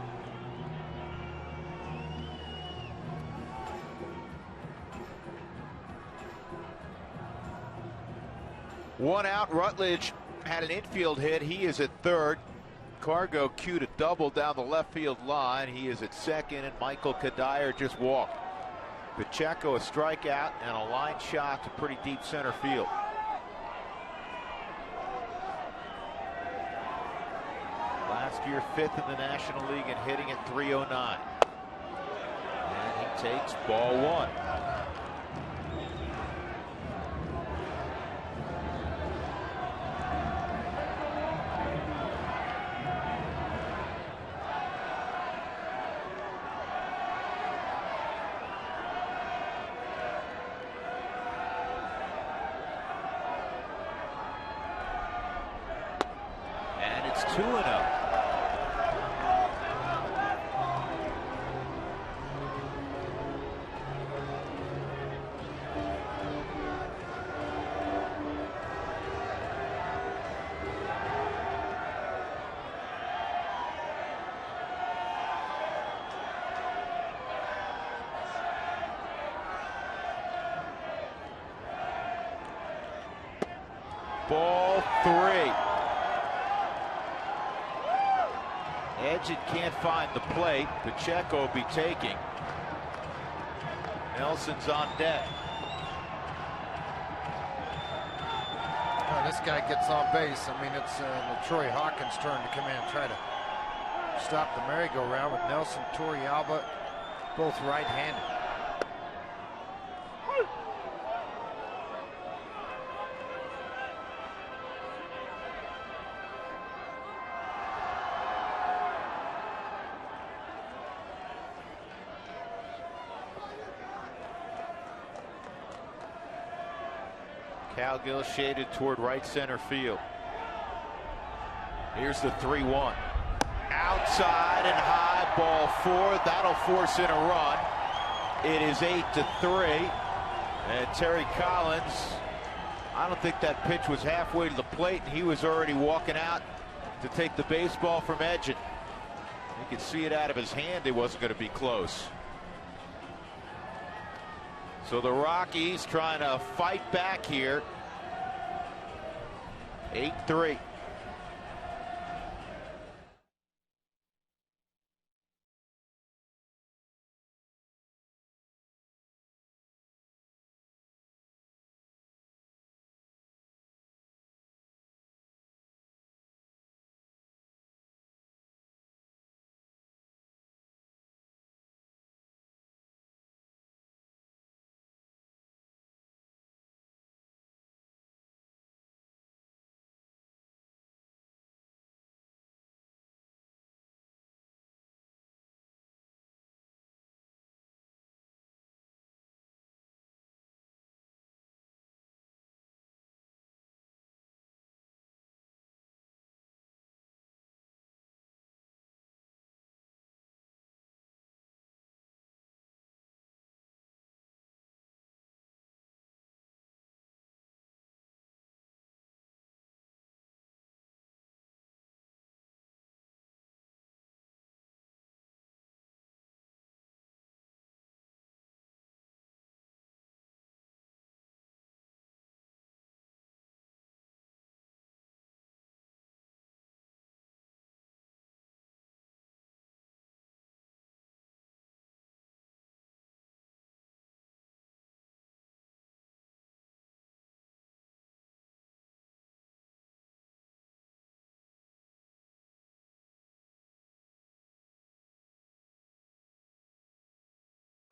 One out. Rutledge had an infield hit. He is at third. Cargo cued a double down the left field line. He is at second, and Michael Kadire just walked. Pacheco a strikeout and a line shot to pretty deep center field. Last year 5th in the National League in hitting at .309. And he takes ball 1. And it's 2-0. Ball 3. Edgett can't find the plate. Pacheco will be taking. Nelson's on deck. Well, this guy gets on base. I mean, it's Troy Hawkins' turn to come in and try to stop the merry-go-round with Nelson, Torrealba, both right-handed. Cowgill shaded toward right center field. Here's the 3-1. Outside and high ball 4. That'll force in a run. It is 8-3. And Terry Collins, I don't think that pitch was halfway to the plate, and he was already walking out to take the baseball from Edgin. You could see it out of his hand. It wasn't going to be close. So the Rockies trying to fight back here. 8-3.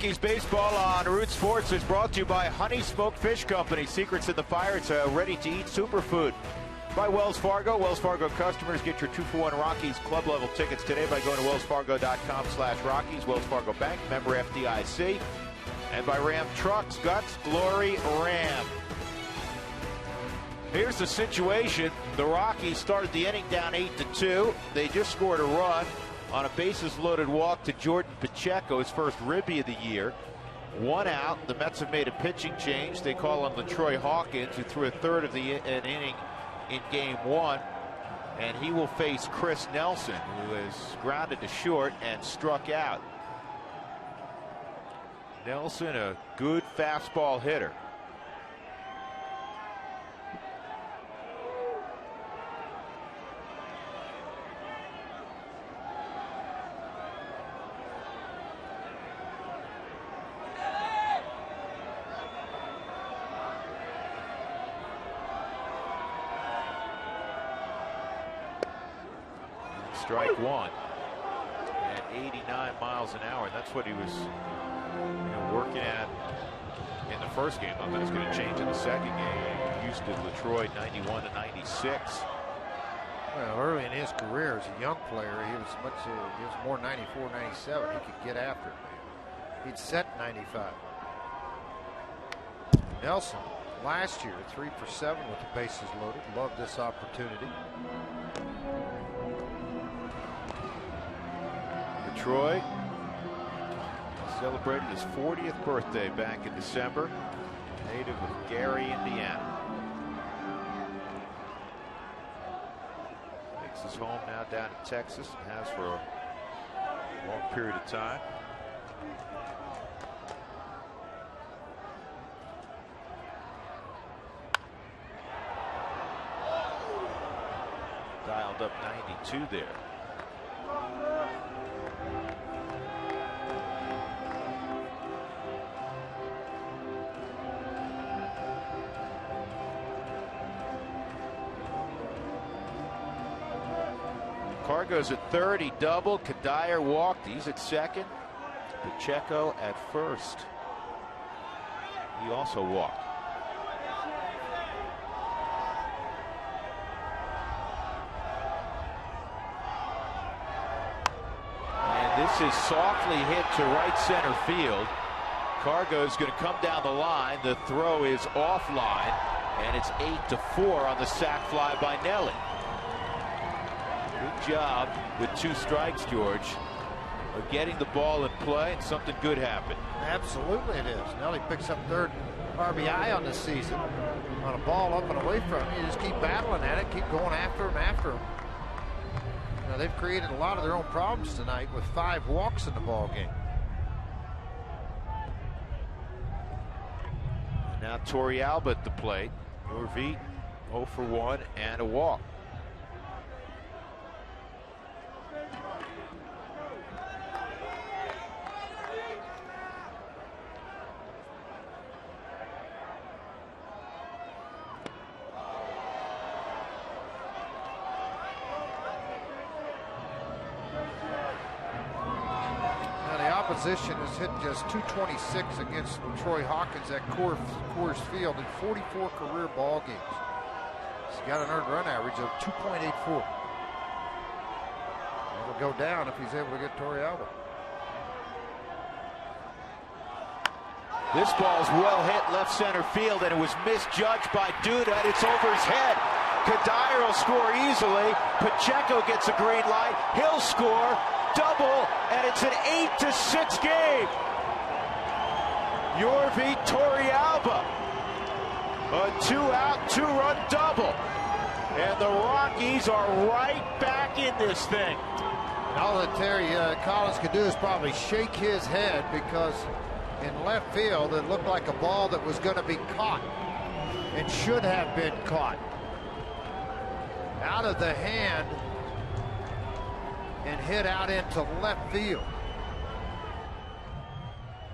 Rockies baseball on Root Sports is brought to you by Honey Smoked Fish Company. Secrets in the fire. It's a ready-to-eat superfood. By Wells Fargo. Wells Fargo customers get your 2-for-1 Rockies club level tickets today by going to wellsfargo.com/Rockies. Wells Fargo Bank, member FDIC. And by Ram Trucks, Guts, Glory, Ram. Here's the situation. The Rockies started the inning down 8-2. They just scored a run on a bases-loaded walk to Jordan Pacheco, his first ribby of the year. 1 out. The Mets have made a pitching change. They call on LaTroy Hawkins, who threw a third of an inning in Game 1. And he will face Chris Nelson, who is grounded to short and struck out. Nelson, a good fastball hitter. Strike 1 at 89 miles an hour. That's what he was working at in the first game. I thought it's going to change in the second game. Houston, Detroit, 91-96. Well, early in his career as a young player, he was more 94, 97. He could get after it. He'd set 95. Nelson, last year, 3 for 7 with the bases loaded. Loved this opportunity. Troy celebrated his 40th birthday back in December. Native of Gary, Indiana. Makes his home now down in Texas and has for a long period of time. Dialed up 92 there. Cargo's at third. He doubled. Kadire walked. He's at second. Pacheco at first. He also walked. And this is softly hit to right center field. Cargo's going to come down the line. The throw is offline, and it's 8-4 on the sac fly by Nelly. Good job with 2 strikes, George, of getting the ball in play, and something good happened. Absolutely it is. Nelly picks up 3rd RBI on the season on a ball up and away from him. You just keep battling at it, keep going after him. Now, they've created a lot of their own problems tonight with 5 walks in the ball game. And now Torrealba at the plate. Yorvit 0 for 1 and a walk. Opposition has hit just .226 against Troy Hawkins at Coors Field in 44 career ball games. He's got an earned run average of 2.84. It'll go down if he's able to get Torrealba. This ball's well hit left center field, and it was misjudged by Duda, and it's over his head. Kadir will score easily. Pacheco gets a green light. He'll score. Double, and it's an 8-6 game. Yorvit Torrealba, a 2-out, 2-run double, and the Rockies are right back in this thing. All that Terry Collins could do is probably shake his head, because in left field it looked like a ball that was going to be caught and should have been caught. Out of the hand and hit out into left field.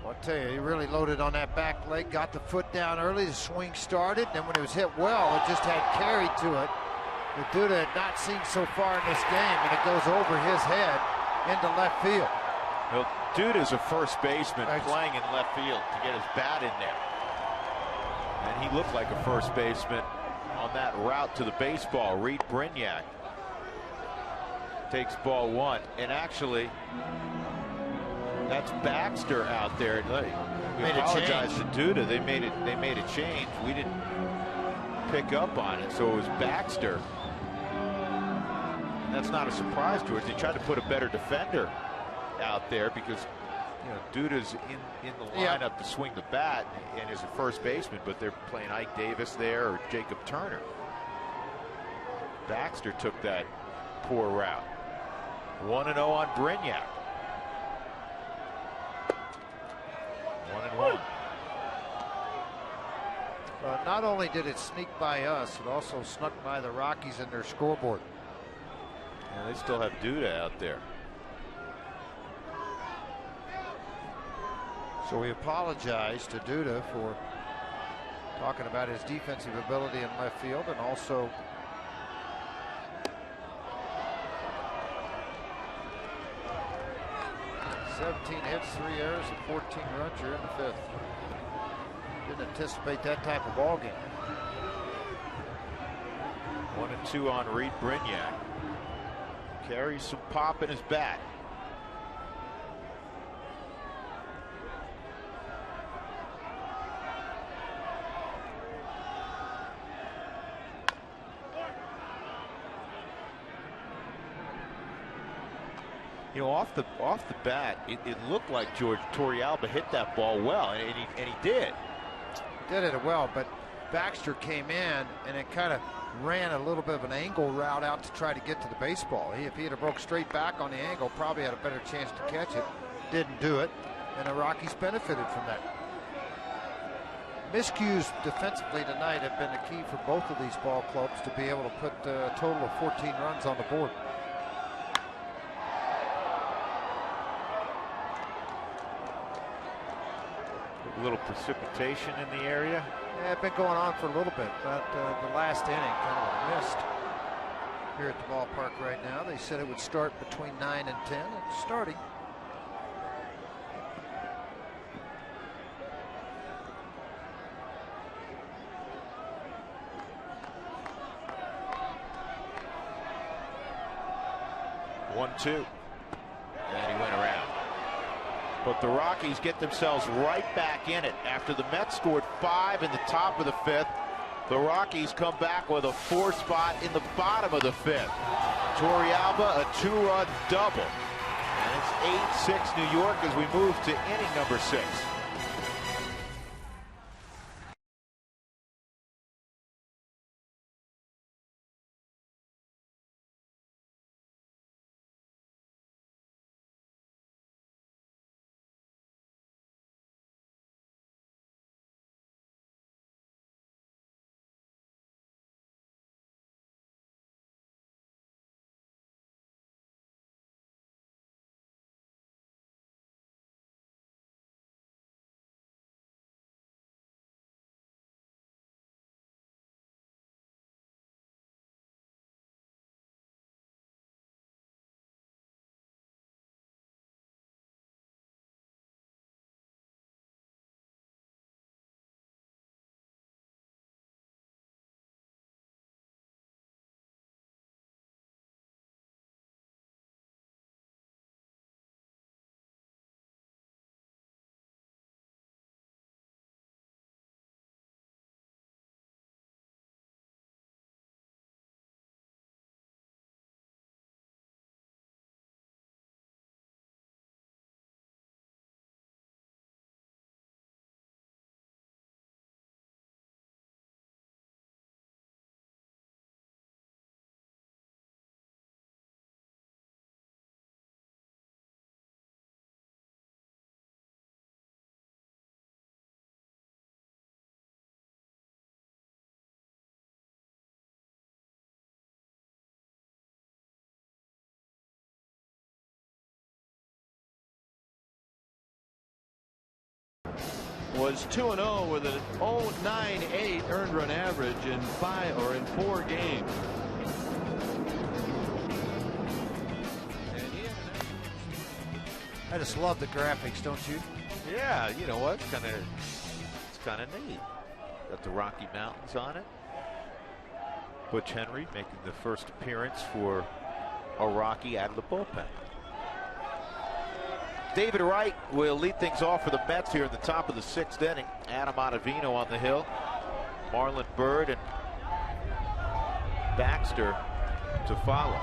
I'll tell you, he really loaded on that back leg, got the foot down early, the swing started, and then when it was hit well, it just had carry to it that Duda had not seen so far in this game, and it goes over his head into left field. Well, Duda's a first baseman playing in left field to get his bat in there. And he looked like a first baseman on that route to the baseball. Reed Brignac takes ball 1, and actually that's Baxter out there. We apologize to Duda. They made a change. We didn't pick up on it, so it was Baxter. That's not a surprise, George. They tried to put a better defender out there because Duda's in the lineup to swing the bat and is a first baseman, but they're playing Ike Davis there or Jacob Turner. Baxter took that poor route. 1-0 on Brignac. 1-1. Not only did it sneak by us, it also snuck by the Rockies in their scoreboard. Yeah, they still have Duda out there. So we apologize to Duda for talking about his defensive ability in left field, and also hits, 3 errors, and 14 runs. You're in the 5th. Didn't anticipate that type of ball game. 1-2 on Reed Brignac. Carries some pop in his bat. Off the bat, it looked like George Torrealba hit that ball well, and he did. Did it well, but Baxter came in and it kind of ran a little bit of an angle route out to try to get to the baseball. If he had broke straight back on the angle, probably had a better chance to catch it. Didn't do it, and the Rockies benefited from that. Miscues defensively tonight have been the key for both of these ball clubs to be able to put a total of 14 runs on the board. A little precipitation in the area. Yeah, it's been going on for a little bit, but the last inning kind of missed here at the ballpark right now. They said it would start between 9 and 10. It's starting. One, two, and he went around. But the Rockies get themselves right back in it. After the Mets scored 5 in the top of the 5th, the Rockies come back with a 4 spot in the bottom of the 5th. Torrealba, a 2-run double. And it's 8-6 New York as we move to inning number 6. Was 2-0 with an 0.98 earned run average in 4 games. I just love the graphics, don't you? Yeah, you know what? It's kind of neat. Got the Rocky Mountains on it. Butch Henry making the first appearance for a Rocky out of the bullpen. David Wright will lead things off for the Mets here in the top of the 6th inning. Adam Ottavino on the hill. Marlon Byrd and Baxter to follow.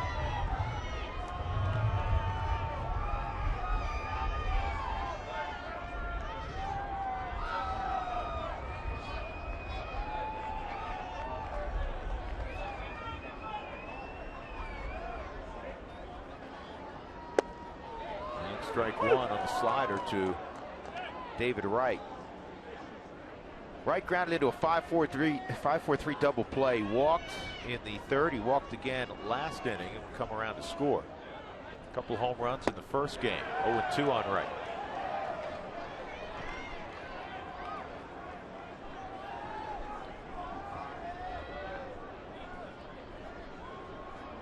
Strike one on the slider to David Wright. Wright grounded into a 5-4-3 double play. Walked in the 3rd. He walked again last inning and would come around to score. A couple home runs in the first game. 0-2 on Wright.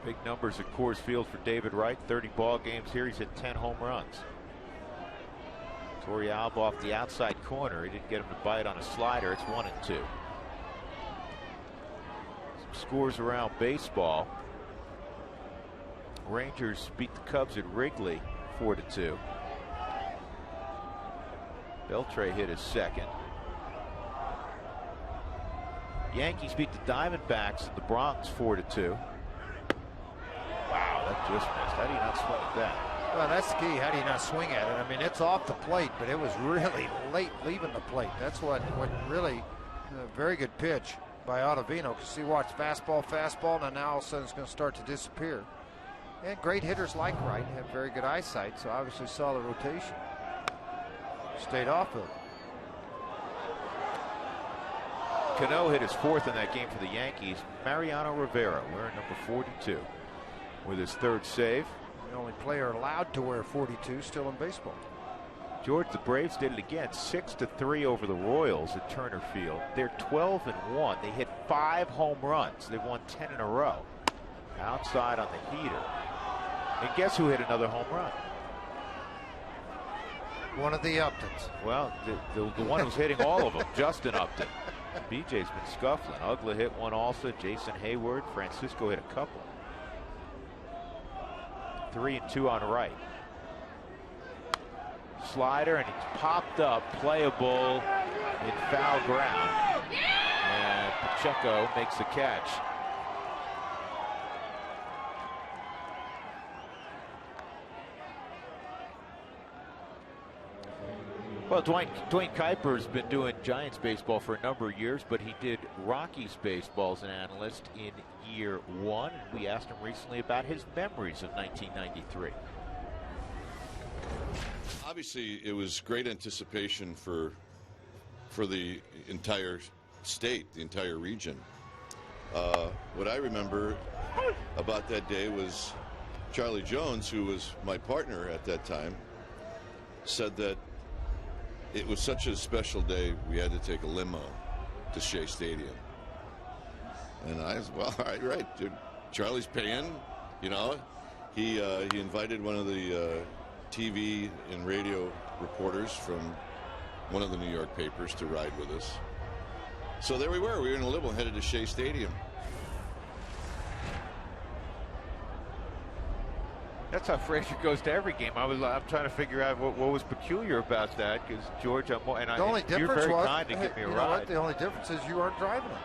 Big numbers at Coors Field for David Wright. 30 ball games here. He's hit 10 home runs. Torrey Alba off the outside corner. He didn't get him to bite on a slider. It's 1-2. Some scores around baseball. Rangers beat the Cubs at Wrigley 4-2. Beltre hit his second. Yankees beat the Diamondbacks in the Bronx 4-2. Wow, that just missed. How do you not swing at that? Well, that's the key. How do you not swing at it? I mean, it's off the plate, but it was really late leaving the plate. That's what really very good pitch by Ottavino. Because he watched fastball, and now all of a sudden it's going to start to disappear. And great hitters like Wright have very good eyesight, so obviously saw the rotation. Stayed off of it. Cano hit his 4th in that game for the Yankees. Mariano Rivera wearing number 42 with his 3rd save. The only player allowed to wear 42 still in baseball. George, the Braves did it again. 6-3 over the Royals at Turner Field. They're 12-1. They hit 5 home runs. They've won 10 in a row. Outside on the heater. And guess who hit another home run? One of the Uptons. Well, the one who's hitting all of them, Justin Upton. BJ's been scuffling. Ugla hit one also. Jason Hayward. Francisco hit a couple. 3-2 on Wright. Slider, and it's popped up, playable in foul ground. And Pacheco makes the catch. Well, Dwayne Kuiper's been doing Giants baseball for a number of years, but he did Rockies baseball as an analyst in year one. And we asked him recently about his memories of 1993. Obviously, it was great anticipation for the entire state, the entire region. What I remember about that day was Charlie Jones, who was my partner at that time, said that it was such a special day we had to take a limo to Shea Stadium. And I was, well, all right, dude, Charlie's paying, you know. He invited one of the TV and radio reporters from one of the New York papers to ride with us. So there we were in a limo headed to Shea Stadium. That's how Frazier goes to every game. I'm trying to figure out what was peculiar about that, because George, you're very kind to give me a ride. The only difference is you aren't driving it.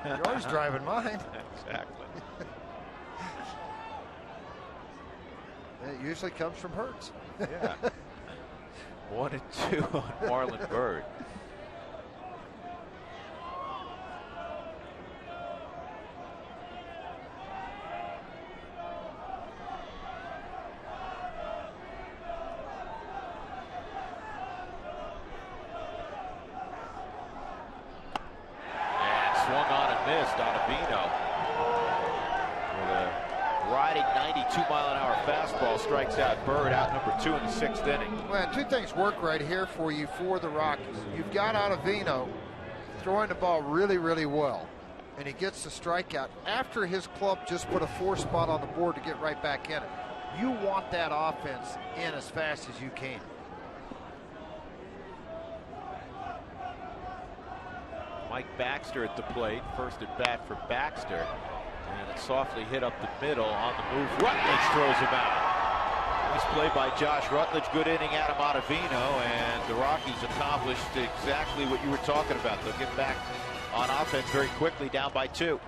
You're always driving mine. Exactly. It usually comes from Hertz. Yeah. 1-2 on Marlon Byrd. Swung on and missed. Ottavino with a riding 92-mile-an-hour fastball strikes out Byrd, out number 2 in the 6th inning. Well, two things work right here for you for the Rockies. You've got Ottavino throwing the ball really, really well, and he gets the strikeout after his club just put a 4 spot on the board to get right back in it. You want that offense in as fast as you can. Mike Baxter at the plate, first at bat for Baxter, and it softly hit up the middle. On the move, Rutledge throws him out. Nice play by Josh Rutledge. Good inning, Adam Ottavino, and the Rockies accomplished exactly what you were talking about. They'll get back on offense very quickly, down by 2.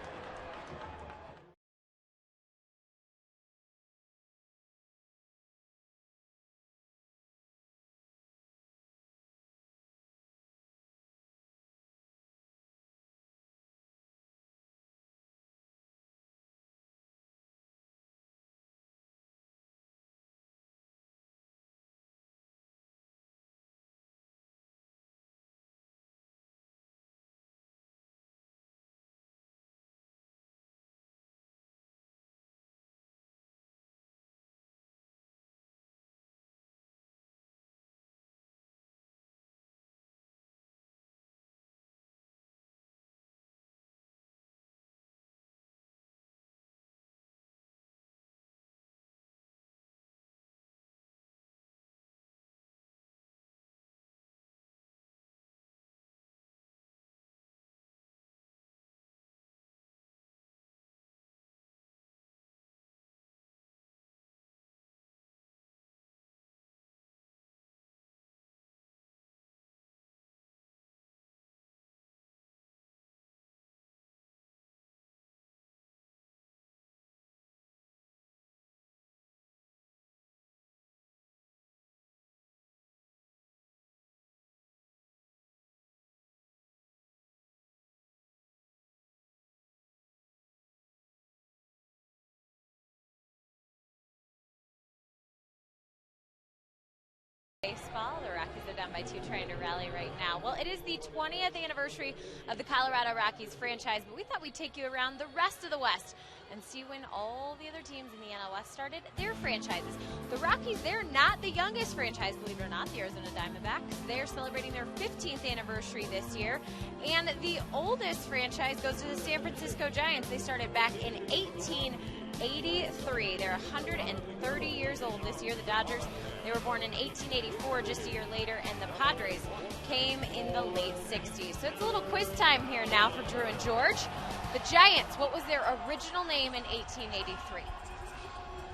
Baseball. The Rockies are down by 2, trying to rally right now. Well, it is the 20th anniversary of the Colorado Rockies franchise, but we thought we'd take you around the rest of the West and see when all the other teams in the NL West started their franchises. The Rockies, they're not the youngest franchise, believe it or not. The Arizona Diamondbacks, they're celebrating their 15th anniversary this year. And the oldest franchise goes to the San Francisco Giants. They started back in 1883. They're 130 years old this year. The Dodgers, they were born in 1884, just a year later, and the Padres came in the late 60s. So it's a little quiz time here now for Drew and George. The Giants, what was their original name in 1883?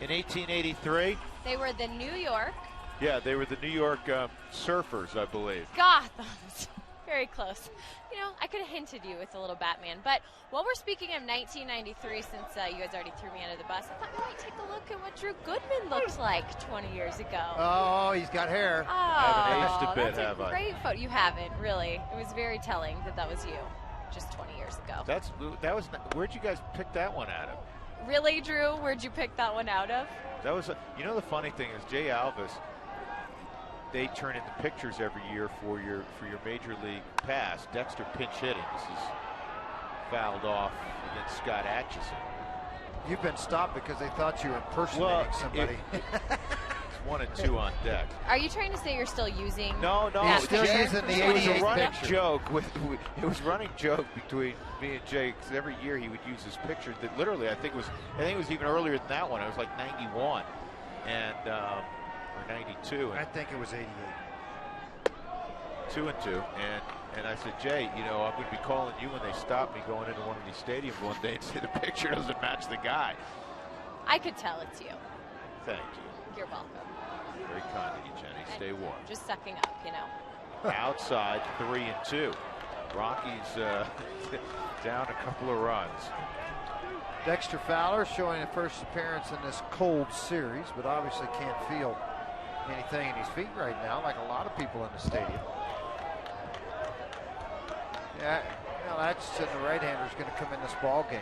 In 1883? They were the New York. Yeah, they were the New York Surfers, I believe. Gothams. Very close. You know, I could have hinted you with a little Batman. But while we're speaking of 1993, since you guys already threw me under the bus, I thought we might take a look at what Drew Goodman looked like 20 years ago. Oh, he's got hair. Oh, I haven't aged a bit, that's have a I? great photo. You haven't, really. It was very telling that that was you just 20 years ago. That was. Where'd you guys pick that one out of? Really, Drew? Where'd you pick that one out of? That was. You know, the funny thing is, Jay Alvis. They turn into pictures every year for your major league pass. Dexter pinch hitting. This is fouled off against Scott Atchison. You've been stopped because they thought you were impersonating somebody. It's 1 and 2 on deck. Are you trying to say you're still using? No. He's still using the It was 88 a running picture. joke. It was running joke between me and Jay, because every year he would use his picture. That literally, I think it was even earlier than that one. It was like 91, and or 92. I think it was 88. 2 and 2, and I said, Jay, you know, I'm going to be calling you when they stop me going into one of these stadiums one day and say the picture doesn't match the guy. I could tell it's you. Thank you. You're welcome. Very kind of you, Jenny. Stay warm. Just sucking up, you know. Outside, 3 and 2. Rockies down a couple of runs. Dexter Fowler showing a first appearance in this cold series, but obviously can't feel anything in his feet right now, like a lot of people in the stadium. Yeah, you know, Atchison, the right-hander, is going to come in this ball game,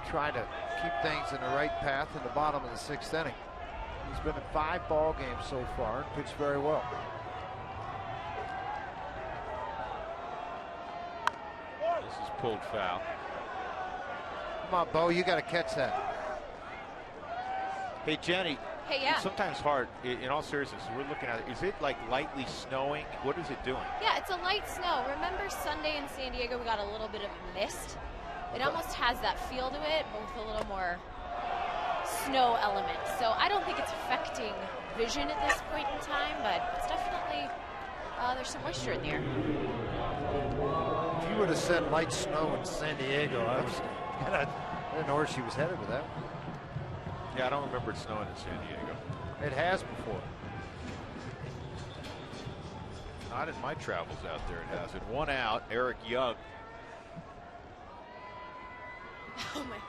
trying to keep things in the right path in the bottom of the 6th inning. He's been in 5 ball games so far and pitched very well. This is pulled foul. Come on, Bo, you got to catch that. Hey, Jenny. Hey, yeah. It's sometimes hard, in all seriousness, we're looking at it. Is it like lightly snowing? What is it doing? Yeah, it's a light snow. Remember Sunday in San Diego, we got a little bit of mist? It almost has that feel to it, but with a little more snow element. So I don't think it's affecting vision at this point in time, but it's definitely, there's some moisture in the air. If you would have said light snow in San Diego, I didn't know where she was headed with that. Yeah, I don't remember it snowing in San Diego. It has before. Not in my travels out there, it hasn't. 1 out, Eric Young. Oh my gosh.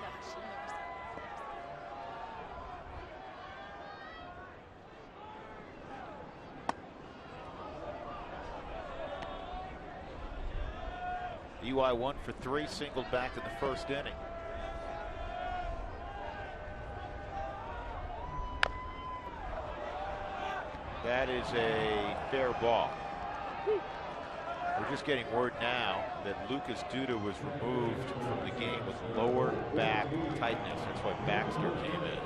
EY 1 for 3, singled back in the 1st inning. That is a fair ball. We're just getting word now that Lucas Duda was removed from the game with lower back tightness. That's why Baxter came in.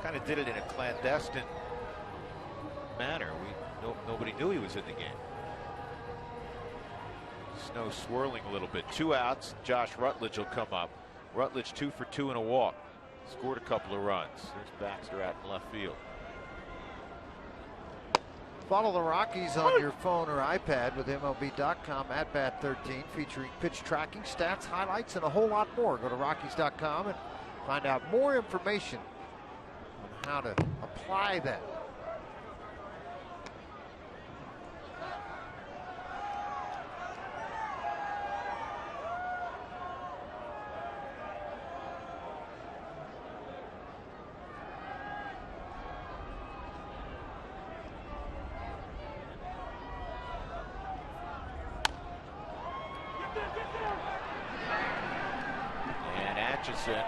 Kind of did it in a clandestine manner. Nobody knew he was in the game. Snow swirling a little bit. 2 outs. Josh Rutledge will come up. Rutledge 2 for 2 and a walk. Scored a couple of runs. There's Baxter out in left field. Follow the Rockies on your phone or iPad with MLB.com at Bat13, featuring pitch tracking, stats, highlights, and a whole lot more. Go to Rockies.com and find out more information on how to apply that.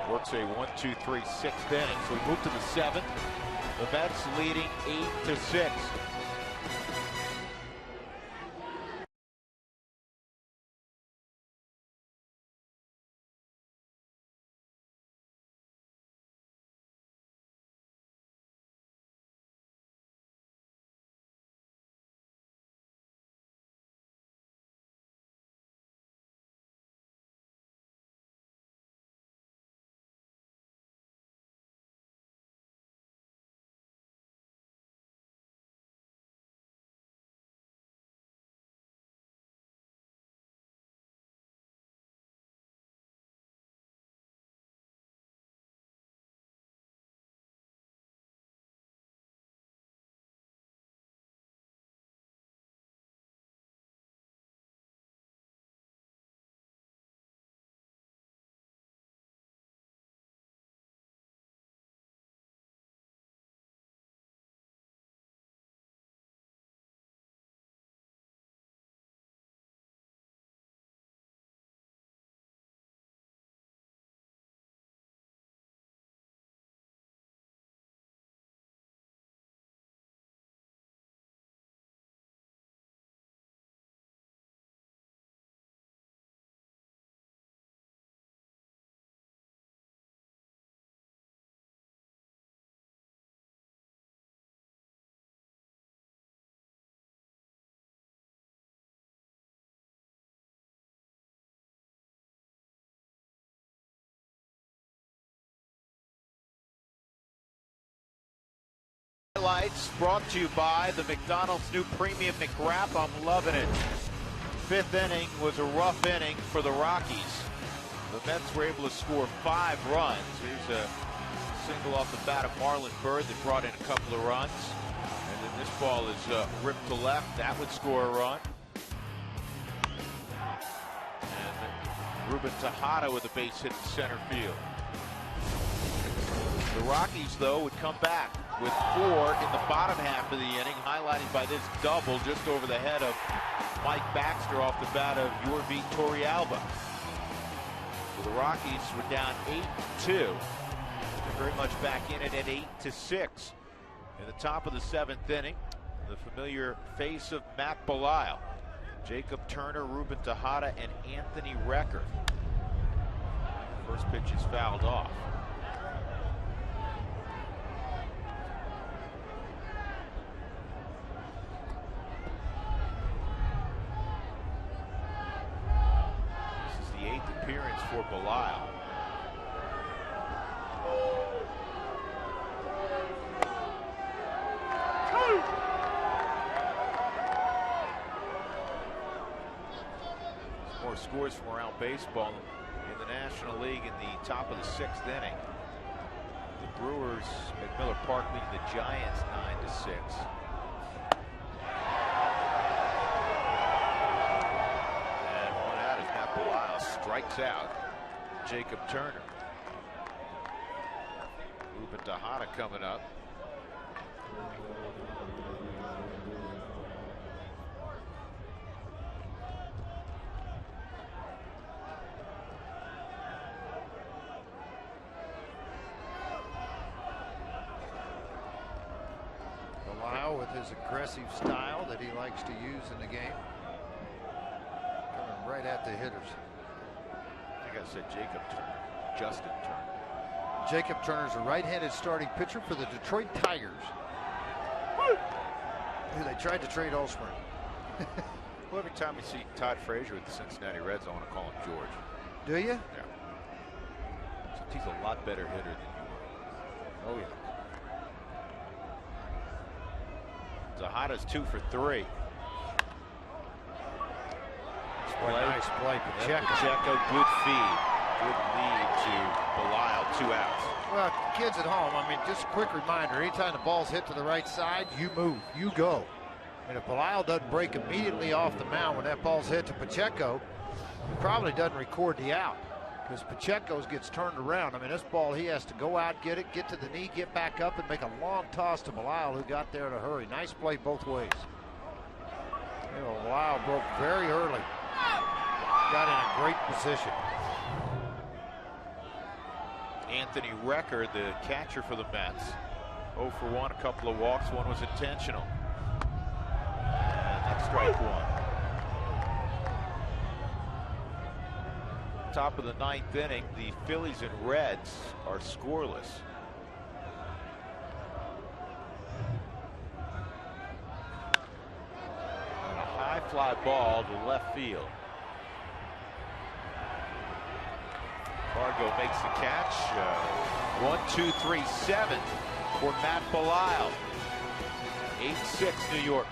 Works a 1-2-3 6th inning. So we move to the 7th. The Mets leading 8-6. Highlights brought to you by the McDonald's new Premium McWrap. I'm loving it. Fifth inning was a rough inning for the Rockies. The Mets were able to score 5 runs. Here's a single off the bat of Marlon Byrd that brought in a couple of runs. And then this ball is ripped to left. That would score a run. And Ruben Tejada with a base hit to center field. The Rockies, though, would come back with 4 in the bottom half of the inning, highlighted by this double just over the head of Mike Baxter off the bat of Yorvi Torrealba. So the Rockies were down 8-2. They're very much back in it at 8-6. In the top of the 7th inning, the familiar face of Matt Belisle, Jacob Turner, Ruben Tejada, and Anthony Recker. First pitch is fouled off. Appearance for Belisle. More scores from around baseball in the National League in the top of the 6th inning. The Brewers at Miller Park leading the Giants 9-6. Strikes out Jacob Turner. Ruben Tejada coming up. Belisle with his aggressive style that he likes to use in the game. Coming right at the hitters. I said Jacob Turner. Justin Turner. Jacob Turner's a right-handed starting pitcher for the Detroit Tigers, who they tried to trade all spring. Well, every time you see Todd Frazier with the Cincinnati Reds, I want to call him George. Do you? Yeah. He's a lot better hitter than you are. Oh, yeah. Tejada's 2 for 3. Nice play, Pacheco. Pacheco, good feed. Good lead to Belisle, 2 outs. Well, kids at home, I mean, just a quick reminder, anytime the ball's hit to the right side, you move, you go. And if Belisle doesn't break immediately off the mound when that ball's hit to Pacheco, he probably doesn't record the out because Pacheco's gets turned around. I mean, this ball, he has to go out, get it, get to the knee, get back up, and make a long toss to Belisle, who got there in a hurry. Nice play both ways. You know, Belisle broke very early. Got in a great position. Anthony Recker, the catcher for the Mets, 0 for 1, a couple of walks, one was intentional. And that's strike 1. Top of the 9th inning, the Phillies and Reds are scoreless. And a high fly ball to left field. Fargo makes the catch. 1, 2, 3, 7 for Matt Belisle. 8-6 New York.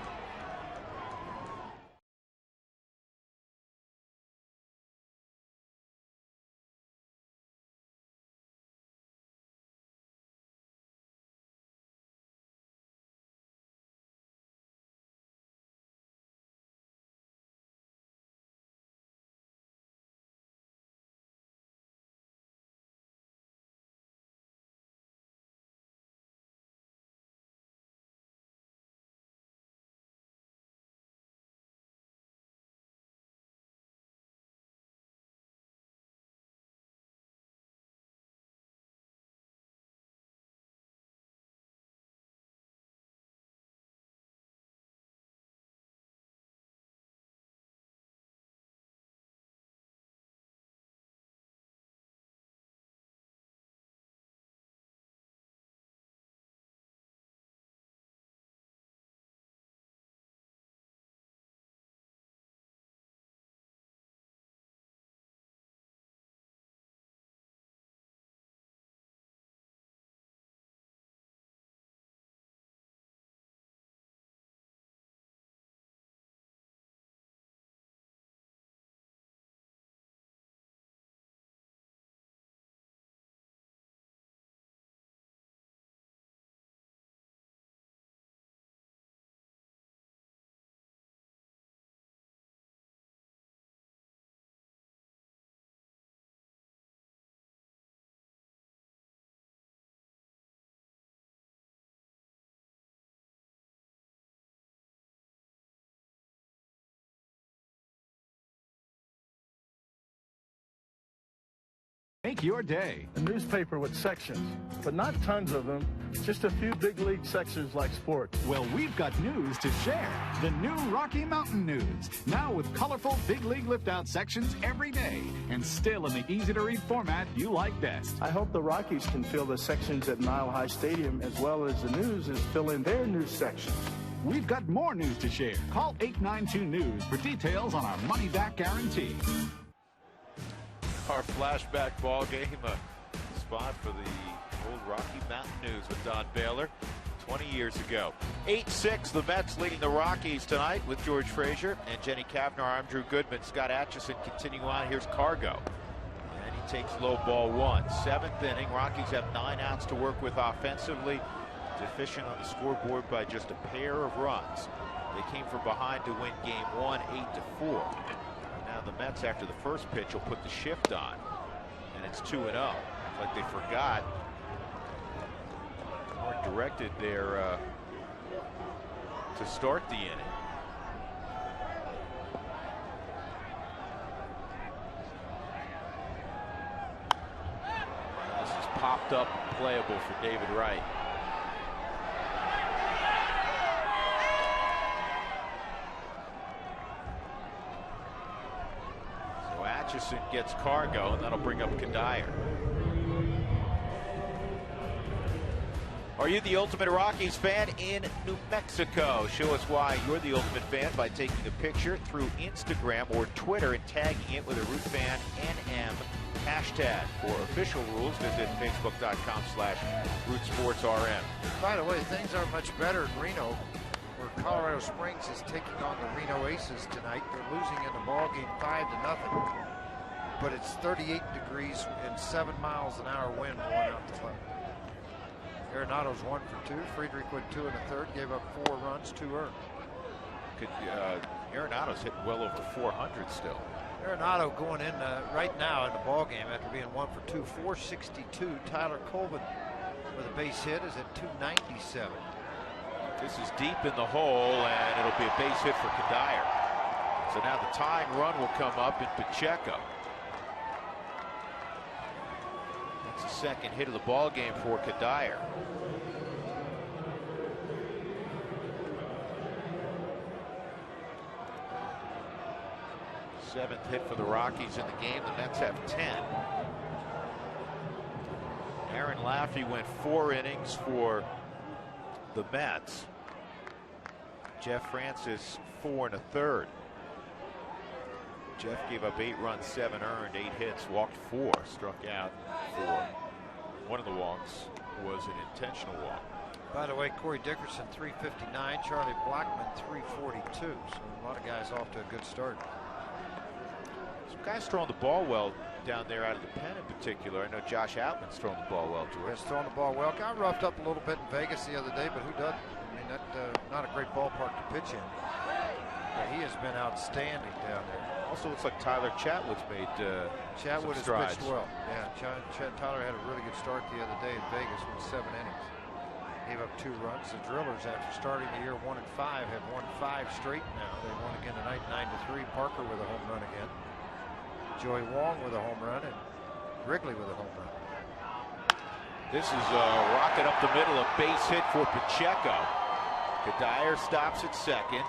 Make your day. A newspaper with sections, but not tons of them. Just a few big league sections like sports. Well, we've got news to share. The new Rocky Mountain News. Now with colorful big league lift-out sections every day. And still in the easy-to-read format you like best. I hope the Rockies can fill the sections at Mile High Stadium as well as the news is fill in their news sections. We've got more news to share. Call 892 News for details on our money-back guarantee. Our flashback ball game, a spot for the old Rocky Mountain News with Don Baylor 20 years ago. 8-6, the Mets leading the Rockies tonight with George Frazier and Jenny Cavnar. I'm Drew Goodman. Scott Atchison continuing on. Here's Cargo. And he takes low ball one. 7th inning. Rockies have 9 outs to work with offensively. Deficient on the scoreboard by just a pair of runs. They came from behind to win game 1, 8-4. Now the Mets, after the first pitch, will put the shift on, and it's 2-0. It's like they forgot or directed their to start the inning. This is popped up, playable for David Wright. Atchison gets Cargo, and that'll bring up Kadire. Are you the ultimate Rockies fan in New Mexico? Show us why you're the ultimate fan by taking a picture through Instagram or Twitter and tagging it with a RootFanNM hashtag. For official rules, visit facebook.com/RootSportsRM. By the way, things are much better in Reno, where Colorado Springs is taking on the Reno Aces tonight. They're losing in the ball game 5-0. But it's 38 degrees and 7 miles an hour wind going out the left. Arenado's 1 for 2. Friedrich went 2 1/3, gave up 4 runs, 2 earned. Arenado's hitting well over 400 still. Arenado going in right now in the ball game after being 1 for 2, 462. Tyler Colvin with a base hit is at 297. This is deep in the hole, and it'll be a base hit for Kadire. So now the tying run will come up in Pacheco. That's the second hit of the ball game for Kadire. Seventh hit for the Rockies in the game. The Mets have 10. Aaron Laffey went 4 innings for the Mets. Jeff Francis 4 1/3. Jeff gave up 8 runs, 7 earned, 8 hits, walked 4, struck out 4. One of the walks was an intentional walk. By the way, Corey Dickerson 359, Charlie Blackmon 342. So a lot of guys off to a good start. Some guys throwing the ball well down there out of the pen in particular. I know Josh Outman's throwing the ball well, George. He's throwing the ball well. Got roughed up a little bit in Vegas the other day, but who doesn't? I mean, that not a great ballpark to pitch in. But he has been outstanding down there. Also looks like Tyler Chatwood's made Chatwood has strides. pitched well. Yeah, Tyler had a really good start the other day in Vegas with 7 innings. Gave up 2 runs. The Drillers, after starting the year 1-5, have won 5 straight now. They won again tonight 9-3. Parker with a home run again. Joey Wong with a home run, and Wrigley with a home run. This is a rocket up the middle, a base hit for Pacheco. Kadire stops at second.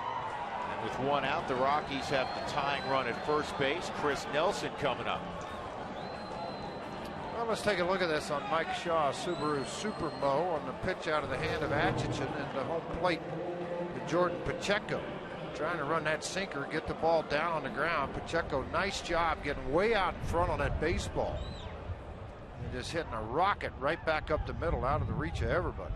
And with 1 out, the Rockies have the tying run at first base. Chris Nelson coming up. Well, let's take a look at this on Mike Shaw, Subaru Super Mo on the pitch out of the hand of Atchison and the home plate to Jordan Pacheco. Trying to run that sinker, get the ball down on the ground. Pacheco, nice job getting way out in front on that baseball. And just hitting a rocket right back up the middle out of the reach of everybody.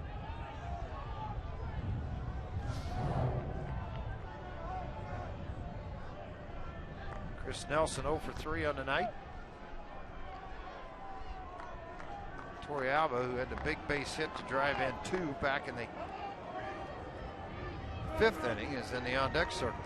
Chris Nelson 0 for 3 on the night. Torrealba, who had the big base hit to drive in 2 back in the 5th inning, is in the on-deck circle.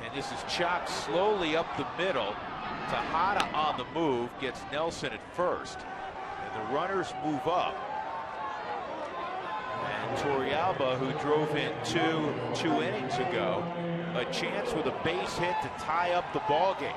And this is chopped slowly up the middle. Tejada on the move, gets Nelson at first. And the runners move up. And Torrealba, who drove in two innings ago, a chance with a base hit to tie up the ball game.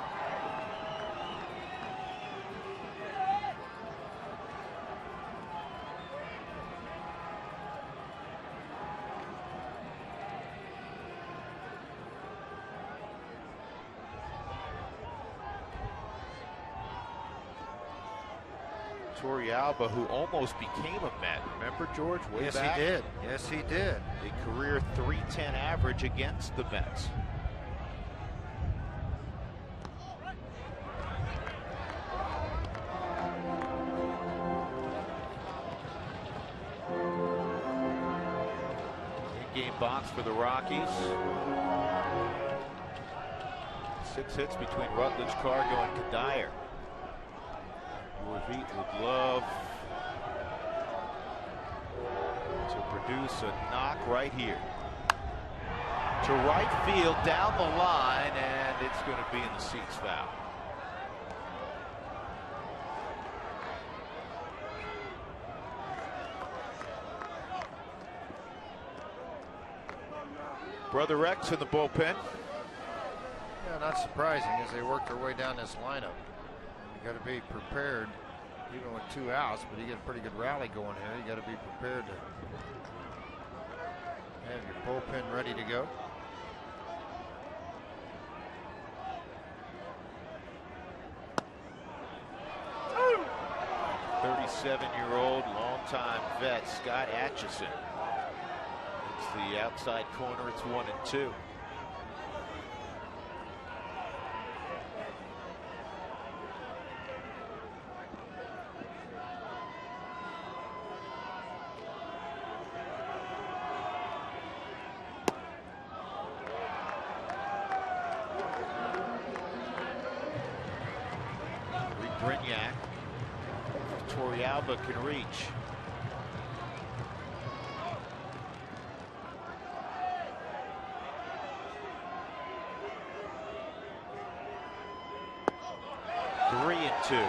Torrealba, who almost became a Met. Remember, George, way yes, back? He did. Yes, he did. A career .310 average against the Mets. In-game box for the Rockies. 6 hits between Rutledge, Cargo, and Kadire. Revit would love to produce a knock right here. To right field, down the line, and it's going to be in the seats foul. Brother Rex in the bullpen. Yeah, not surprising as they work their way down this lineup. You got to be prepared, even with 2 outs, but you get a pretty good rally going here. You got to be prepared to have your bullpen ready to go. Oh. 37-year-old longtime vet Scott Atchison. It's the outside corner. It's 1-2. Brignac. Torrealba can reach. Three and two.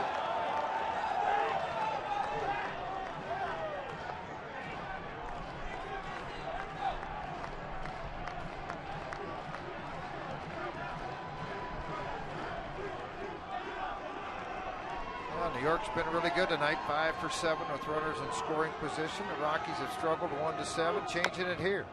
New York's been really good tonight, 5 for 7 with runners in scoring position. The Rockies have struggled 1-7, changing it here.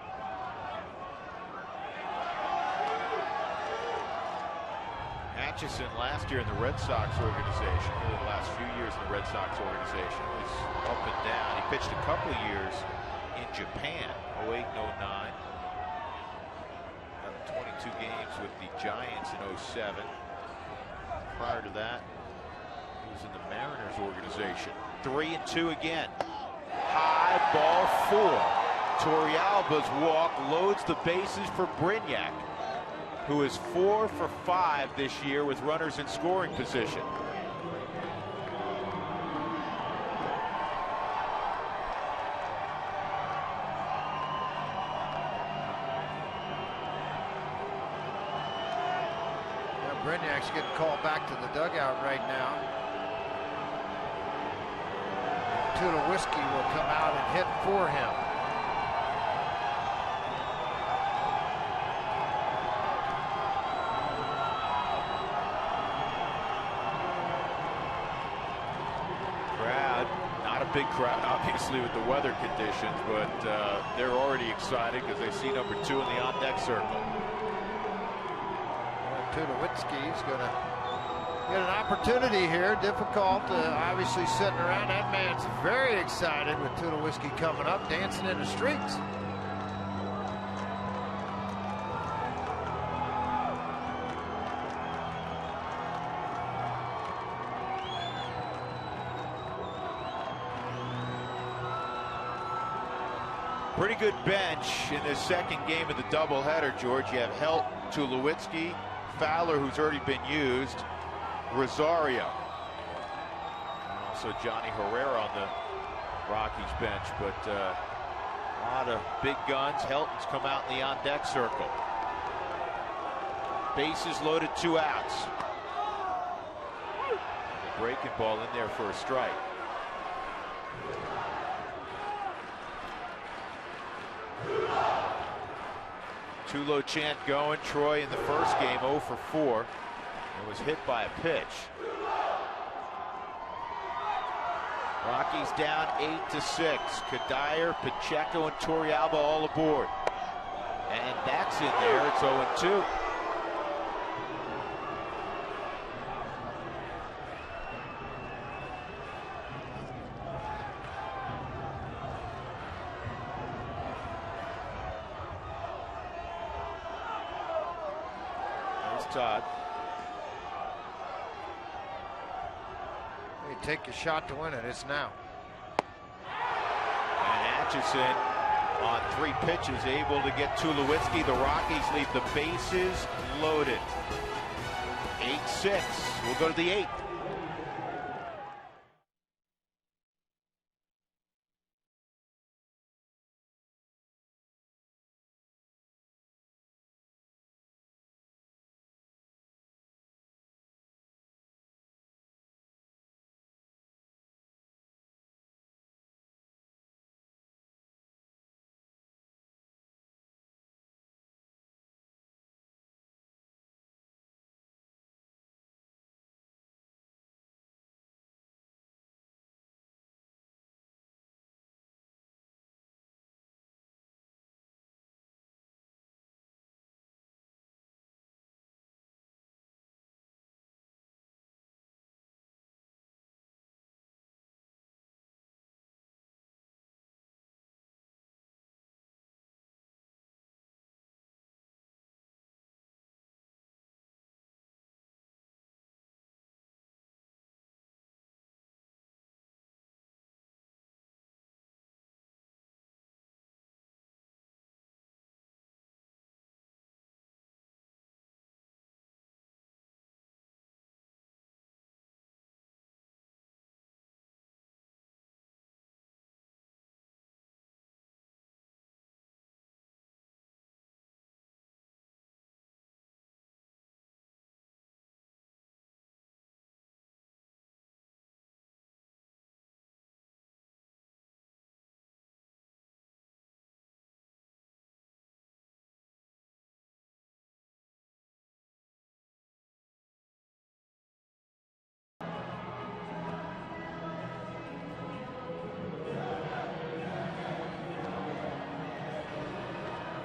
Atchison last year in the Red Sox organization, really the last few years in the Red Sox organization, was up and down. He pitched a couple of years in Japan, 08 and 09. Got 22 games with the Giants in 07. Prior to that, he was in the Mariners organization. 3 and 2 again. High ball 4. Torrealba's walk loads the bases for Brignac, who is 4 for 5 this year with runners in scoring position. Now Brignac's getting called back to the dugout right now. Tulowitzki will come out and hit for him. Big crowd, obviously, with the weather conditions, but they're already excited because they see number 2 in the on-deck circle. Tulowitzki's going to get an opportunity here. Difficult, obviously sitting around. That man's very excited with Tulowitzki coming up, dancing in the streets. Pretty good bench in the second game of the doubleheader, George. You have Helt, Tulowitzki, Fowler, who's already been used, Rosario. And also Johnny Herrera on the Rockies bench, but a lot of big guns. Helton's come out in the on-deck circle. Bases loaded, 2 outs. Breaking ball in there for a strike. Tulo chant going. Troy in the first game 0 for 4. It was hit by a pitch. Rockies down 8-6. Cuddyer, Pacheco, and Torrealba all aboard. And that's in there. It's 0-2. There's Todd. You take your shot to win it. It's now. And Atchison on 3 pitches able to get Tulowitzki. The Rockies leave the bases loaded. 8-6. We'll go to the 8th.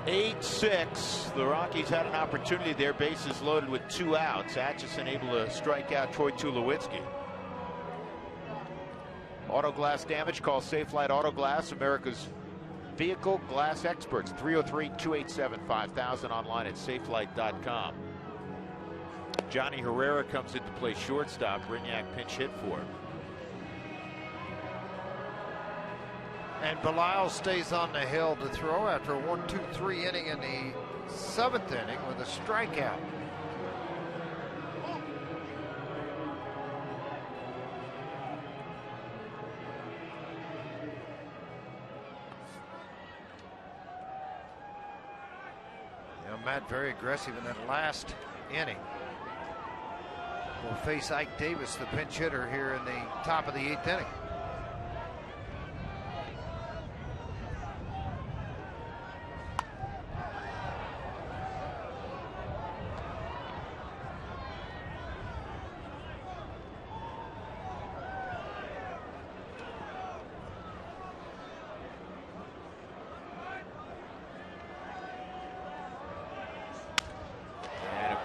Eight-6. The Rockies had an opportunity there. Bases loaded with 2 outs. Atchison able to strike out Troy Tulowitzki. Auto glass damage. Call Safelite Auto Glass, America's vehicle glass experts. 303-287-5000. Online at safelite.com. Johnny Herrera comes in to play shortstop. Brignac pinch hit for him. And Belisle stays on the hill to throw after a 1-2-3 inning in the 7th inning with a strikeout. Matt very aggressive in that last inning. Will face Ike Davis, the pinch hitter, here in the top of the 8th inning.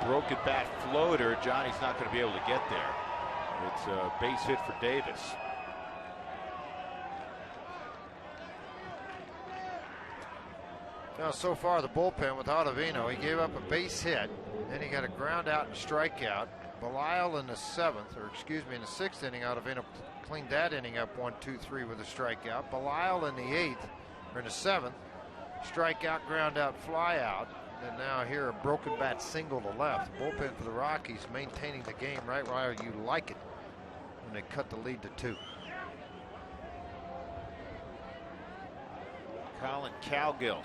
Broken bat floater. Johnny's not going to be able to get there. It's a base hit for Davis. Now, so far, the bullpen with Ottavino, he gave up a base hit, then he got a ground out and strikeout. Belisle in the 7th, or excuse me, in the 6th inning, Ottavino cleaned that inning up 1-2-3 with a strikeout. Belisle in the 8th, or in the 7th, strikeout, ground out, fly out. And now here a broken bat single to left. The bullpen for the Rockies maintaining the game right where you like it when they cut the lead to 2. Colin Cowgill.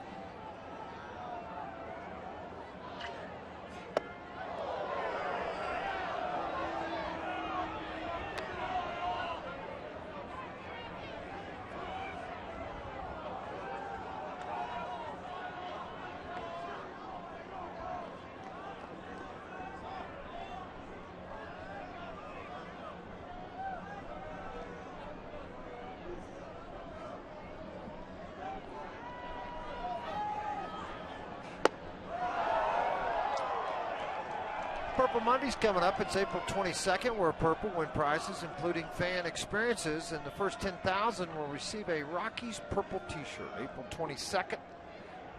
Purple Monday's coming up. It's April 22nd, where Purple win prizes, including fan experiences, and the first 10,000 will receive a Rockies Purple t-shirt. April 22nd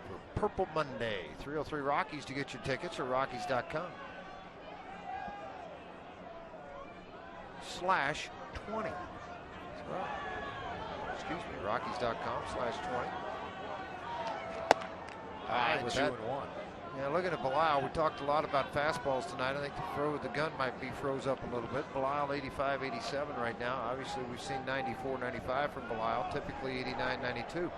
for Purple Monday. 303 Rockies to get your tickets, or Rockies.com. /20. That's right. Excuse me, Rockies.com/20. With 2-1. Yeah, looking at Belisle, we talked a lot about fastballs tonight. I think the throw with the gun might be froze up a little bit. Belisle 85, 87 right now. Obviously, we've seen 94, 95 from Belisle, typically 89, 92.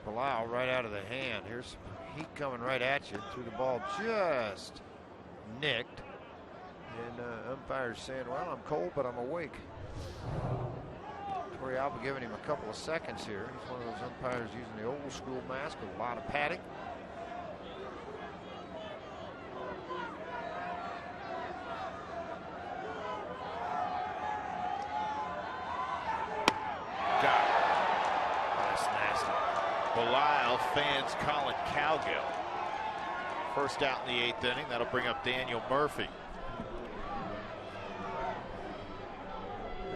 Belisle right out of the hand. Here's some heat coming right at you. Through the ball just nicked. And umpire's saying, well, I'm cold, but I'm awake. Torey Alba giving him a couple of seconds here. He's one of those umpires using the old school mask with a lot of padding. Belisle fans Colin Cowgill. First out in the 8th inning. That'll bring up Daniel Murphy.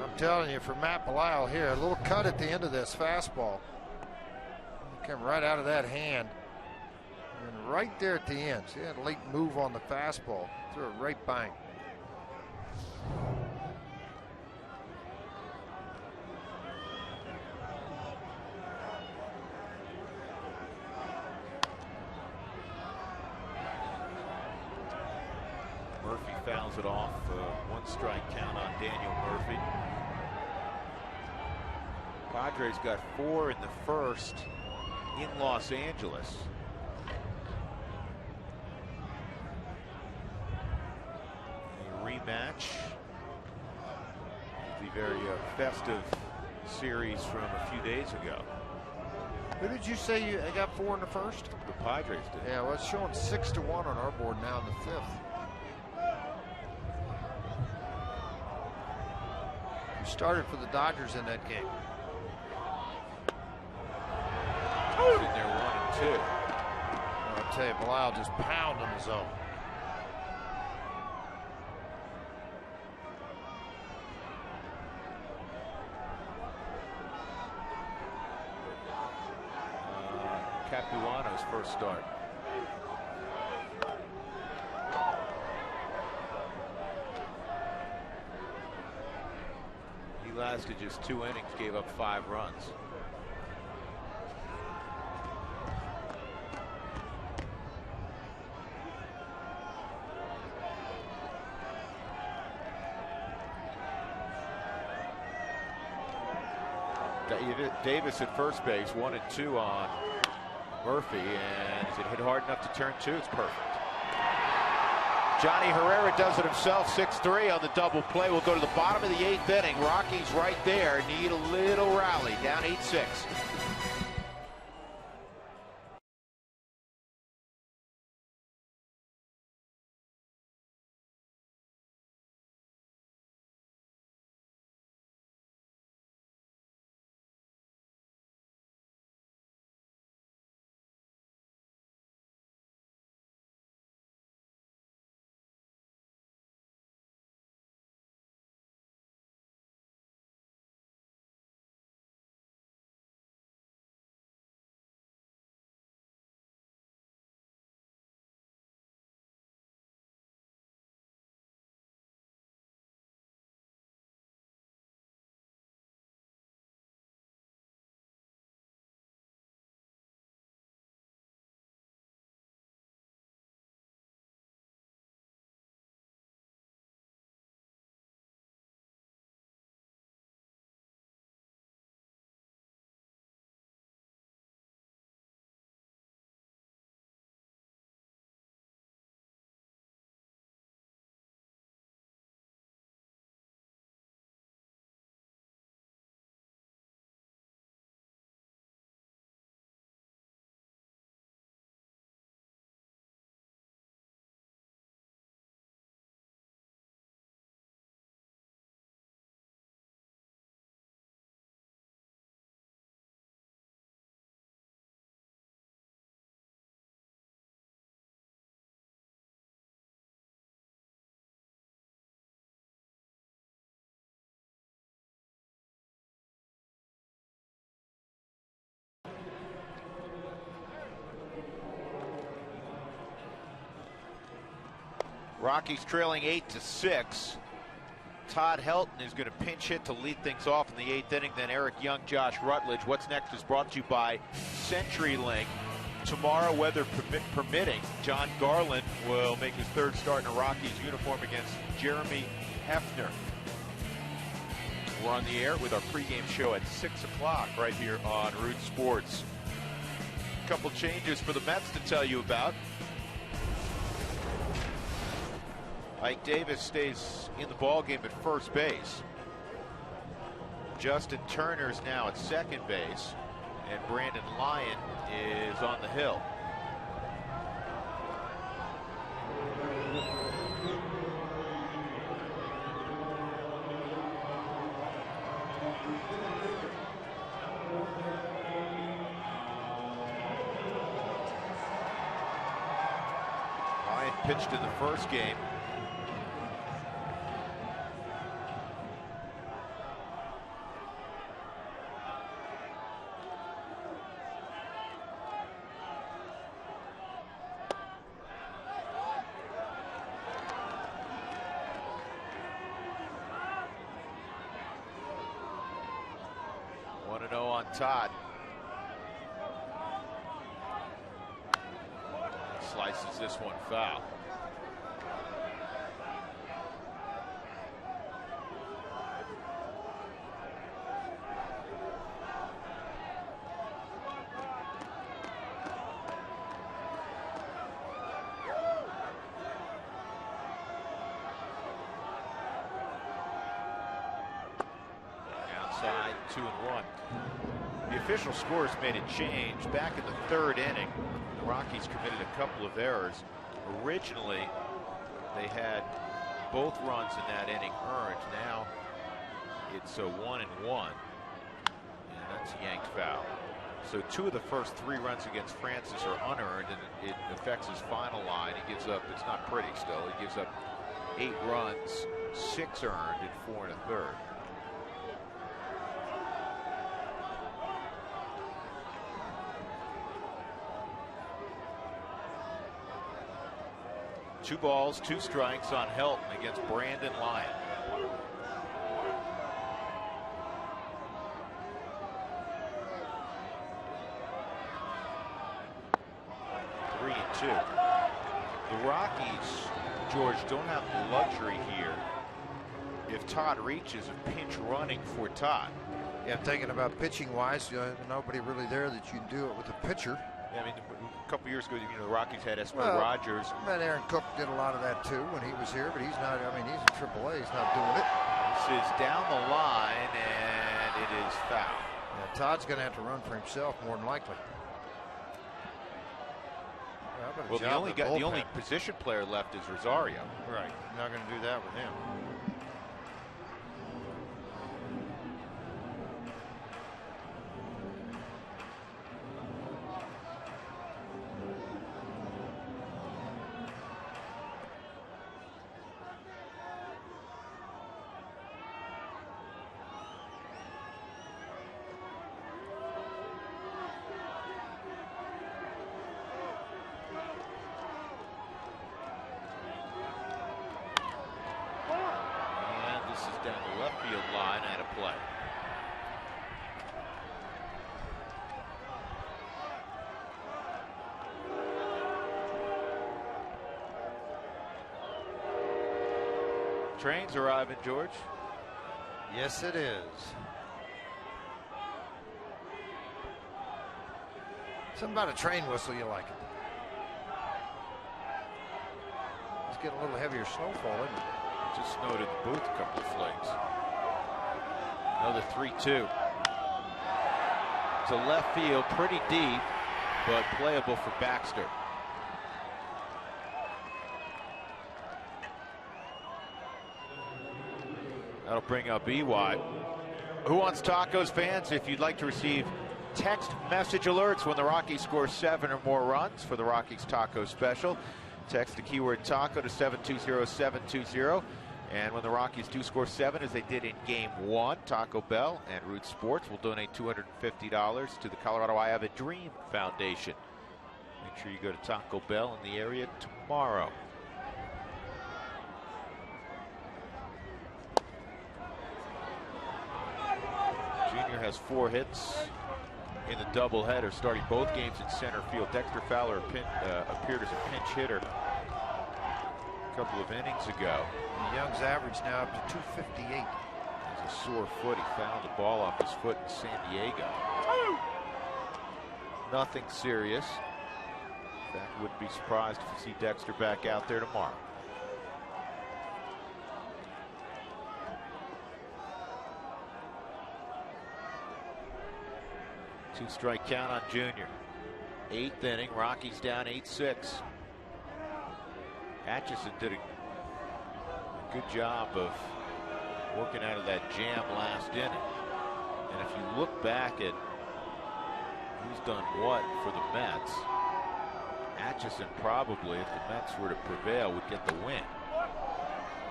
I'm telling you, for Matt Belisle here, a little cut at the end of this fastball. Came right out of that hand. And right there at the end. See that late move on the fastball. Threw it right by him. Murphy fouls it off. 1 strike count on Daniel Murphy. Padres got 4 in the first in Los Angeles. A rematch. The very festive series from a few days ago. Who did you say you got 4 in the first? The Padres did. Yeah, well, it's showing 6-1 on our board now in the 5th. Started for the Dodgers in that game. Sitting there 1-2. I'll tell you, Belisle just pounding the zone. Capuano's first start. He lasted just 2 innings, gave up 5 runs. Davis at first base, 1-2 on Murphy, and is it hit hard enough to turn 2? It's perfect. Johnny Herrera does it himself, 6-3 on the double play. We'll go to the bottom of the 8th inning. Rockies right there need a little rally, down 8-6. Rockies trailing 8-6. Todd Helton is going to pinch hit to lead things off in the 8th inning. Then Eric Young, Josh Rutledge. What's next is brought to you by CenturyLink. Tomorrow, weather permitting, John Garland will make his 3rd start in a Rockies uniform against Jeremy Hefner. We're on the air with our pregame show at 6 o'clock right here on Root Sports. A couple changes for the Mets to tell you about. Ike Davis stays in the ballgame at first base. Justin Turner's now at second base, and Brandon Lyon is on the hill. Lyon pitched in the first game. Todd slices this one foul. Outside, 2-1. The official scores made a change. Back in the 3rd inning, the Rockies committed a couple of errors. Originally, they had both runs in that inning earned. Now it's a 1-1, and that's a yanked foul. So 2 of the first 3 runs against Francis are unearned, and it affects his final line. He gives up, it's not pretty still, he gives up 8 runs, 6 earned in 4 1/3. Two balls, 2 strikes on Helton against Brandon Lyon. Three and 2. The Rockies, George, don't have the luxury here, if Todd reaches, of pinch running for Todd. Yeah, thinking about pitching wise, nobody really there that you can do it with a pitcher. I mean, a couple years ago, the Rockies had Esmer Rogers. But Aaron Cook did a lot of that too when he was here, but he's not. I mean, he's in AAA. He's not doing it. This is down the line, and it is foul. Yeah, Todd's going to have to run for himself more than likely. Well, the only position player left is Rosario. Right, not going to do that with him. Down the left field line at a play. Trains arriving, George. Yes, it is. Something about a train whistle, you like it. Let's get a little heavier snowfall, isn't it? Just snowed at the booth, a couple of flakes. Another 3-2. To left field, pretty deep, but playable for Baxter. That'll bring up EY. Who Wants Tacos fans, if you'd like to receive text message alerts when the Rockies score 7 or more runs for the Rockies Taco Special, text the keyword taco to 720-720. And when the Rockies do score 7, as they did in Game 1, Taco Bell and Root Sports will donate $250 to the Colorado I Have a Dream Foundation. Make sure you go to Taco Bell in the area tomorrow. has 4 hits in the doubleheader, starting both games in center field. Dexter Fowler appeared as a pinch hitter a couple of innings ago. Young's average now up to 258. He's a sore foot. He fouled the ball off his foot in San Diego. Nothing serious. In fact, wouldn't be surprised if you see Dexter back out there tomorrow. Two-strike count on Junior. 8th inning, Rockies down 8-6. Atchison did a good job of working out of that jam last inning. And if you look back at who's done what for the Mets, Atchison probably, if the Mets were to prevail, would get the win.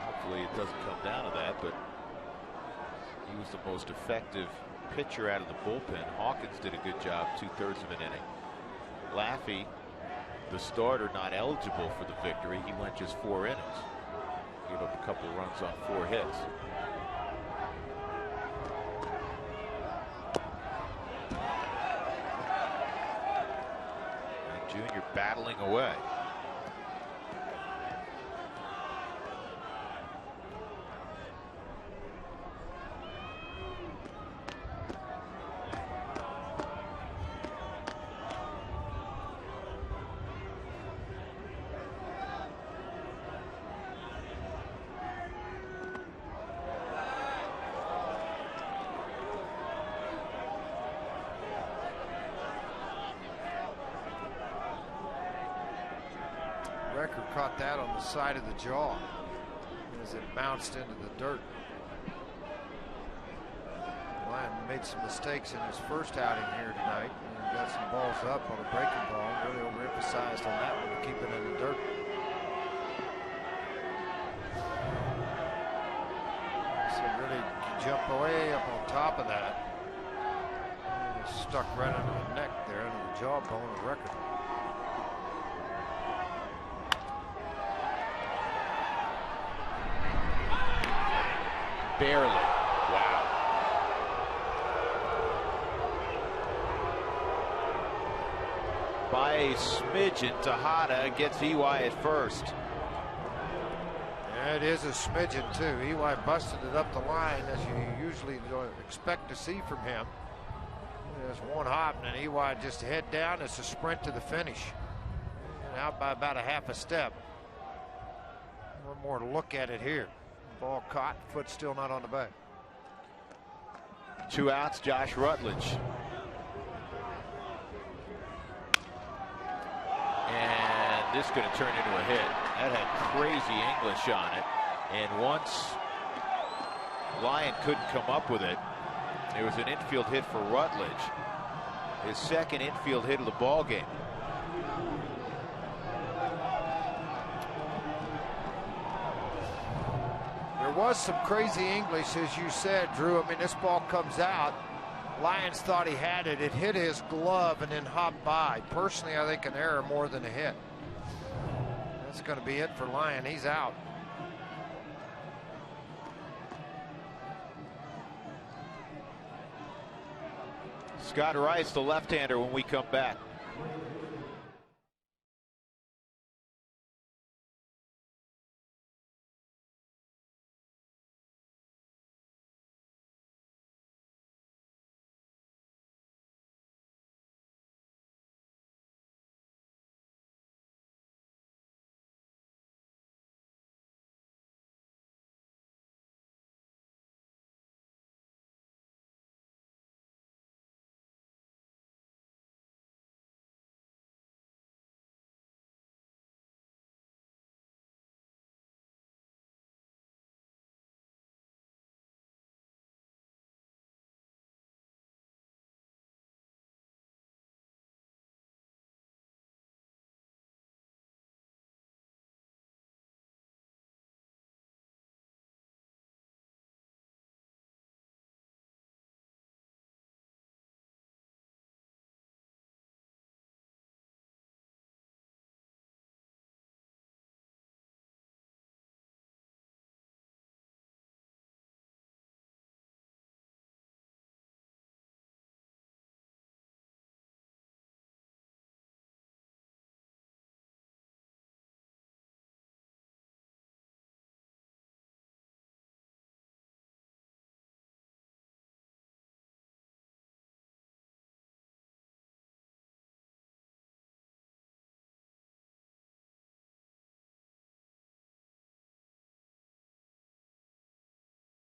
Hopefully it doesn't come down to that, but he was the most effective pitcher out of the bullpen. Hawkins did a good job 2/3 of an inning. Laffey, the starter, not eligible for the victory. He went just 4 innings. Gave up a couple of runs on 4 hits. And Junior battling away. Record caught that on the side of the jaw as it bounced into the dirt. Lyon made some mistakes in his first outing here tonight and got some balls up on a breaking ball. Really overemphasized on that one to keep it in the dirt. So really jumped way up on top of that. And it stuck right under the neck there, under the jawbone of Record. Barely. Wow. By a smidgen, Tejada gets EY at first. Yeah, it is a smidgen too. EY busted it up the line as you usually don't expect to see from him. There's one hop and then EY just head down. It's a sprint to the finish. And out by about a half a step. One more to look at it here. Ball caught, foot still not on the bag. 2 outs, Josh Rutledge. And this is going to turn into a hit. That had crazy English on it. And once Lyon couldn't come up with it, it was an infield hit for Rutledge. His second infield hit of the ball game. There was some crazy English, as you said, Drew. I mean, this ball comes out. Lyons thought he had it. It hit his glove and then hopped by. Personally, I think an error more than a hit. That's going to be it for Lyon. He's out. Scott Rice, the left-hander, when we come back.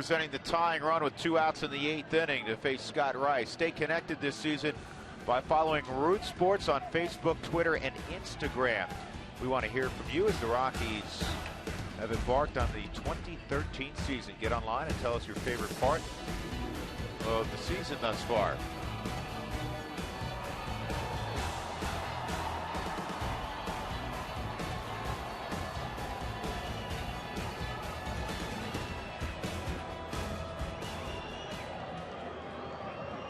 Presenting the tying run with 2 outs in the 8th inning to face Scott Rice. Stay connected this season by following Root Sports on Facebook, Twitter, and Instagram. We want to hear from you as the Rockies have embarked on the 2013 season. Get online and tell us your favorite part of the season thus far.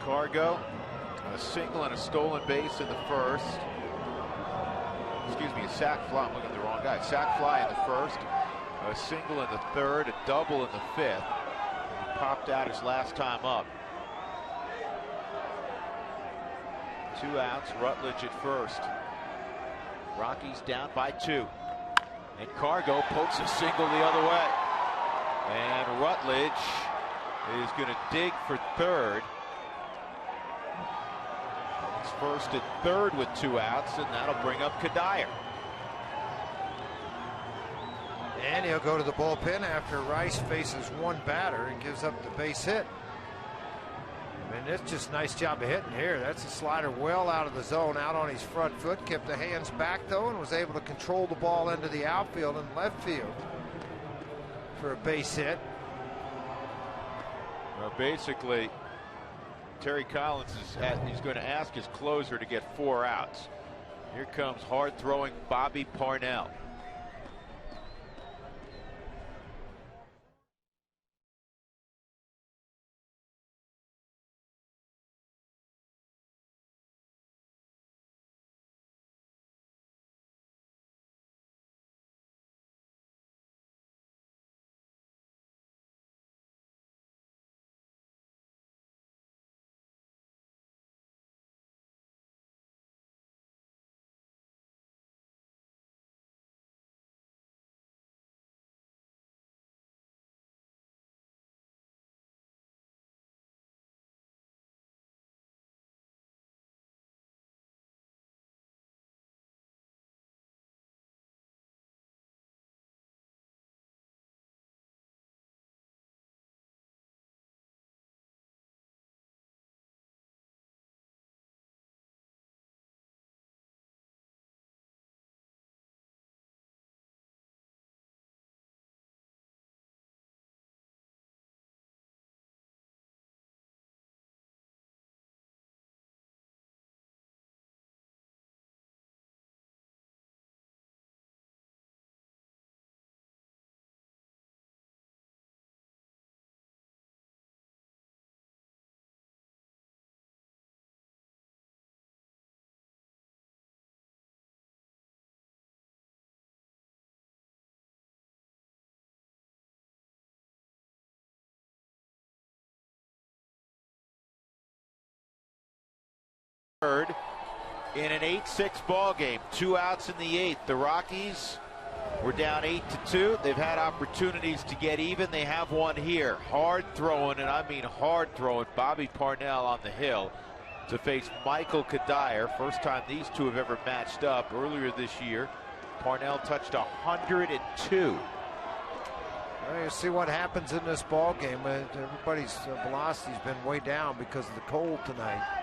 Cargo, a single and a stolen base in the first. Excuse me, a sac fly. I'm looking at the wrong guy. Sac fly in the first, a single in the third, a double in the 5th. He popped out his last time up. 2 outs, Rutledge at first. Rockies down by 2. And Cargo pokes a single the other way. And Rutledge is going to dig for third. He's first and third with 2 outs, and that'll bring up Cuddyer. And he'll go to the bullpen after Rice faces one batter and gives up the base hit. I mean, it's just a nice job of hitting here. That's a slider well out of the zone, out on his front foot. Kept the hands back, though, and was able to control the ball into the outfield and left field for a base hit. Well, basically, Terry Collins he's going to ask his closer to get 4 outs. Here comes hard-throwing Bobby Parnell. In an 8-6 ball game, 2 outs in the 8th. The Rockies were down 8-2. They've had opportunities to get even. They have one here. Hard throwing, and I mean hard throwing, Bobby Parnell on the hill to face Michael Cuddyer. First time these two have ever matched up. Earlier this year, Parnell touched 102. Well, you see what happens in this ball game. Everybody's velocity's been way down because of the cold tonight.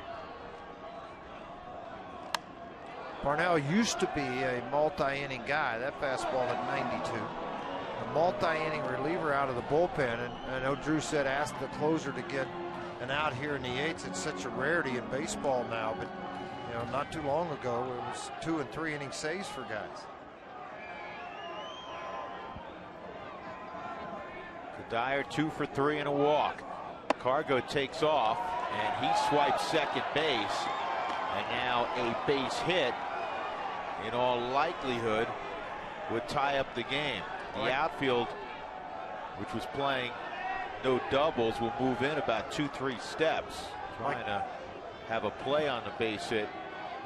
Parnell used to be a multi-inning guy. That fastball at 92. A multi-inning reliever out of the bullpen. And I know Drew said ask the closer to get an out here in the 8th. It's such a rarity in baseball now. But, you know, not too long ago, it was 2- and 3-inning saves for guys. Cuddyer 2 for 3 and a walk. Cargo takes off, and he swipes second base. And now a base hit, in all likelihood, would tie up the game. The outfield, which was playing no doubles, will move in about 2-3 steps, trying to have a play on the base hit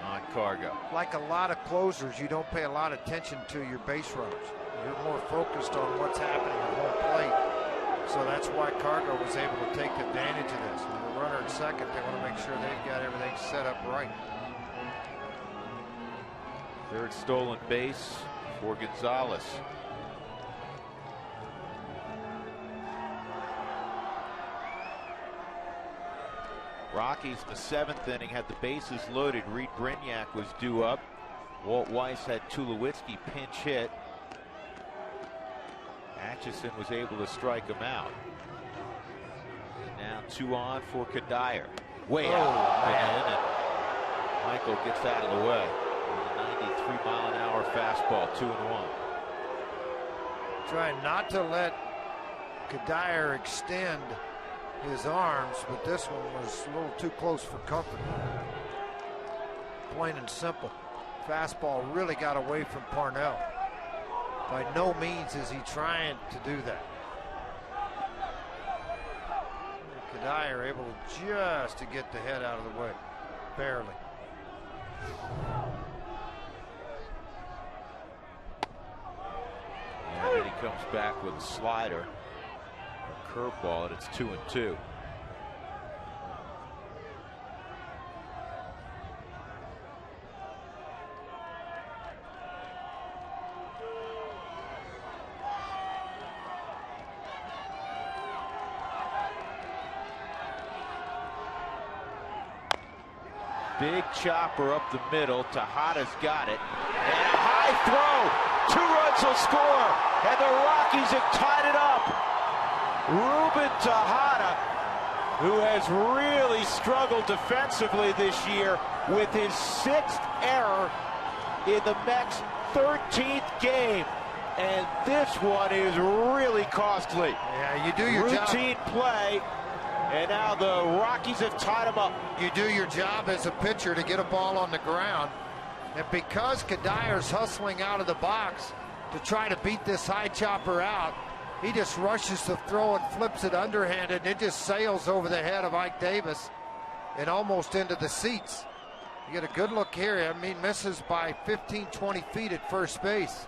on Cargo. Like a lot of closers, you don't pay a lot of attention to your base runners. You're more focused on what's happening at home plate. So that's why Cargo was able to take advantage of this. With the runner at second, they want to make sure they've got everything set up right. Third stolen base for Gonzalez. Rockies in the 7th inning had the bases loaded. Reed Brignac was due up. Walt Weiss had Tulowitzki pinch hit. Atchison was able to strike him out. Now 2 on for Cuddyer. Way out. And Michael gets out of the way. With a 93-mile-an-hour fastball, 2-1. Trying not to let Cuddyer extend his arms, but this one was a little too close for comfort. Plain and simple. Fastball really got away from Parnell. By no means is he trying to do that. Cuddyer able just to get the head out of the way, barely. And then he comes back with a slider, a curveball, and it's 2-2. Big chopper up the middle. Tejada's got it. And a high throw. 2 runs will score. And the Rockies have tied it up. Ruben Tejada, who has really struggled defensively this year with his 6th error in the Mets' 13th game. And this one is really costly. Yeah, you do your job. Routine play. And now the Rockies have tied him up. You do your job as a pitcher to get a ball on the ground. And because Cuddyer's hustling out of the box to try to beat this high chopper out, he just rushes to throw and flips it underhanded, and it just sails over the head of Ike Davis and almost into the seats. You get a good look here. I mean, misses by 15, 20 feet at first base.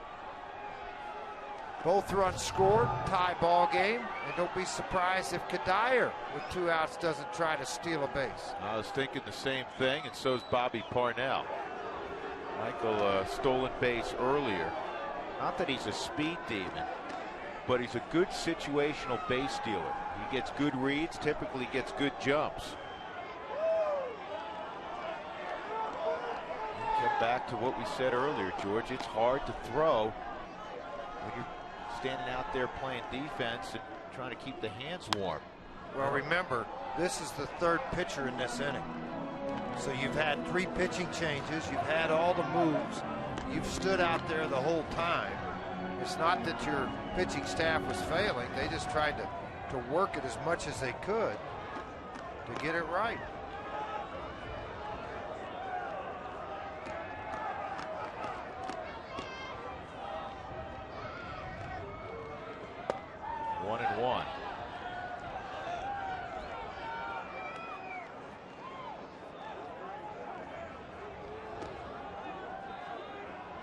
Both runs scored, tie ball game, and don't be surprised if Cuddyer with 2 outs doesn't try to steal a base. I was thinking the same thing, and so's Bobby Parnell. Michael stolen base earlier. Not that he's a speed demon, but he's a good situational base stealer. He gets good reads, typically gets good jumps. Get back to what we said earlier, George. It's hard to throw when you're standing out there playing defense and trying to keep the hands warm. Well, remember, this is the 3rd pitcher in this inning. So you've had 3 pitching changes. You've had all the moves. You've stood out there the whole time. It's not that your pitching staff was failing. They just tried to work it as much as they could to get it right. One and one.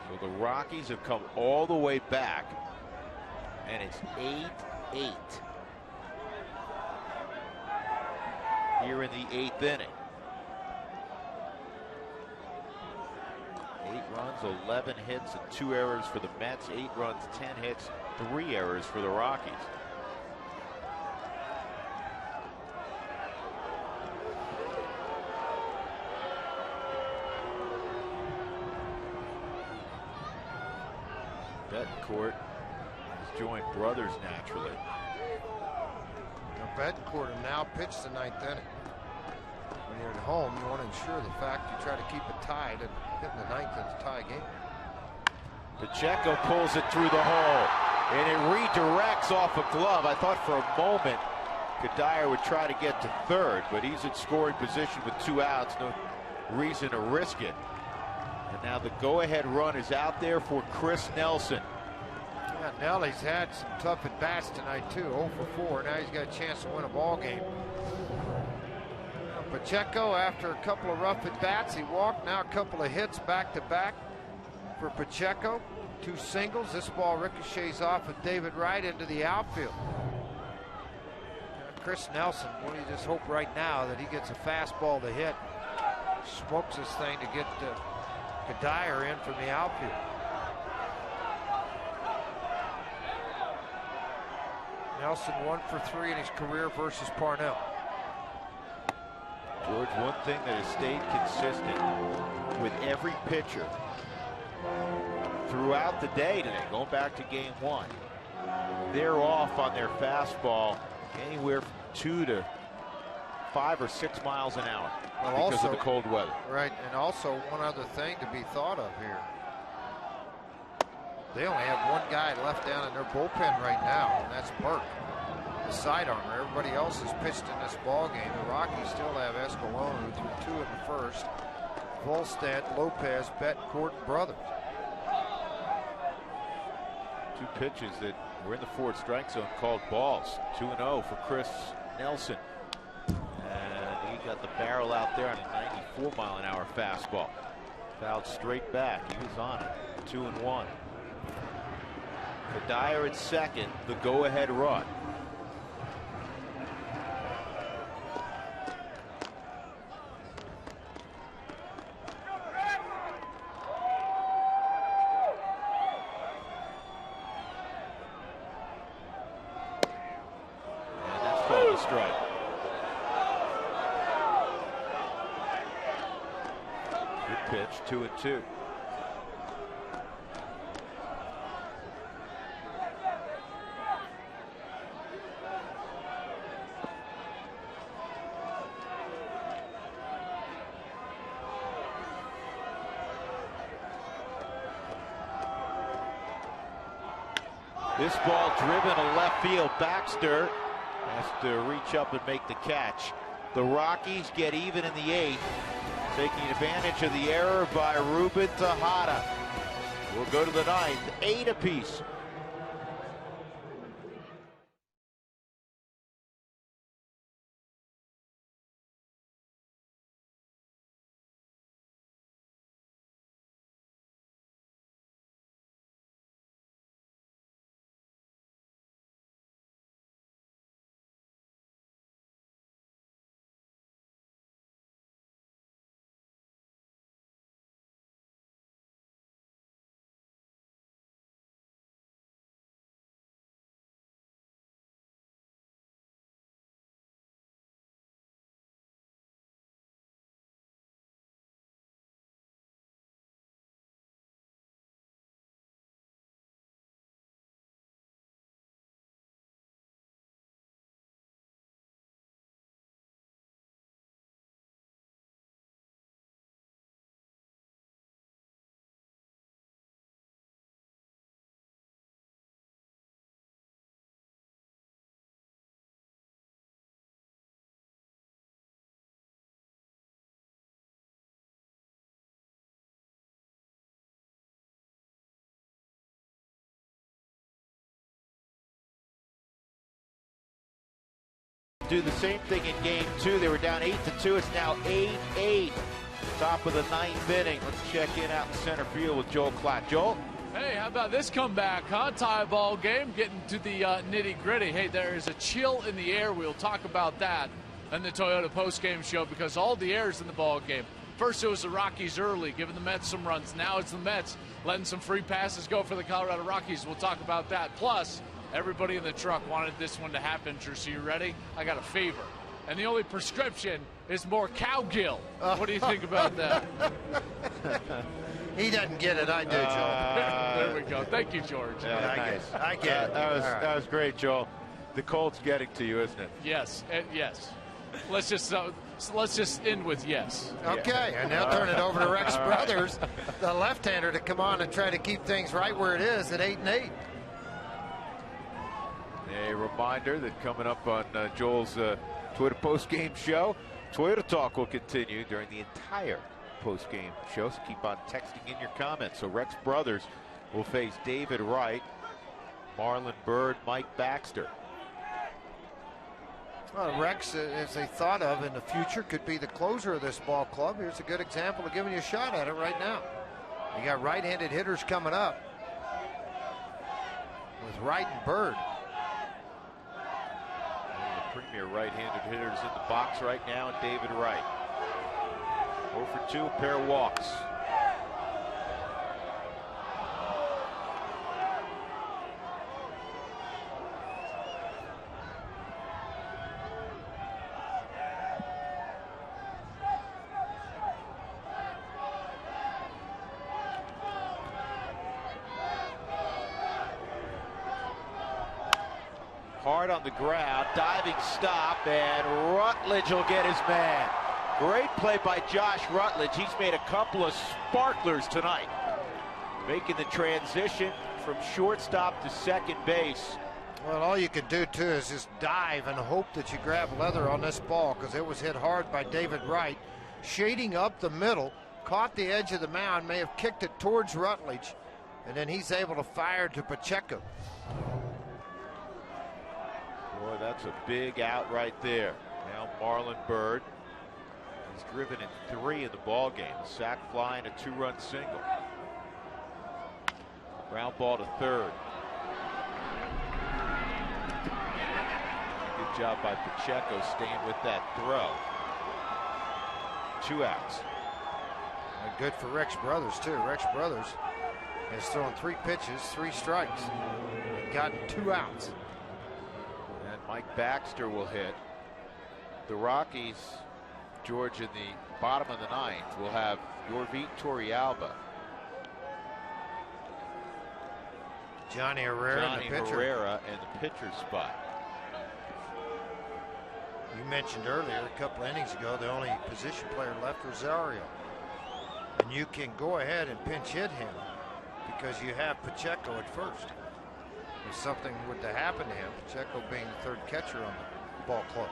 So the Rockies have come all the way back, and it's 8-8 here in the 8th inning. 8 runs, 11 hits, and 2 errors for the Mets. 8 runs, 10 hits, 3 errors for the Rockies. Betancourt has joined brothers naturally. Now Betancourt have now pitched the 9th inning. When you're at home, you want to ensure the fact you try to keep it tied, and hitting the 9th is a tie game. Pacheco pulls it through the hole, and it redirects off a glove. I thought for a moment Cuddyer would try to get to 3rd, but he's in scoring position with 2 outs. No reason to risk it. And now the go-ahead run is out there for Chris Nelson. Yeah, Nelly's had some tough at-bats tonight, too. 0 for 4. Now he's got a chance to win a ball game. Pacheco, after a couple of rough at-bats, he walked. Now a couple of hits back-to-back for Pacheco. 2 singles. This ball ricochets off of David Wright into the outfield. Chris Nelson, well, you just hope right now that he gets a fastball to hit. Smokes this thing to get Cuddyer in from the outfield. Nelson 1 for 3 in his career versus Parnell. George, one thing that has stayed consistent with every pitcher throughout the day today, going back to game 1, they're off on their fastball anywhere from 2 to 5 or 6 miles an hour because of the cold weather. Right, and also one other thing to be thought of here. They only have one guy left down in their bullpen right now, and that's Burke, the sidearmer. Everybody else has pitched in this ball game. The Rockies still have Escalona, who threw 2 in the first. Volstad, Lopez, Betancourt, and Brothers. 2 pitches that were in the forward strike zone called balls. 2-0 for Chris Nelson. And he got the barrel out there on a 94-mile-an-hour fastball. Fouled straight back. He was on it. 2-1. For Dyer at second, the go-ahead run. And that's called a strike. Good pitch, 2-2. This ball driven to left field. Baxter has to reach up and make the catch. The Rockies get even in the 8th, taking advantage of the error by Ruben Tejada. We'll go to the 9th, 8 apiece. Do the same thing in game 2. They were down 8-2. It's now 8-8. Top of the 9th inning. Let's check in out in center field with Joel Klatt. Joel? Hey, how about this comeback, huh? Tie ball game, getting to the nitty-gritty. Hey, there is a chill in the air. We'll talk about that in the Toyota postgame show because all the air is in the ball game. First, it was the Rockies early, giving the Mets some runs. Now it's the Mets letting some free passes go for the Colorado Rockies. We'll talk about that. Plus, everybody in the truck wanted this one to happen. So you ready? I got a favor. And the only prescription is more Cowgill. What do you think about that? He doesn't get it. I do, Joel. There we go. Thank you, George. Yeah, nice. I get it. That was great, Joel. The cold's getting to you, isn't it? Yes. Yes. Let's just end with yes. Okay, and now turn it over to Rex Brothers, the left-hander, to come on and try to keep things right where it is at 8-8. A reminder that coming up on Joel's Twitter post-game show, Toyota Talk will continue during the entire post-game show, so keep on texting in your comments. So Rex Brothers will face David Wright, Marlon Byrd, Mike Baxter. Well, Rex, as they thought of in the future, could be the closer of this ball club. Here's a good example of giving you a shot at it right now. You got right-handed hitters coming up with Wright and Byrd. The premier right-handed hitters in the box right now, and David Wright. 0 for 2, a pair of walks. hard on the ground, diving stop, and Rutledge will get his man. Great play by Josh Rutledge. He's made a couple of sparklers tonight, making the transition from shortstop to second base. Well, all you can do, too, is just dive and hope that you grab leather on this ball, because it was hit hard by David Wright. Shading up the middle, caught the edge of the mound, may have kicked it towards Rutledge, and then he's able to fire to Pacheco. Boy, that's a big out right there. Now Marlon Byrd. He's driven in 3 in the ball game. A sac fly and a 2-run single. Ground ball to third. Good job by Pacheco staying with that throw. 2 outs. And good for Rex Brothers, too. Rex Brothers has thrown 3 pitches, 3 strikes, and gotten 2 outs. And Mike Baxter will hit. The Rockies, George, in the bottom of the 9th, will have Yorvit Torrealba. Johnny Herrera in the pitcher's spot. You mentioned earlier, a couple innings ago, the only position player left was Rosario. And you can go ahead and pinch hit him because you have Pacheco at first. If something were to happen to him, Pacheco being the 3rd catcher on the ball club.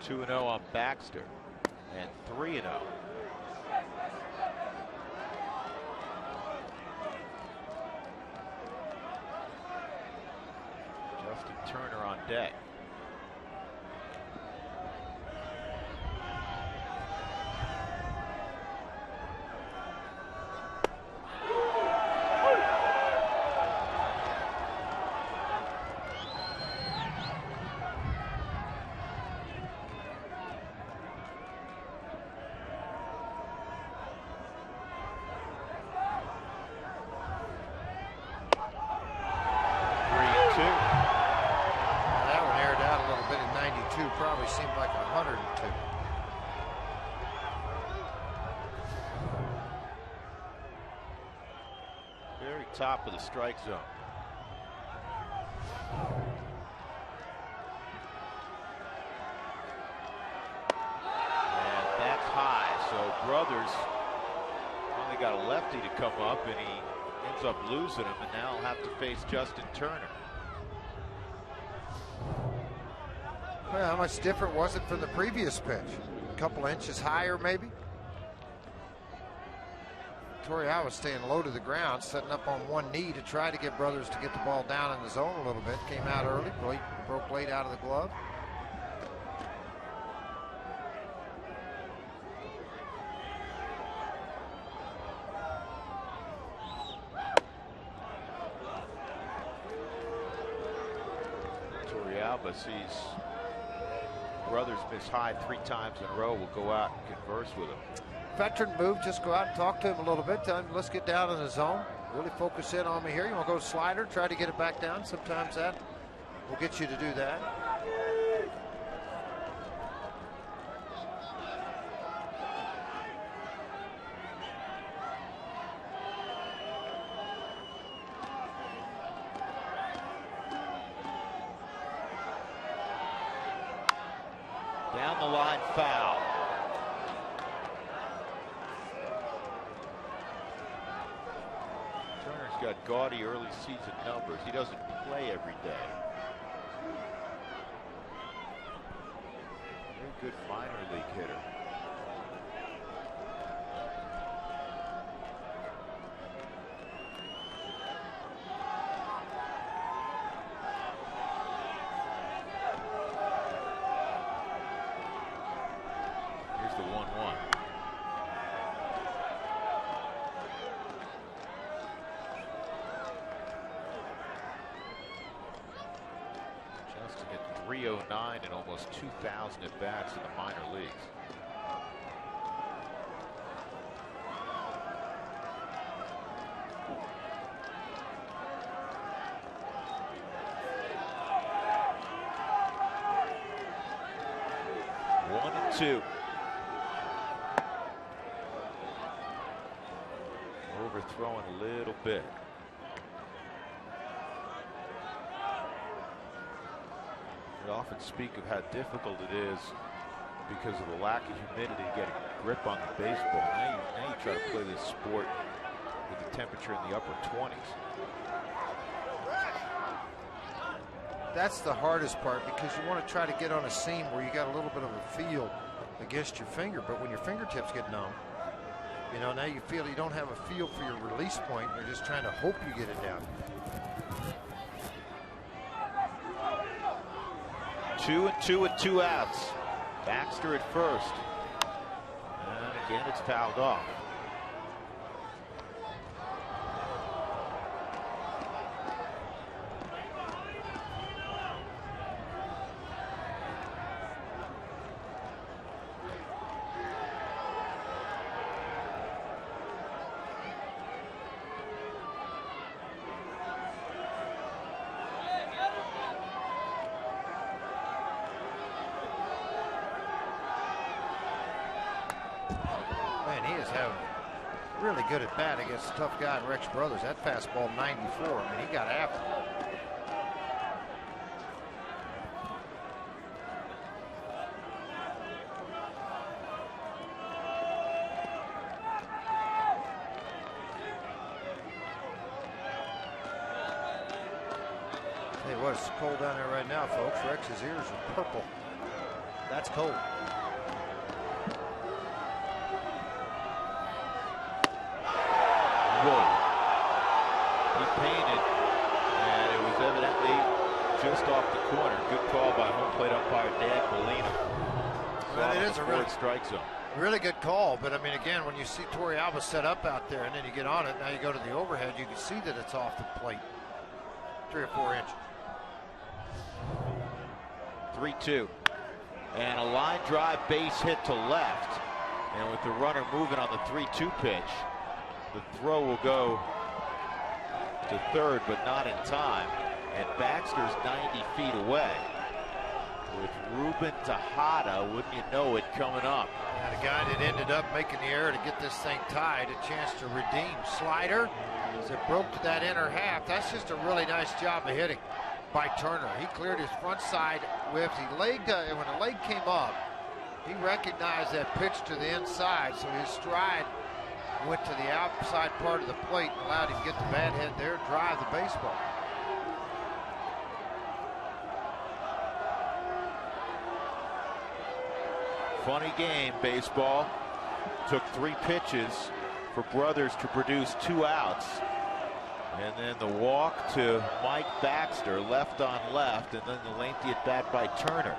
Two 2-0 on Baxter, and 3-0. Justin Turner on deck. Probably seemed like 102. Very top of the strike zone. And that's high. So Brothers only got a lefty to come up, and he ends up losing him, and now he'll have to face Justin Turner. Well, how much different was it from the previous pitch? A couple inches higher, maybe? Torrealba was staying low to the ground, setting up on one knee to try to get Brothers to get the ball down in the zone a little bit. Came out early, broke late out of the glove. Torrealba sees Brothers miss high 3 times in a row. Will go out and converse with him. Veteran move, just go out and talk to him a little bit. Tell him, let's get down in the zone. Really focus in on me here. You want to go slider, try to get it back down. Sometimes that will get you to do that. Down the line, foul. Turner's got gaudy early season numbers. He doesn't play every day. Very good minor league hitter. Here's the 1-1. Justin at 309 and almost 2,000 at bats in the minor leagues. 2. Overthrowing a little bit. We often speak of how difficult it is because of the lack of humidity to get a grip on the baseball. Now you try to play this sport with the temperature in the upper 20s. That's the hardest part, because you want to try to get on a seam where you got a little bit of a feel against your finger, but when your fingertips get numb, you know, now you feel you don't have a feel for your release point. You're just trying to hope you get it down. 2-2 with 2 outs. Baxter at first. And again, it's fouled off. Really good at bat against a tough guy in Rex Brothers. That fastball 94. I mean, he got after it. Tell you what, it's cold down there right now, folks. Rex's ears are purple. That's cold. Just off the corner. Good call by home plate umpire Dan Molina. Well, it is a really strike zone. Really good call, but I mean, again, when you see Torey Alba set up out there and then you get on it, now you go to the overhead, you can see that it's off the plate 3 or 4 inches. 3-2. And a line drive base hit to left. And with the runner moving on the 3-2 pitch, the throw will go to third, but not in time. And Baxter's 90 feet away. With Ruben Tejada, wouldn't you know it, coming up. And a guy that ended up making the error to get this thing tied, a chance to redeem. Slider, as it broke to that inner half. That's just a really nice job of hitting by Turner. He cleared his front side whiffs. He legged, when the leg came up, he recognized that pitch to the inside, so his stride went to the outside part of the plate and allowed him to get the bat head there, drive the baseball. Funny game, baseball. Took 3 pitches for Brothers to produce 2 outs. And then the walk to Mike Baxter, left on left, and then the lengthy at bat by Turner.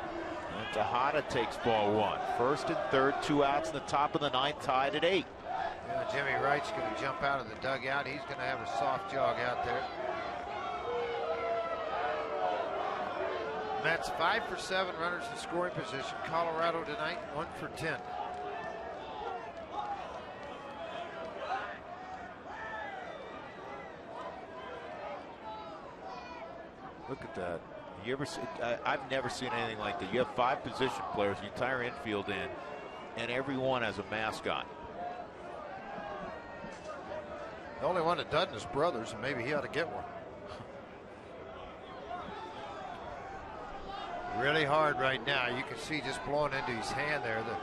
And Tejada takes ball 1. First and third, 2 outs in the top of the 9th, tied at 8. Yeah, Jimmy Wright's going to jump out of the dugout. He's going to have a soft jog out there. Mets 5 for 7 runners in scoring position. Colorado tonight 1 for 10. Look at that. You ever see, I've never seen anything like that. You have 5 position players, the entire infield in, and everyone has a mascot. The only one that doesn't is Brothers, and maybe he ought to get one. Really hard right now. You can see just blowing into his hand there, the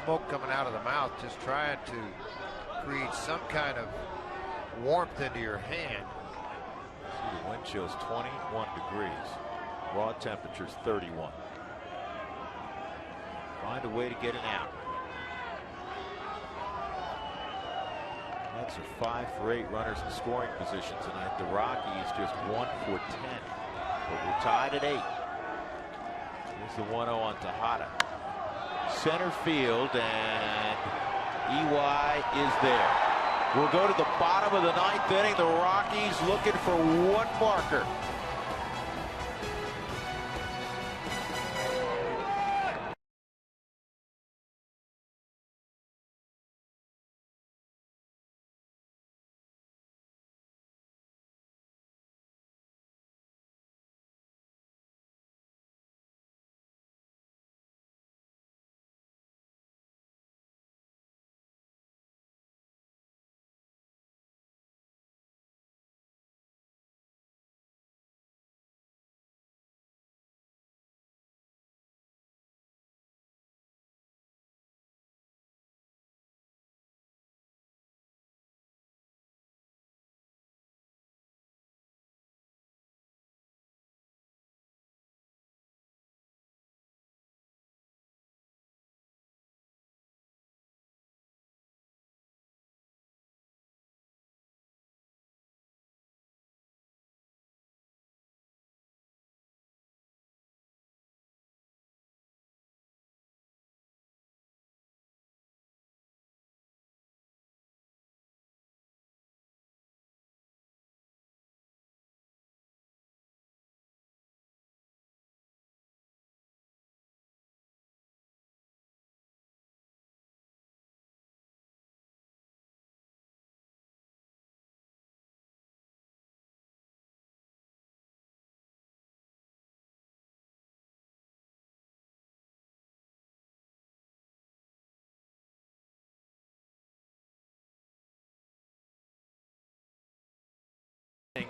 smoke coming out of the mouth, just trying to create some kind of warmth into your hand. See, the wind chill's 21 degrees. Raw temperature's 31. Find a way to get an out. Mets are 5 for 8 runners in scoring position tonight. The Rockies just 1 for 10. But we're tied at 8. Here's the 1-0 on Tejada. Center field, and EY is there. We'll go to the bottom of the 9th inning. The Rockies looking for 1 marker.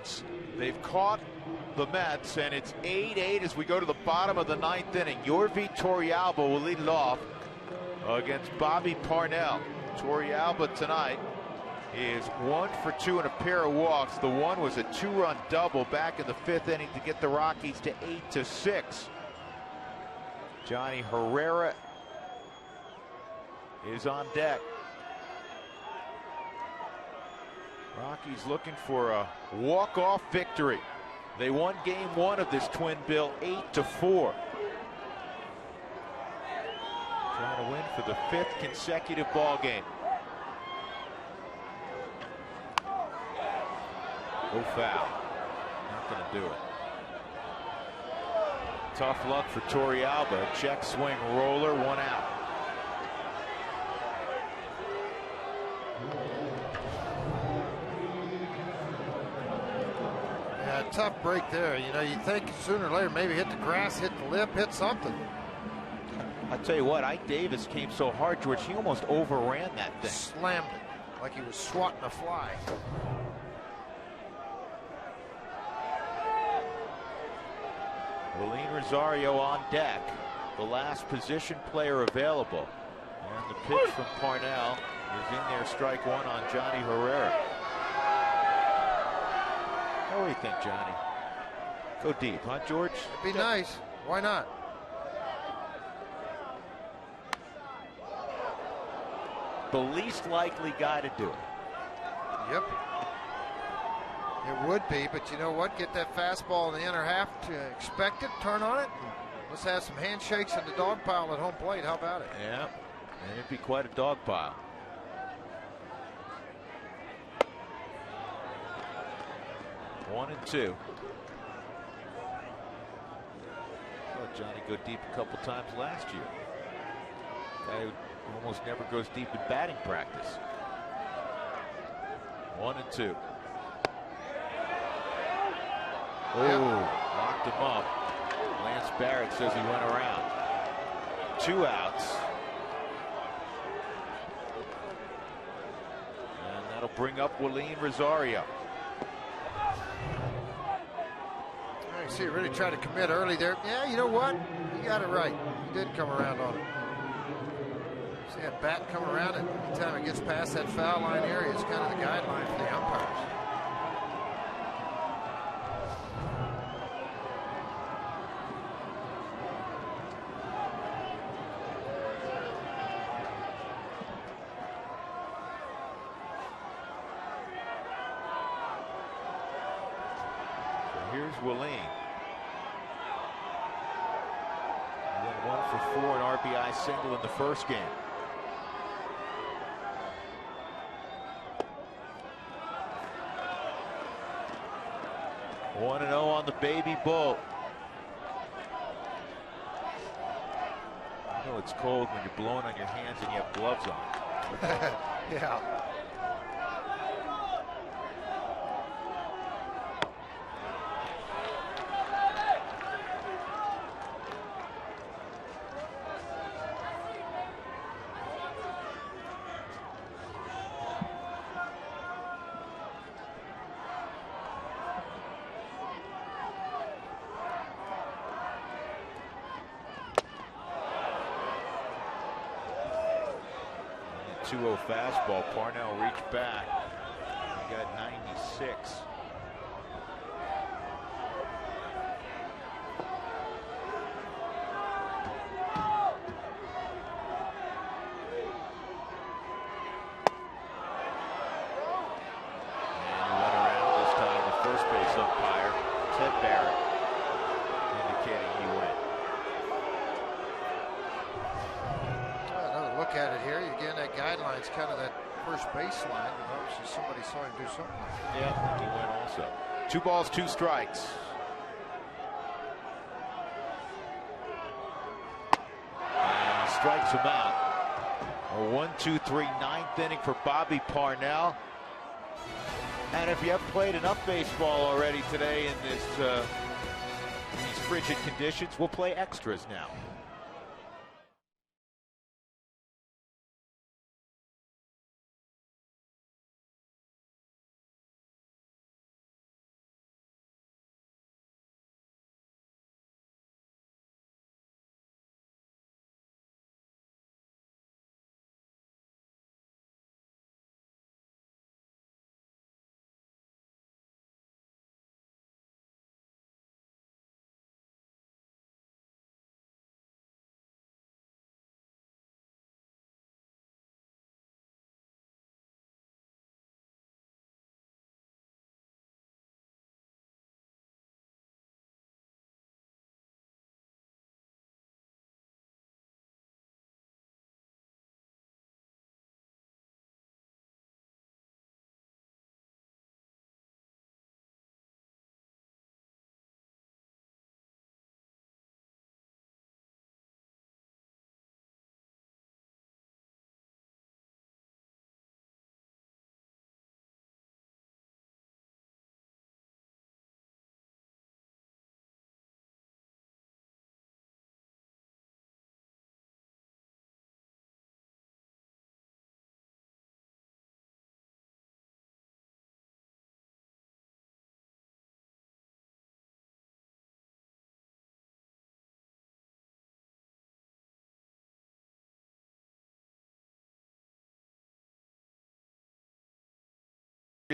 runs. They've caught the Mets, and it's 8-8 as we go to the bottom of the ninth inning. Yorvi Torrealba will lead it off against Bobby Parnell. Torrealba tonight is 1 for 2 in a pair of walks. The one was a 2-run double back in the 5th inning to get the Rockies to 8-6. Johnny Herrera is on deck. Rockies looking for a walk-off victory. They won game 1 of this twin bill 8-4. Trying to win for the 5th consecutive ball game. No foul. Not going to do it. Tough luck for Torrealba. Check swing roller, 1 out. Yeah, tough break there. You know, you think sooner or later maybe hit the grass, hit the lip, hit something. I tell you what, Ike Davis came so hard, George, he almost overran that thing. Slammed it like he was swatting a fly. Willeen Rosario on deck, the last position player available. And the pitch from Parnell is in there, strike 1 on Johnny Herrera. How do you think, Johnny? Go deep, huh, George? It'd be nice. Why not? The least likely guy to do it. Yep. It would be, but you know what? Get that fastball in the inner half to expect it, turn on it. Let's have some handshakes in the dog pile at home plate. How about it? Yeah, and it'd be quite a dog pile. One and 2. Saw Johnny go deep a couple times last year. Guy who almost never goes deep in batting practice. 1 and 2. Oh, locked him up. Lance Barrett says he went around. 2 outs. And that'll bring up Willeen Rosario. You see, really tried to commit early there. Yeah, you know what? You got it right. He did come around on it. See that bat come around it. Anytime it gets past that foul line area, it's kind of the guideline for the umpires. Here's Willeen. He went 1 for 4, an RBI single in the first game. One and 0 on the baby bull. I know it's cold when you're blowing on your hands and you have gloves on. Yeah. Fastball. Parnell reached back. He got 96. And he went around this time. The first base umpire, Ted Barrett, indicating he went. Another look at it here. Again, that guideline's kind of that first baseline, but obviously somebody saw him do something like that. Yeah, I think he went also. 2 balls, 2 strikes. And he strikes him out. A 1-2-3 ninth inning for Bobby Parnell. And if you haven't played enough baseball already today in these frigid conditions, we'll play extras now.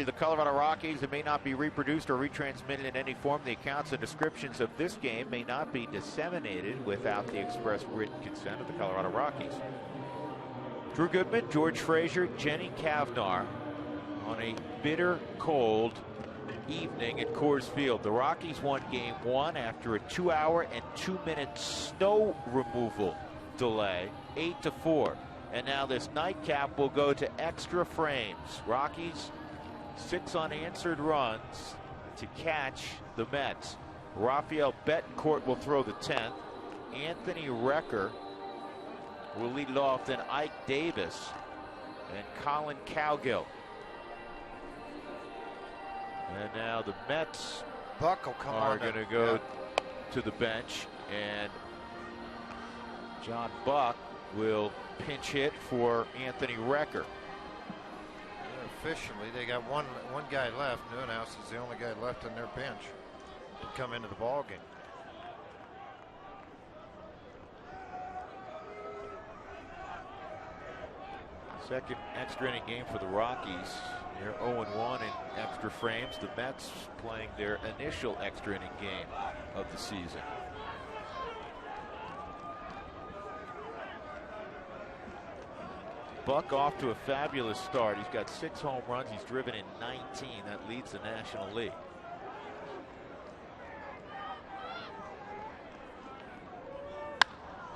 The Colorado Rockies, it may not be reproduced or retransmitted in any form. The accounts and descriptions of this game may not be disseminated without the express written consent of the Colorado Rockies. Drew Goodman, George Frazier, Jenny Cavnar on a bitter cold evening at Coors Field. The Rockies won game 1 after a 2-hour and 2-minute snow removal delay, 8-4. And now this nightcap will go to extra frames. Rockies 6 unanswered runs to catch the Mets. Rafael Betancourt will throw the 10th. Anthony Recker will lead it off, then Ike Davis and Colin Cowgill. And now the Mets Buck will come are going to go to the bench, and John Buck will pinch hit for Anthony Recker. Officially, they got one guy left. Newhouse is the only guy left on their bench to come into the ball game. Second extra inning game for the Rockies. They're 0-1 in extra frames. The Mets playing their initial extra inning game of the season. Buck off to a fabulous start. He's got 6 home runs. He's driven in 19. That leads the National League.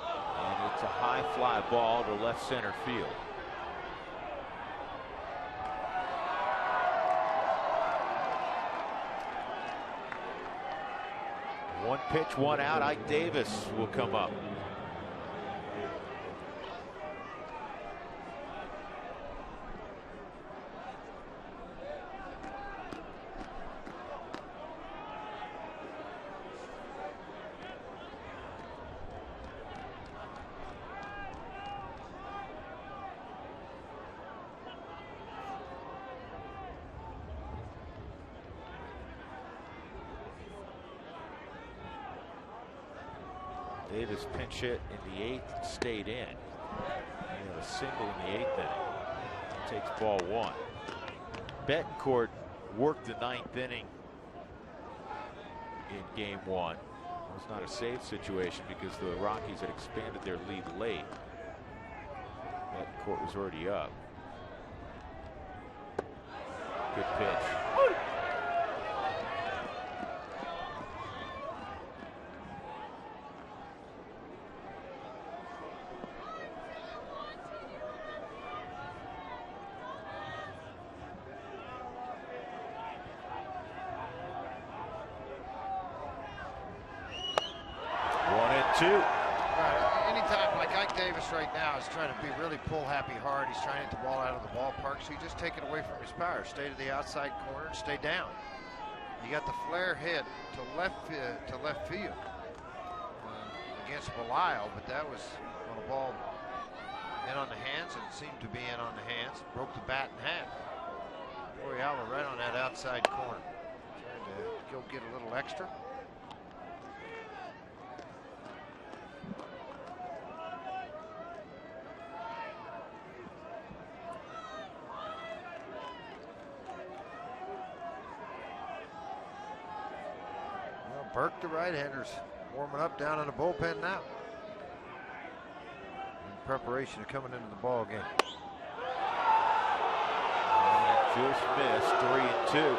And it's a high fly ball to left center field. One pitch, one out. Ike Davis will come up. Davis pinch hit in the 8th, stayed in. He had a single in the 8th inning. Takes ball 1. Betancourt worked the 9th inning in game 1. It was not a save situation because the Rockies had expanded their lead late. Betancourt was already up. Good pitch. Anytime, like Ike Davis right now is trying to be really pull happy hard. He's trying to hit the ball out of the ballpark, so you just take it away from his power. Stay to the outside corner and stay down. You got the flare hit to left field against Belial, but that was on a ball in on the hands, and it seemed to be in on the hands. Broke the bat in half. Oriala right on that outside corner. Trying to go get a little extra. Burke, the right-hander's warming up down in the bullpen now. In preparation of coming into the ball game. And just missed, 3-2.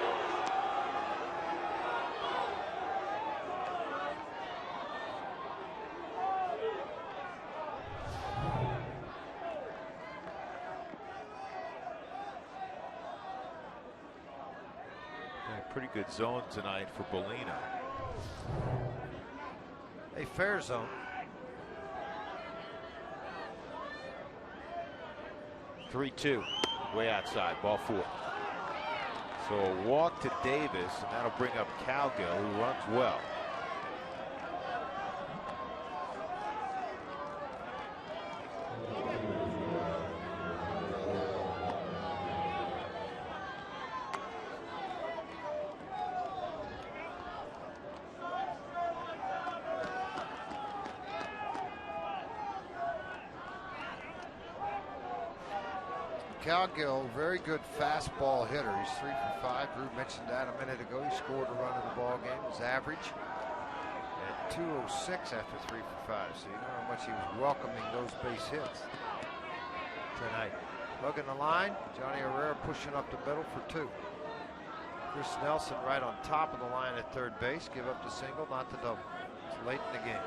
Pretty good zone tonight for Bellino. A fair zone. 3-2, way outside, ball 4. So a walk to Davis, and that'll bring up Cowgill, who runs well. Cowgill, very good fastball hitter. He's 3 for 5. Drew mentioned that a minute ago. He scored a run in the ball game. His average at 206 after 3 for 5. So you know how much he was welcoming those base hits tonight. Hugging the line. Johnny Herrera pushing up the middle for 2. Chris Nelson right on top of the line at third base. Give up the single, not the double. It's late in the game.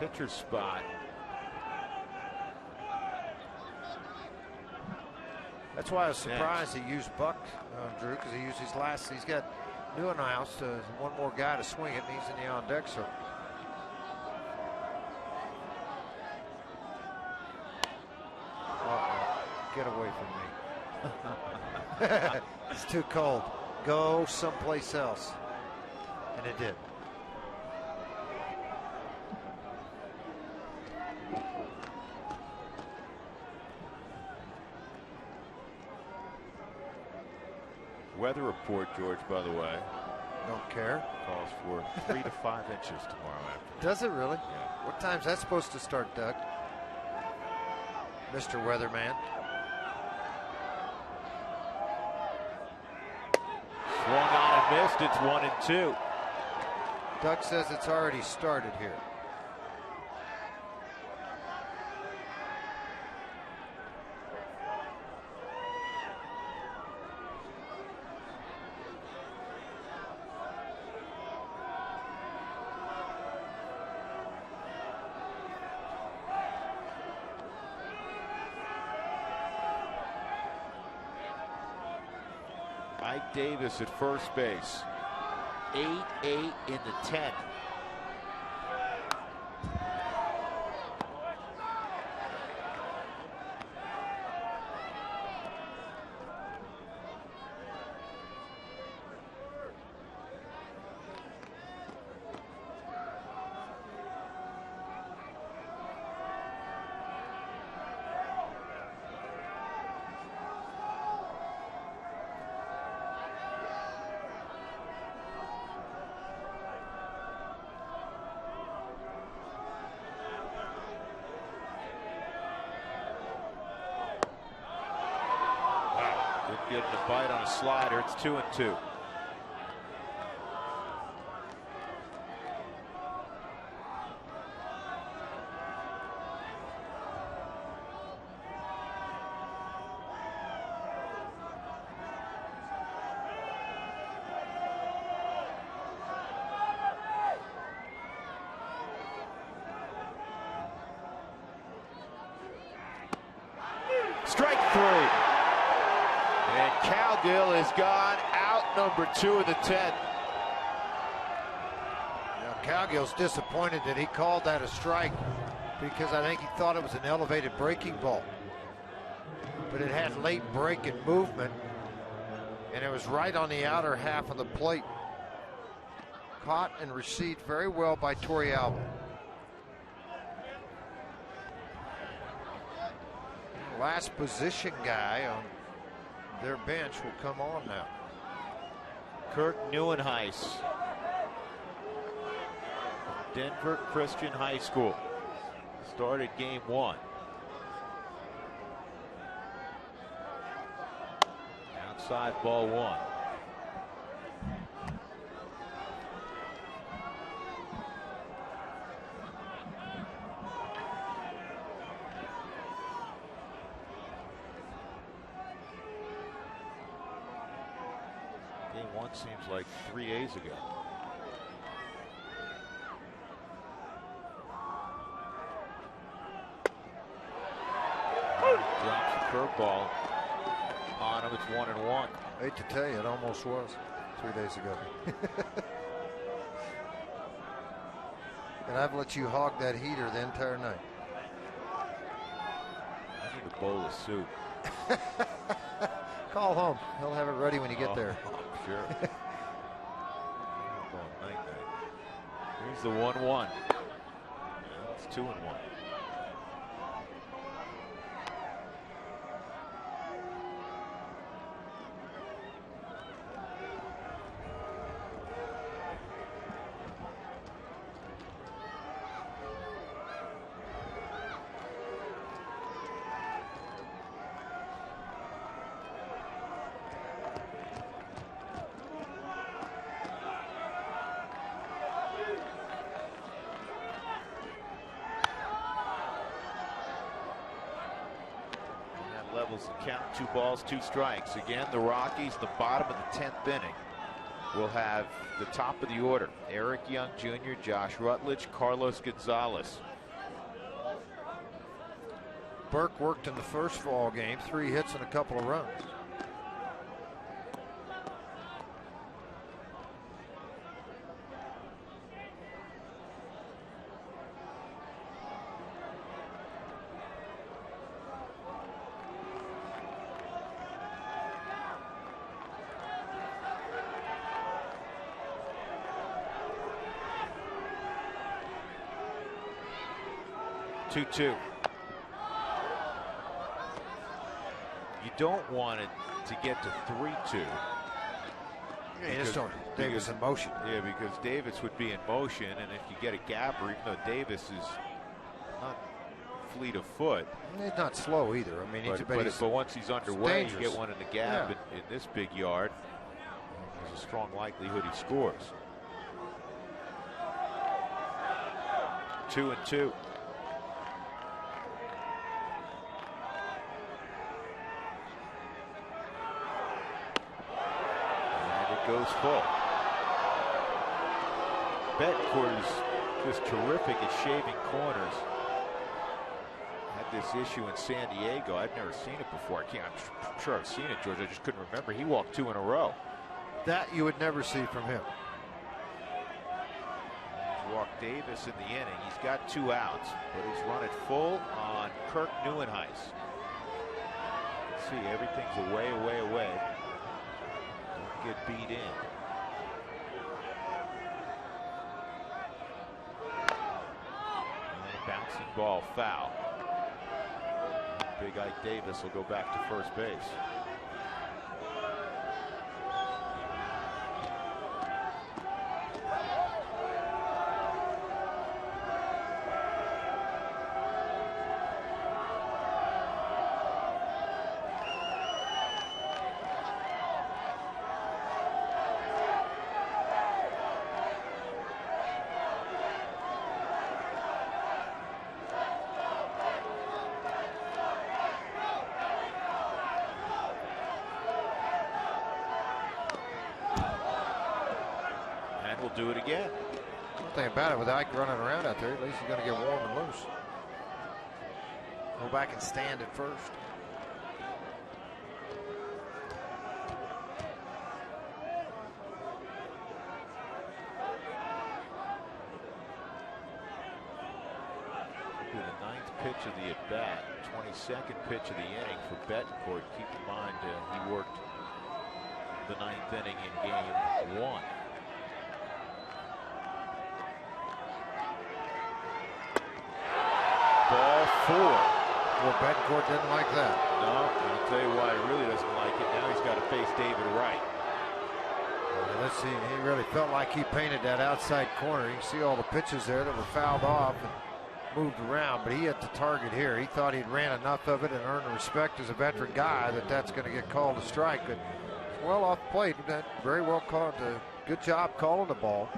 Pitcher spot. That's why I was surprised he used Buck, Drew, because he used his last. He's got Neuenhuis, one more guy to swing it, and he's in the on-deck circle. Get away from me. It's too cold. Go someplace else. And it did. Weather report, George, by the way. Don't care. Calls for 3 to 5 inches tomorrow afternoon. Does it really? Yeah. What time's that supposed to start, Doug? Mr. Weatherman. Swung on and missed. It's 1-2. Doug says it's already started here. Mike Davis at first base. 8-8 in the 10th. Getting a bite on a slider. It's 2-2. Strike 3. And Cowgill has gone out, number 2 in the 10th. Now, Cowgill's disappointed that he called that a strike because I think he thought it was an elevated breaking ball. But it had late break and movement, and it was right on the outer half of the plate. Caught and received very well by Torrealba. Last position guy on their bench will come on now. Kirk Neuenhuis, Denver Christian High School, started game 1. Outside, ball 1. Game 1 seems like 3 days ago. Drops the curveball on him. It's 1-1. Hate to tell you, it almost was 3 days ago. And I've let you hog that heater the entire night. I need a bowl of soup. Call home. He'll have it ready when you get there. I'm sure. Night. Here's the 1-1. It's 2-1. singles and count. 2 balls, 2 strikes. Again, the Rockies, the bottom of the 10th inning, will have the top of the order. Eric Young Jr., Josh Rutledge, Carlos Gonzalez. Burke worked in the first ball game, 3 hits and a couple of runs. Two. You don't want it to get to 3-2. Yeah, just don't. Davis in motion. Yeah, because Davis would be in motion, and if you get a gapper, even though Davis is not fleet of foot, he's not slow either. I mean, but once he's underway, you get one in the gap Yeah. in this big yard. There's a strong likelihood he scores. 2-2. Goes full. Betancourt is just terrific at shaving corners. Had this issue in San Diego. I've never seen it before. I'm sure I've seen it, George. I just couldn't remember. He walked 2 in a row. That you would never see from him. He's walked Davis in the inning. He's got 2 outs, but he's run it full on Kirk Neuenhuis. See, everything's away. Get beat in. And a bouncing ball foul. Big Ike Davis will go back to first base. Do it again. One thing about it, with Ike running around out there, at least he's going to get warm and loose. Go back and stand at first. The 9th pitch of the at-bat, 22nd pitch of the inning for Betancourt. Keep in mind he worked the 9th inning in game 1. Ball 4. Well, Betancourt didn't like that. No, I'll tell you why he really doesn't like it. Now he's got to face David Wright. Well, let's see. He really felt like he painted that outside corner. You can see all the pitches there that were fouled off and moved around, but he hit the target here. He thought he'd ran enough of it and earned the respect as a veteran guy that's going to get called a strike. But well off the plate. Very well called. Good job calling the ball.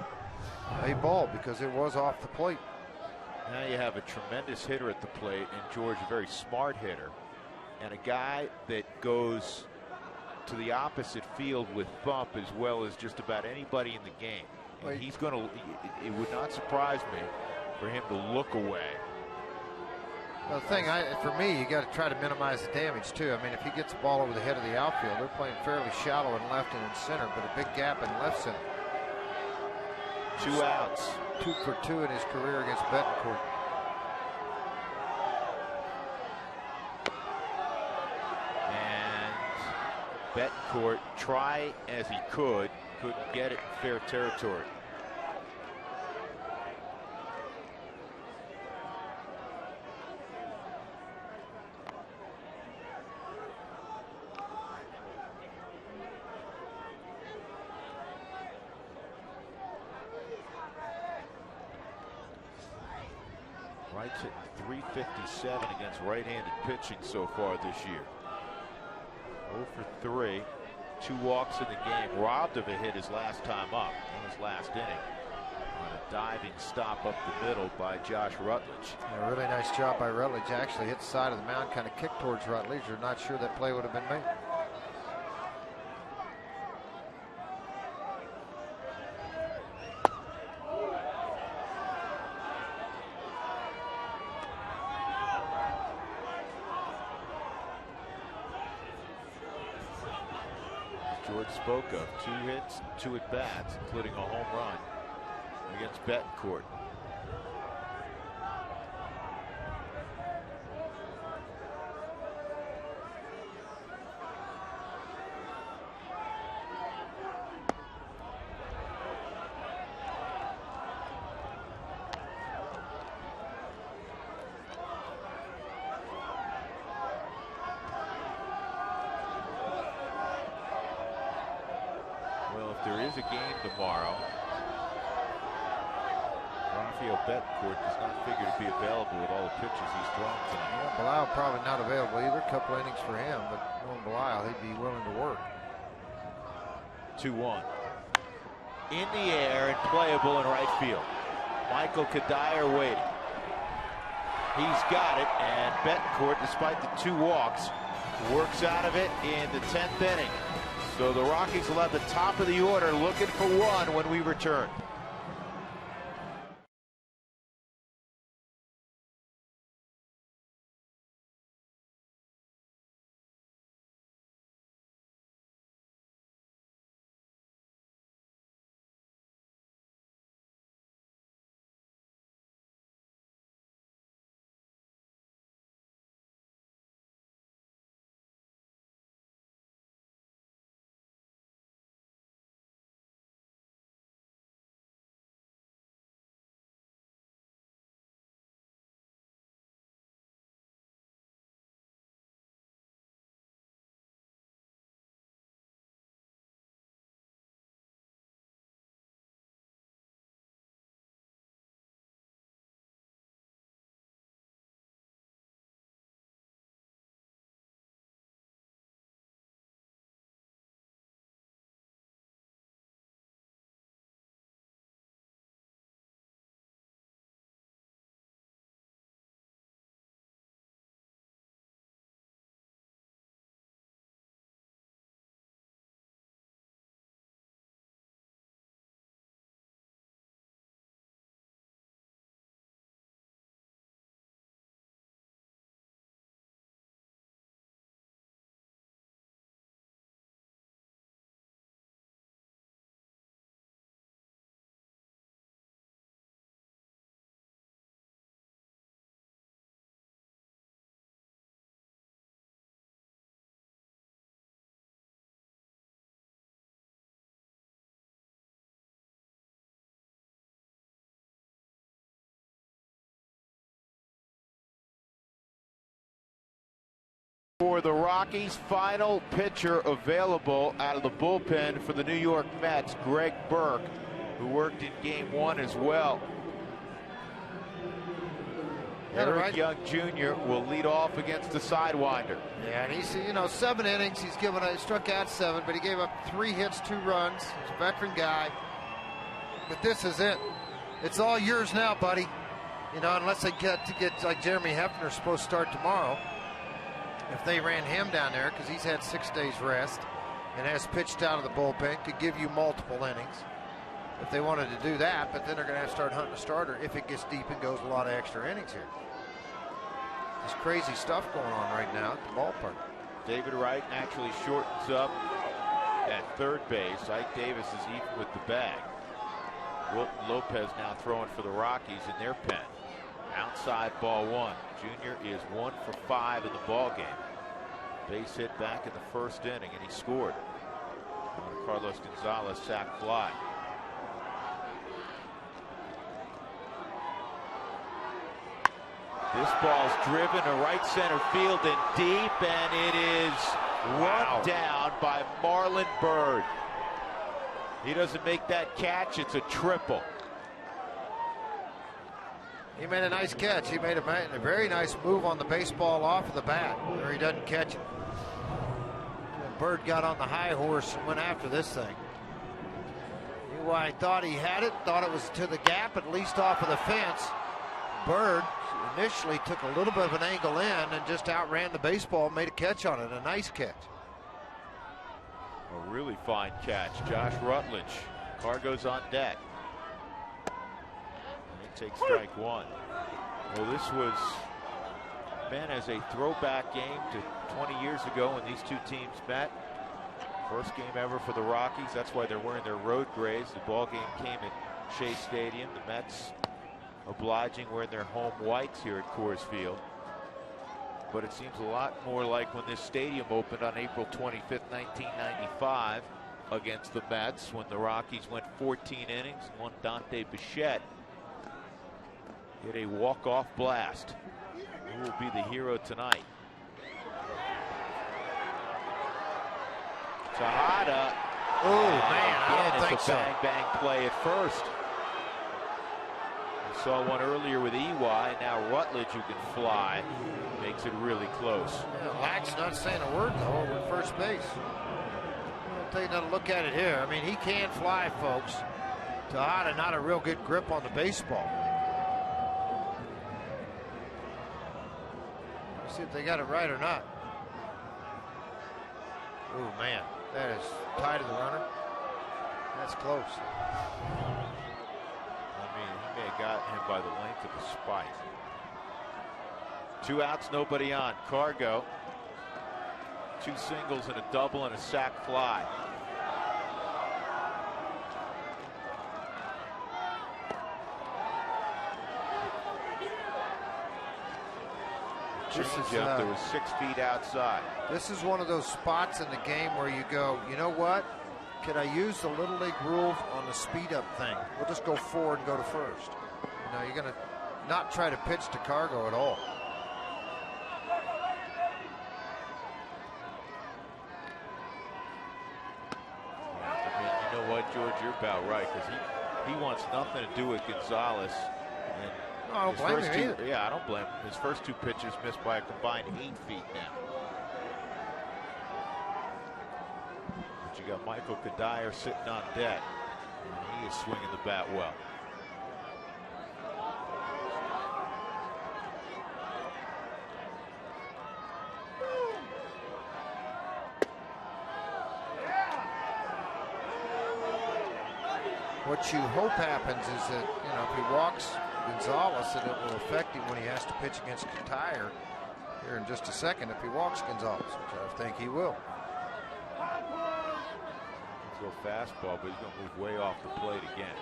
A ball because it was off the plate. Now you have a tremendous hitter at the plate, and George, a very smart hitter, and a guy that goes to the opposite field with bump as well as just about anybody in the game. And he's going to, it would not surprise me for him to look away. Well, the thing, for me, you got to try to minimize the damage, too. I mean, if he gets the ball over the head of the outfield, they're playing fairly shallow in left and in center, but a big gap in left center. 2 outs. 2 for 2 in his career against Betancourt. And Betancourt, try as he couldn't get it in fair territory. Wright's hitting .357 against right-handed pitching so far this year. 0 for 3, 2 walks in the game, robbed of a hit his last time up in his last inning on a diving stop up the middle by Josh Rutledge. A really nice job by Rutledge. Actually hit the side of the mound, kind of kicked towards Rutledge. You're not sure that play would have been made. George spoke of 2 hits, 2 at-bats, including a home run against Betancourt. Well, if there is a game tomorrow, Rafael Betancourt does not figure to be available with all the pitches he's thrown tonight. Yeah, Belisle probably not available either. A couple innings for him, but knowing Belisle, he'd be willing to work. 2-1. In the air and playable in right field. Michael Kadire waiting. He's got it, and Betancourt, despite the 2 walks, works out of it in the 10th inning. So the Rockies will have the top of the order looking for 1 when we return. For the Rockies, final pitcher available out of the bullpen for the New York Mets, Greg Burke, who worked in Game 1 as well. Eric Young Jr. will lead off against the Sidewinder. Yeah, and he's, 7 innings. He's struck out 7, but he gave up 3 hits, 2 runs. He's a veteran guy. But this is it. It's all yours now, buddy. Unless they get like Jeremy Hefner's supposed to start tomorrow. If they ran him down there, because he's had 6 days rest and has pitched out of the bullpen, could give you multiple innings if they wanted to do that, but then they're going to have to start hunting a starter if it gets deep and goes a lot of extra innings here. There's crazy stuff going on right now at the ballpark. David Wright actually shortens up at third base. Ike Davis is even with the bag. Wilton Lopez now throwing for the Rockies in their pen. Outside ball 1. Junior is 1 for 5 in the ball game. Base hit back in the first inning, and he scored on a Carlos Gonzalez sac fly. This ball's driven to right center field and deep, and it is run down by Marlon Byrd. He doesn't make that catch, it's a triple. He made a nice catch. He made a very nice move on the baseball off of the bat, or he doesn't catch it. Bird got on the high horse and went after this thing. He why I thought he had it, thought it was to the gap, at least off of the fence. Bird initially took a little bit of an angle in and just outran the baseball, made a catch on it, a nice catch. A really fine catch. Josh Rutledge. Cargo's on deck. And he takes strike one. Well, this was meant as a throwback game to 20 years ago when these two teams met. First game ever for the Rockies. That's why they're wearing their road grays. The ball game came at Shea Stadium. The Mets obliging wearing their home whites here at Coors Field. But it seems a lot more like when this stadium opened on April 25th, 1995 against the Mets, when the Rockies went 14 innings and one Dante Bichette hit a walk-off blast. Who will be the hero tonight? Tejada. Oh, man, I don't think it's a so. bang play at first. We saw one earlier with EY. Now Rutledge, who can fly, makes it really close. Yeah, Lack's not saying a word, though, over at first base. I'll take another look at it here. I mean, he can fly, folks. Tejada, not a real good grip on the baseball. Let's see if they got it right or not. Oh, man. That is tight to the runner. That's close. I mean, he may have got him by the length of the spike. 2 outs, nobody on. Cargo. 2 singles and a double and a sac fly. Changeup that was 6 feet outside. This is one of those spots in the game where you go, you know what? Can I use the Little League rule on the speed up thing? We'll just go forward and go to first. You know, you're going to not try to pitch to Cargo at all. I mean, you know what, George, you're about right, because he wants nothing to do with Gonzalez. And no, I don't blame him either. Yeah, I don't blame him. His first 2 pitches missed by a combined 8 feet now. But you got Michael Kadire sitting on deck, and he is swinging the bat well. What you hope happens is that, you know, if he walks Gonzalez, that it will affect him when he has to pitch against Kadire here in just a second if he walks Gonzalez, which I think he will. He's go fastball, but he's going to move way off the plate again.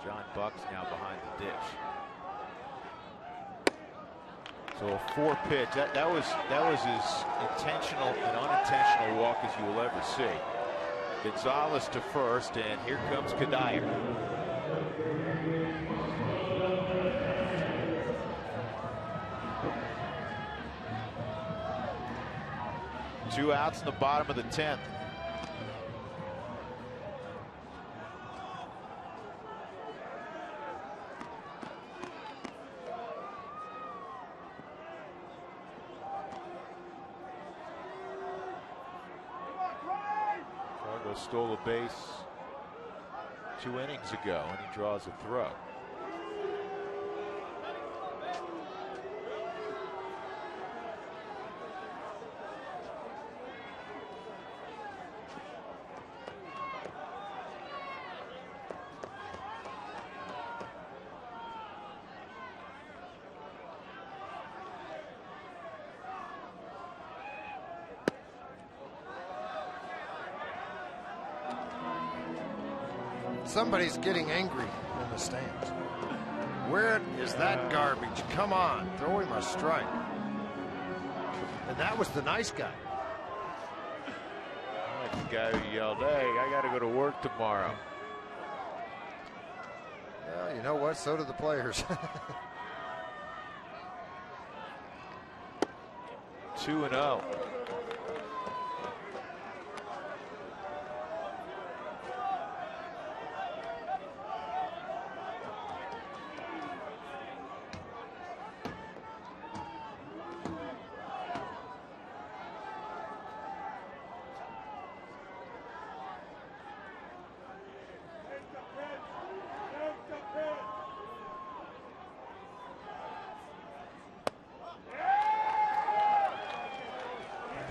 John Buck's now behind the dish. So a 4-pitch. That was as intentional and unintentional walk as you will ever see. Gonzalez to first, and here comes Kadire. Two outs in the bottom of the 10th. Cargo stole a base 2 innings ago, and he draws a throw. Somebody's getting angry in the stands. Where is that garbage? Come on, throw him a strike. And that was the nice guy. I like the guy who yelled, "Hey, I got to go to work tomorrow." Well, you know what? So do the players. 2-0.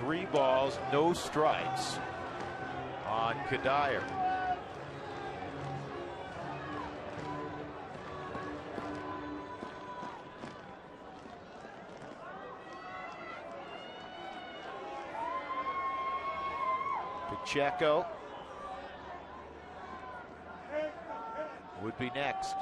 3 balls, no strikes on Cuddyer. Pacheco would be next.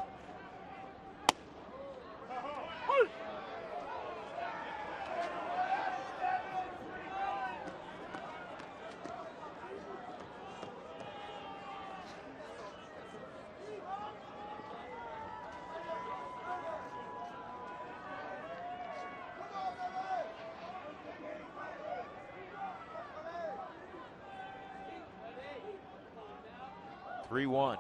Three-one.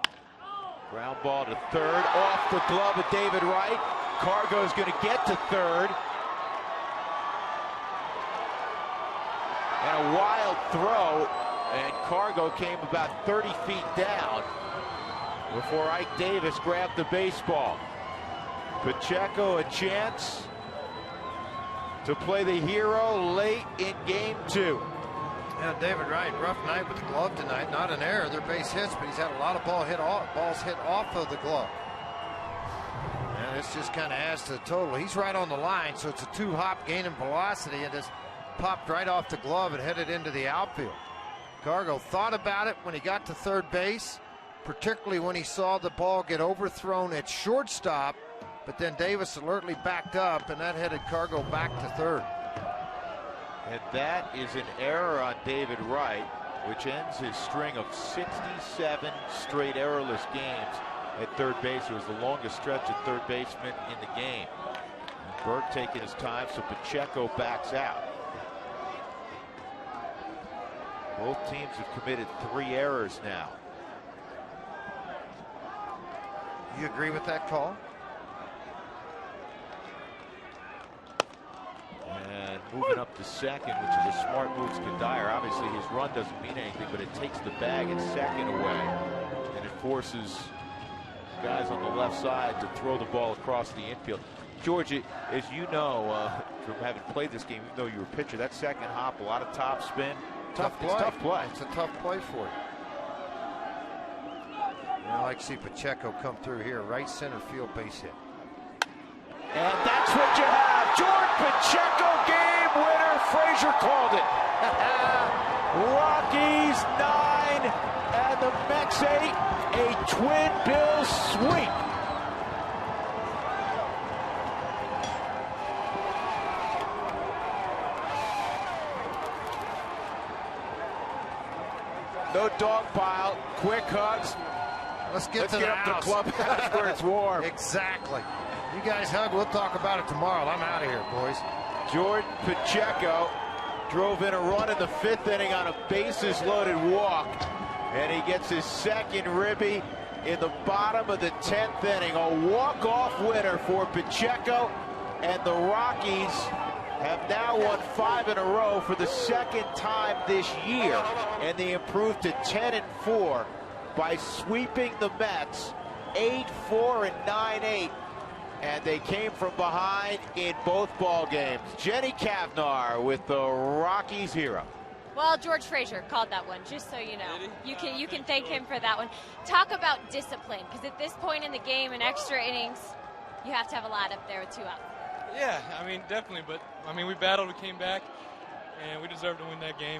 Ground ball to third, off the glove of David Wright. Cargo's going to get to third. And a wild throw, and Cargo came about 30 feet down before Ike Davis grabbed the baseball. Pacheco a chance to play the hero late in game 2. Yeah, David Wright, rough night with the glove tonight. Not an error. They're base hits, but he's had a lot of balls hit off of the glove. And this just kind of adds to the total. He's right on the line, so it's a 2-hop gain in velocity, and just popped right off the glove and headed into the outfield. Cargo thought about it when he got to third base, particularly when he saw the ball get overthrown at shortstop, but then Davis alertly backed up, and that headed Cargo back to third. And that is an error on David Wright, which ends his string of 67 straight errorless games at third base. It was the longest stretch at third baseman in the game. And Burke taking his time, so Pacheco backs out. Both teams have committed 3 errors now. You agree with that call? And moving up to second, which is a smart move to Cuddyer. Obviously, his run doesn't mean anything, but it takes the bag at second away, and it forces guys on the left side to throw the ball across the infield. George, as you know, from having played this game, even though you were a pitcher, that second hop, a lot of top spin. Tough play. It's tough play. It's a tough play for you. I like to see Pacheco come through here, right center field base hit. And that's what you have. George Pacheco, game winner. Frazier called it. Rockies 9 and the Mets 8. A twin bill sweep. No dog pile. Quick hugs. Let's get up to the clubhouse where it's warm. Exactly. You guys hug. We'll talk about it tomorrow. I'm out of here, boys. Jordan Pacheco drove in a run in the 5th inning on a bases-loaded walk, and he gets his second ribby in the bottom of the 10th inning. A walk-off winner for Pacheco, and the Rockies have now won 5 in a row for the second time this year, and they improved to 10-4 by sweeping the Mets 8-4 and 9-8. And they came from behind in both ball games. Jenny Cavnar with the Rockies hero. Well, George Frazier called that one, just so you know. You can thank him for that one. Talk about discipline, because at this point in the game, in extra innings, you have to have a lot up there with 2 out. Yeah, I mean, definitely. But, I mean, we battled, we came back, and we deserved to win that game.